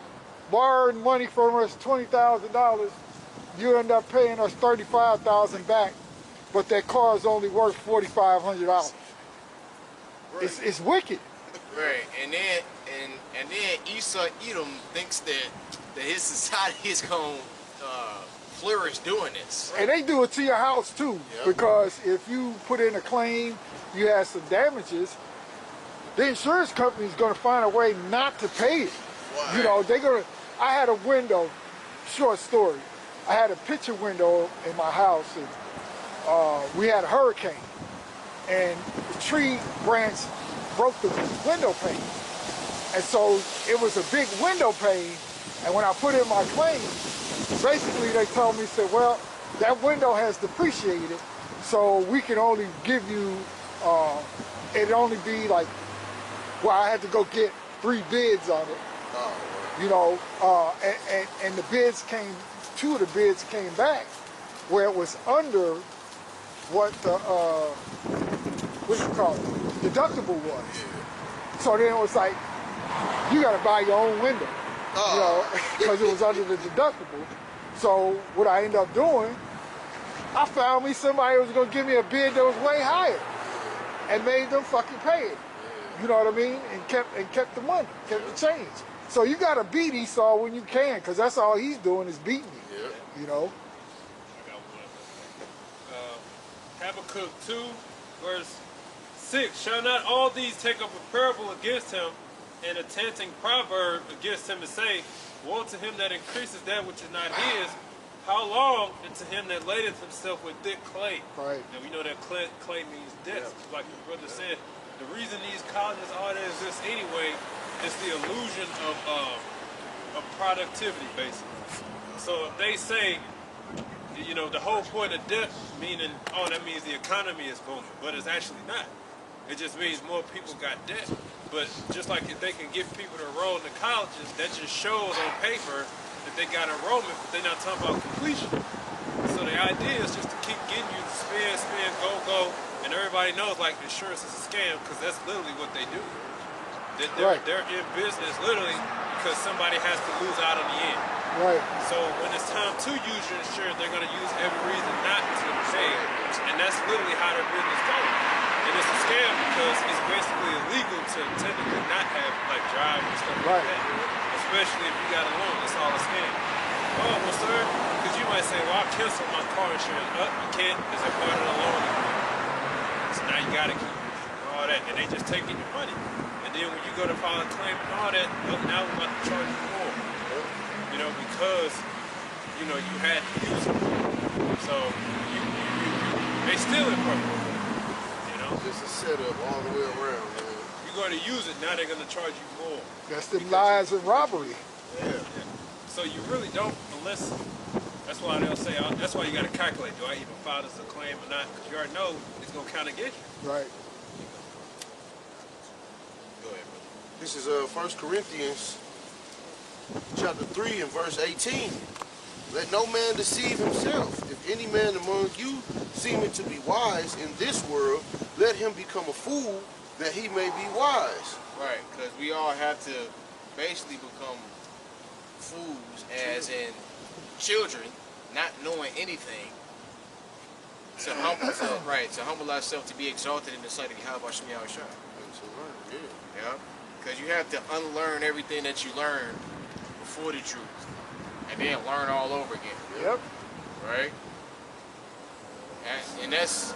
Speaker 2: borrowing money from us, $20,000. You end up paying us $35,000 back, but that car is only worth $4,500. Right. It's wicked.
Speaker 1: Right, and then Esau Edom thinks that his society is gonna flourish doing this.
Speaker 2: And they do it to your house too, because if you put in a claim, you have some damages, the insurance company is gonna find a way not to pay it. Wow. You know, I had a window, short story, I had a picture window in my house, and we had a hurricane, and the tree branch broke the window pane. And so it was a big window pane, and when I put in my claim, basically they told me, said, well, that window has depreciated, so we can only give you, it'd only be like, well, I had to go get 3 bids on it. You know, and the bids came 2 of the bids came back where it was under what the deductible was. So then it was like, you got to buy your own window, you know, because it was under the deductible. So what I ended up doing, I found me somebody who was going to give me a bid that was way higher, and made them fucking pay it. You know what I mean? And kept the money, kept the change. So you got to beat Esau when you can, because that's all he's doing is beating you. You know.
Speaker 5: I got one. Habakkuk 2, verse 6. Shall not all these take up a parable against him, and a taunting proverb against him, to say, woe to him that increases that which is not his, how long, and to him that ladeth himself with thick clay.
Speaker 2: Right.
Speaker 5: And we know that clay means death. Like the brother said, the reason these colleges all that exist anyway is the illusion of productivity, basically. So if they say, you know, the whole point of debt, meaning, oh, that means the economy is booming, but it's actually not. It just means more people got debt. But just like if they can get people to enroll in the colleges, that just shows on paper that they got enrollment, but they're not talking about completion. So the idea is just to keep getting you to spend, go, and everybody knows like insurance is a scam, because that's literally what they do. They're in business literally because somebody has to lose out in the end.
Speaker 2: Right.
Speaker 5: So when it's time to use your insurance, they're going to use every reason not to pay, and that's literally how their business goes. And it's a scam because it's basically illegal to technically not have like drive and stuff like that. Especially if you got a loan, it's all a scam. Oh, well, sir, because you might say, well, I canceled my car insurance. You can't, because they're part of the loan agreement. So now you got to keep all that, and they just taking your money. And then when you go to file a claim and all that, now we're about to charge you more. You know, because, you know, you had to use it. So they still imperfect.
Speaker 6: It's a setup all the way around, man.
Speaker 5: You're going to use it, now they're going to charge you more.
Speaker 2: That's the lies and robbery.
Speaker 5: Yeah. So you really don't, unless, that's why they'll say, that's why you got to calculate, do I even file this a claim or not? Because you already know it's going to count against you.
Speaker 2: Right.
Speaker 5: Go ahead, brother.
Speaker 6: This is 1 Corinthians chapter 3 and verse 18. Let no man deceive himself. If any man among you seeming to be wise in this world, let him become a fool, that he may be wise.
Speaker 1: Right, because we all have to basically become fools, as in children, not knowing anything, to humble ourselves, to be exalted in the sight of Yahweh Shemi Yahushua. Yeah, because you have to unlearn everything that you learned before the truth, and then learn all over again.
Speaker 2: Yep.
Speaker 1: Right? And that's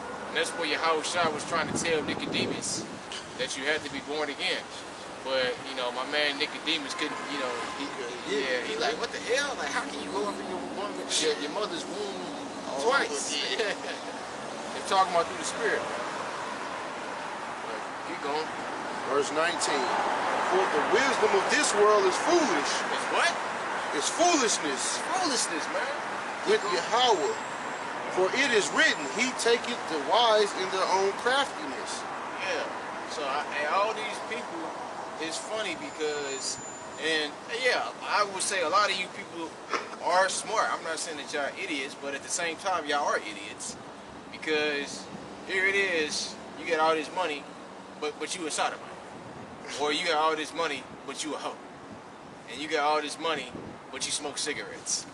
Speaker 1: what Yahushua was trying to tell Nicodemus, that you had to be born again. But, you know, my man Nicodemus couldn't, you know, he's like, what the hell? Like, how can you go up in your mother's womb twice? Yeah. They're talking about through the Spirit. Keep going.
Speaker 6: Verse 19. For the wisdom of this world is foolish.
Speaker 1: It's what?
Speaker 6: It's foolishness.
Speaker 1: It's foolishness, man.
Speaker 6: With Yahweh. For it is written, he taketh the wise in their own craftiness.
Speaker 1: Yeah. So, and all these people, it's funny because, and yeah, I would say a lot of you people are smart. I'm not saying that y'all are idiots, but at the same time, y'all are idiots. Because here it is, you get all this money, but you a sodomite. Or you got all this money, but you a hoe. And you got all this money, but you smoke cigarettes.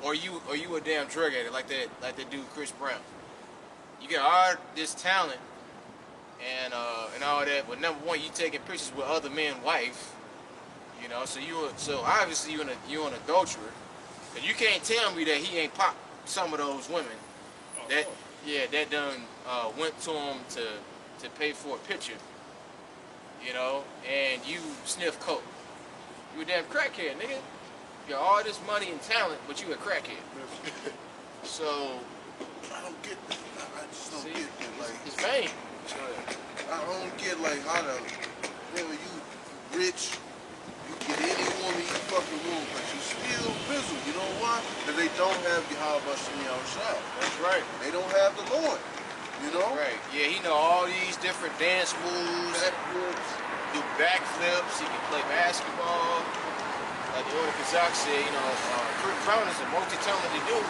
Speaker 1: or you a damn drug addict like that dude Chris Brown. You got all this talent and all that, but number one, you taking pictures with other men's wife, you know. So obviously you're an adulterer, and you can't tell me that he ain't popped some of those women that done went to him to pay for a picture, you know, and you sniff coke. You a damn crackhead, nigga. You got all this money and talent, but you a crackhead. So
Speaker 4: I don't get that. I just don't get that. Like,
Speaker 1: it's vain.
Speaker 4: I don't get like how the you rich, you get any woman you fucking want, but you still fizzle. You know why? Because they don't have Yahweh Shemi Yahushua.
Speaker 1: That's right.
Speaker 4: They don't have the Lord. You know?
Speaker 1: Right. Yeah, he know all these different dance moves, do backflips, he can play basketball. like the Order Kazak said, you know, Kurt Brown is a multi-talented dude,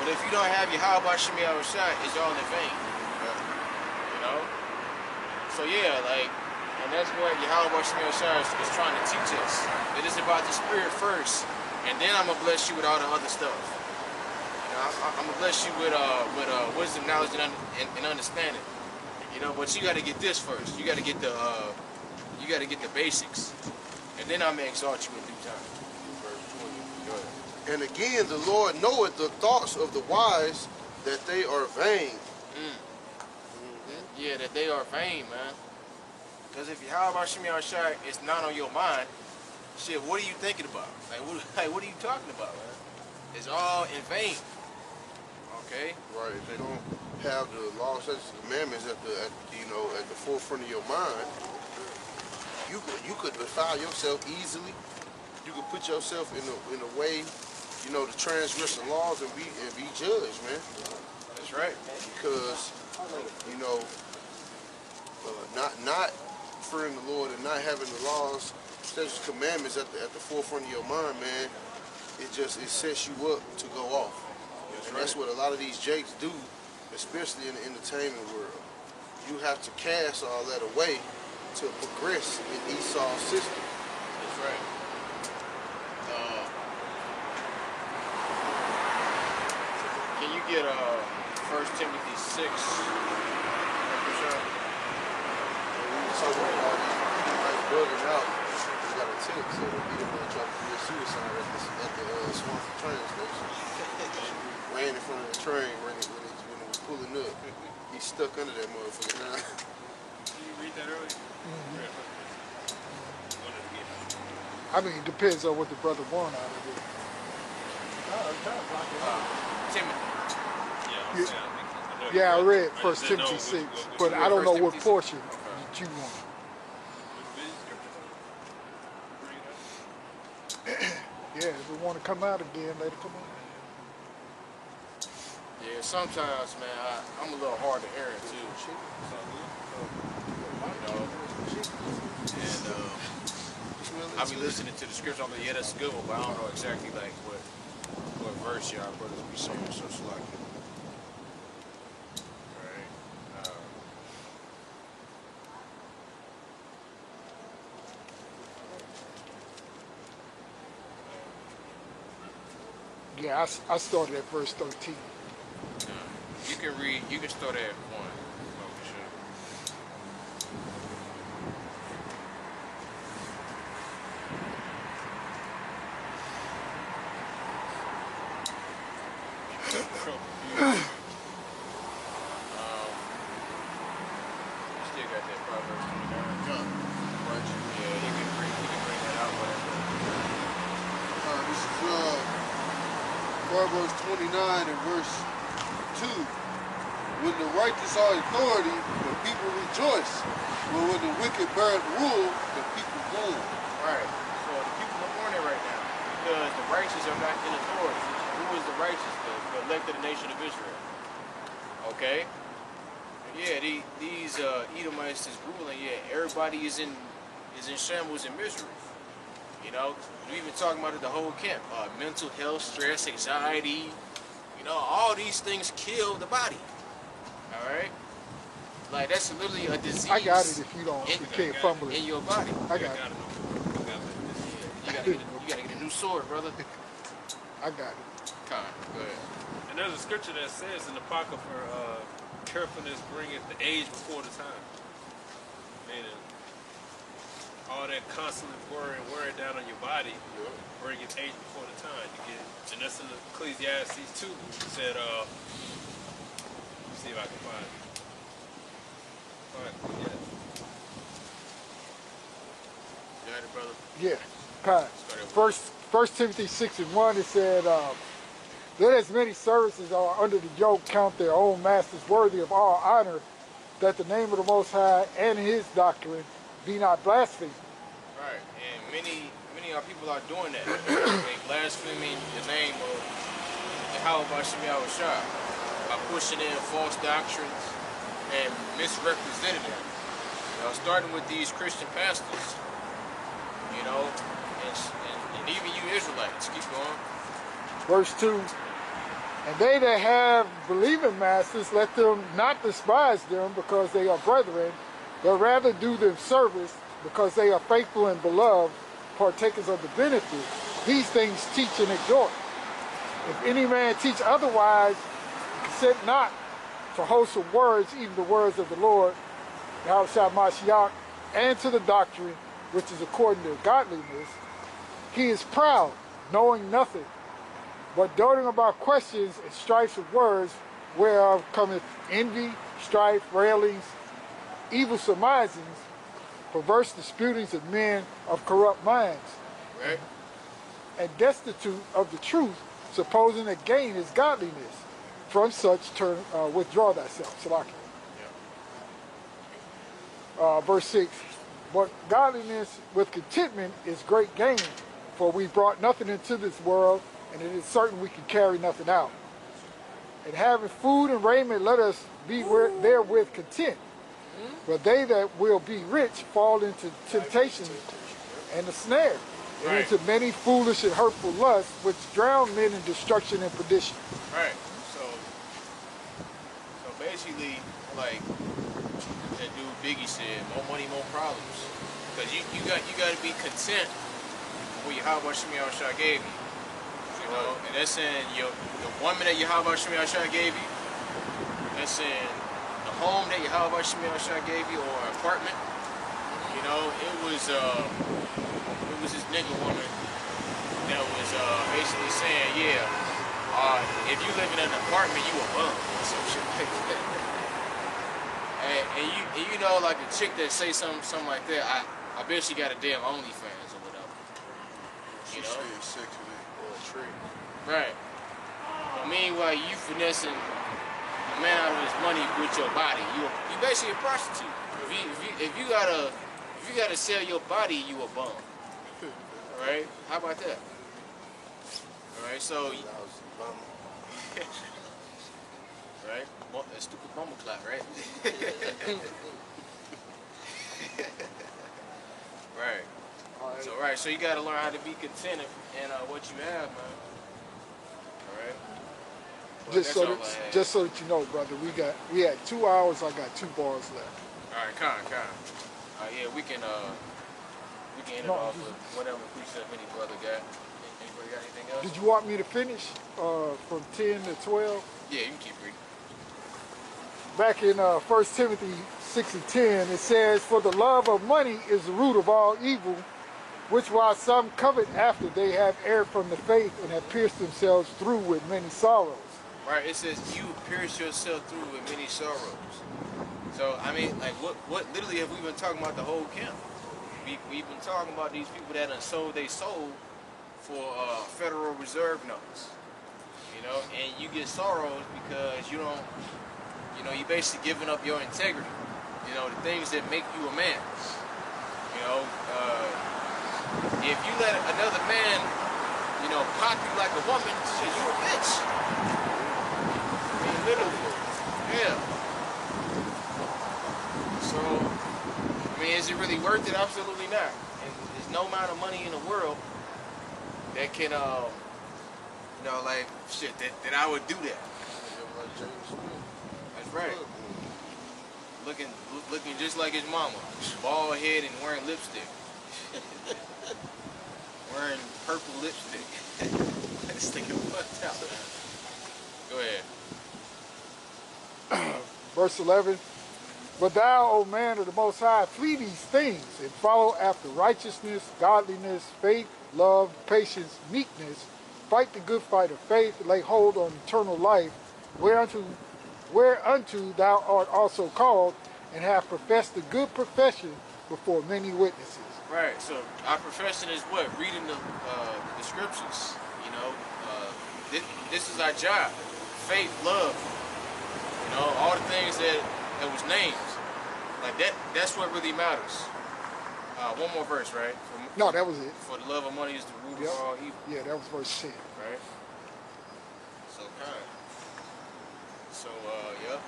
Speaker 1: but if you don't have your how about Shemi Shot, it's all in vain. You know? So yeah, like, and that's what Yahweh Shemi Shah is trying to teach us. It is about the spirit first, and then I'm gonna bless you with all the other stuff. You know, I'm gonna bless you with wisdom, knowledge, and understanding. You know, but you got to get this first. You got to get the basics, and then I may exalt you in due time. Verse 20. Go ahead.
Speaker 6: And again, the Lord knoweth the thoughts of the wise, that they are vain.
Speaker 1: Yeah, that they are vain, man. Because if Yahweh Shemi Shai is not on your mind, shit, what are you thinking about? Like what are you talking about, man? It's all in vain. Okay?
Speaker 6: Right. If they don't have the law, statutes, and commandments at the forefront of your mind, you could defile yourself easily. You could put yourself in a way, you know, to transgress the laws and be judged, man.
Speaker 1: That's right.
Speaker 6: Because, you know, not fearing the Lord and not having the laws, statutes, commandments at the forefront of your mind, man, it sets you up to go off. That's what a lot of these jakes do, especially in the entertainment world. You have to cast all that away to progress in Esau's system.
Speaker 1: That's right. Can you get 1 Timothy 6?
Speaker 6: So like bugging out, he got a tip, so he didn't want to try to commit suicide at the Swansea train station. Ran in front of the train when it was pulling up. He's stuck under that motherfucker now.
Speaker 5: Did you read that earlier?
Speaker 2: I mean, it depends on what the brother want out of it.
Speaker 1: Timothy.
Speaker 2: Yeah, I read 1 Timothy 6, but I don't know what portion that you want. Yeah, if we want to come out again, let it come out.
Speaker 1: Yeah, sometimes, man, I'm a little hard to hear too. You know, and I be listening to the scripture. I'm like, yeah, that's a good one, but I don't know exactly like what verse y'all brothers be saying. So it's like, right.
Speaker 2: Yeah, I started at verse 13.
Speaker 1: You can start at 1. Still got that Proverbs 29. Yeah, you can bring that out, whatever.
Speaker 4: This is Proverbs 29 and verse 2. When the righteous are authority, the people rejoice. But when the wicked beareth rule, the people mourn.
Speaker 1: Right. So the people are mourning right now because the righteous are not in authority. Who is the righteous? The elect of the nation of Israel. Okay. Yeah, these Edomites is ruling. Yeah, everybody is in shambles and misery. You know, we even talking about it the whole camp. Mental health, stress, anxiety. You know, all these things kill the body. All right. Like that's literally a disease.
Speaker 2: I got it if you can't fumble it.
Speaker 1: In your body.
Speaker 2: I got it.
Speaker 1: You gotta get a new sword, brother.
Speaker 2: I got it.
Speaker 1: Go ahead.
Speaker 5: And there's a scripture that says in the Apocrypha, carefulness bringeth the age before the time. Meaning, all that constant wearing down on your body bringeth age before the time. And that's in Ecclesiastes 2. It said, let me see if I can find it. Yeah.
Speaker 1: You got it, brother?
Speaker 2: Yeah. First Timothy 6 and 1, it said, let as many servants as are under the yoke count their own masters worthy of all honor, that the name of the Most High and his doctrine be not blasphemed.
Speaker 1: Right, and many of our people are doing that. They blaspheming the name of Yahweh Shemi Shah by pushing in false doctrines and misrepresenting them. You know, starting with these Christian pastors, you know, and even you Israelites. Keep going.
Speaker 2: Verse 2, and they that have believing masters, let them not despise them because they are brethren, but rather do them service because they are faithful and beloved, partakers of the benefit. These things teach and exhort. If any man teach otherwise, consent not to wholesome words, even the words of the Lord, Yahushua Mashiach, and to the doctrine which is according to godliness. He is proud, knowing nothing, but doting about questions and strifes of words, whereof cometh envy, strife, railings, evil surmisings, perverse disputings of men of corrupt minds,
Speaker 1: Right.
Speaker 2: and destitute of the truth, supposing that gain is godliness. From such withdraw thyself. Salaki. Verse 6, but godliness with contentment is great gain, for we brought nothing into this world, and it is certain we can carry nothing out. And having food and raiment, let us be therewith content. But they that will be rich fall into temptation and a snare, and
Speaker 1: Right.
Speaker 2: into many foolish and hurtful lusts, which drown men in destruction and perdition.
Speaker 1: Right. So basically, like that dude Biggie said, more money, more problems. Because you got to be content with what Yahweh Shemi Shah gave you. You know, and that's in the woman that Yahweh Shemi Shah gave you. That's in the home that Yahweh Shemi Shah gave you, or an apartment. You know, it was this nigga woman that was basically saying, yeah, if you live in an apartment, you a bum, or some shit like that. And you know, like a chick that say something like that, I bet she got a damn OnlyFans or whatever. You know?
Speaker 6: She's sexually or a tree.
Speaker 1: Right. But meanwhile, you finessing a man out of his money with your body. You basically a prostitute. If you gotta sell your body, you a bum. All right? How about that? All right. So. Right? A stupid bumble clap, right? Right. So you gotta learn how to be content in what you have, man. Alright?
Speaker 2: Just so that you know, brother, we had 2 hours, I got 2 bars left.
Speaker 1: Alright, con. Yeah, we can end it off with whatever precept any brother got. Anybody got anything else?
Speaker 2: Did you want me to finish from 10 to 12?
Speaker 1: Yeah, you can keep reading.
Speaker 2: Back in 1 Timothy 6 and 10, it says, for the love of money is the root of all evil, which while some covet after, they have erred from the faith and have pierced themselves through with many sorrows.
Speaker 1: Right, it says you pierce yourself through with many sorrows. So, I mean, like, what literally have we been talking about the whole camp? We've been talking about these people that done sold their soul for Federal Reserve notes. You know, and you get sorrows because you don't, you know, you basically giving up your integrity. You know, the things that make you a man. You know, if you let another man, you know, pop you like a woman, shit, you a bitch. I mean, literally. Yeah. So, I mean, is it really worth it? Absolutely not. And there's no amount of money in the world that can, you know, like, shit, that I would do that. That's right. Looking just like his mama. Bald head and wearing lipstick. Wearing purple lipstick. This thing fucked out. Go ahead.
Speaker 2: Verse 11, but thou, O man of the Most High, flee these things and follow after righteousness, godliness, faith, love, patience, meekness. Fight the good fight of faith, lay hold on eternal life, whereunto thou art also called, and have professed the good profession before many witnesses.
Speaker 1: Right, so our profession is what? Reading the scriptures, you know. This is our job. Faith, love, you know, all the things that was named. Like that's what really matters. One more verse, right?
Speaker 2: No, that was it.
Speaker 1: For the love of money is the root of all evil.
Speaker 2: Yeah, that was verse 10.
Speaker 1: Right? So kind. So yeah.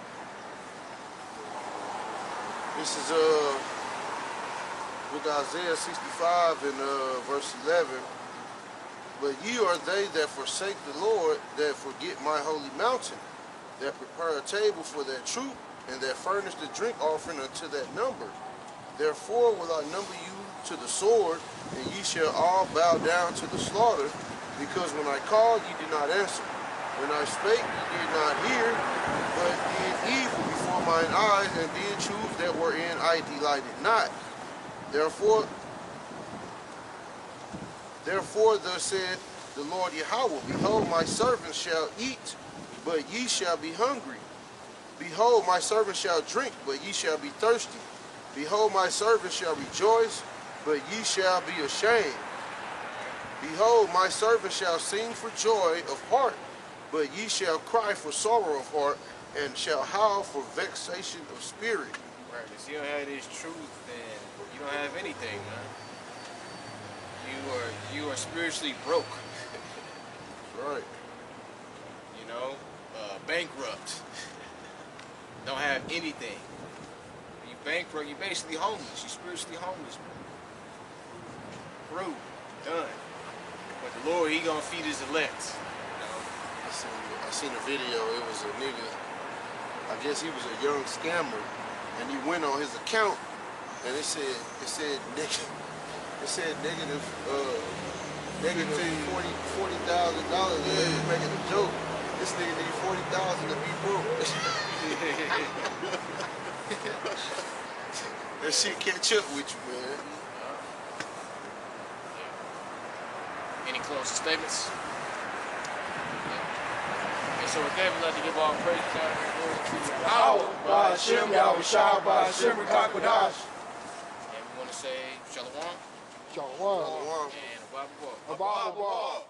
Speaker 6: This is with Isaiah 65 and verse 11. But ye are they that forsake the Lord, that forget my holy mountain, that prepare a table for their troop, and that furnish the drink offering unto that number. Therefore will I number you to the sword, and ye shall all bow down to the slaughter, because when I called, ye did not answer. When I spake, ye did not hear, but did evil before mine eyes, and did choose that wherein I delighted not. Therefore thus said the Lord Yahweh, behold, my servants shall eat, but ye shall be hungry. Behold, my servants shall drink, but ye shall be thirsty. Behold, my servants shall rejoice, but ye shall be ashamed. Behold, my servants shall sing for joy of heart, but ye shall cry for sorrow of heart, and shall howl for vexation of spirit.
Speaker 1: Right, if you don't have this truth, then you don't have anything, man. You are spiritually broke.
Speaker 6: Right.
Speaker 1: You know, bankrupt. Don't have anything. You bankrupt, you're basically homeless. You're spiritually homeless, man. Through, done. But the Lord, He gonna feed His elect. You know?
Speaker 6: I seen a video. It was a nigga. I guess he was a young scammer, and he went on his account, and it said negative $40,000. He was making a joke. This nigga need 40,000 to be broke. That shit catch up with you, man.
Speaker 1: Any closing statements? And so with that, we'd like to give all praise to
Speaker 2: Power by Hashem, Yahweh Shah, by Hashem, Rikakwadash.
Speaker 1: And we want to say Shalom
Speaker 2: Shalom.
Speaker 6: Shalom.
Speaker 1: and Abba.
Speaker 2: Abba.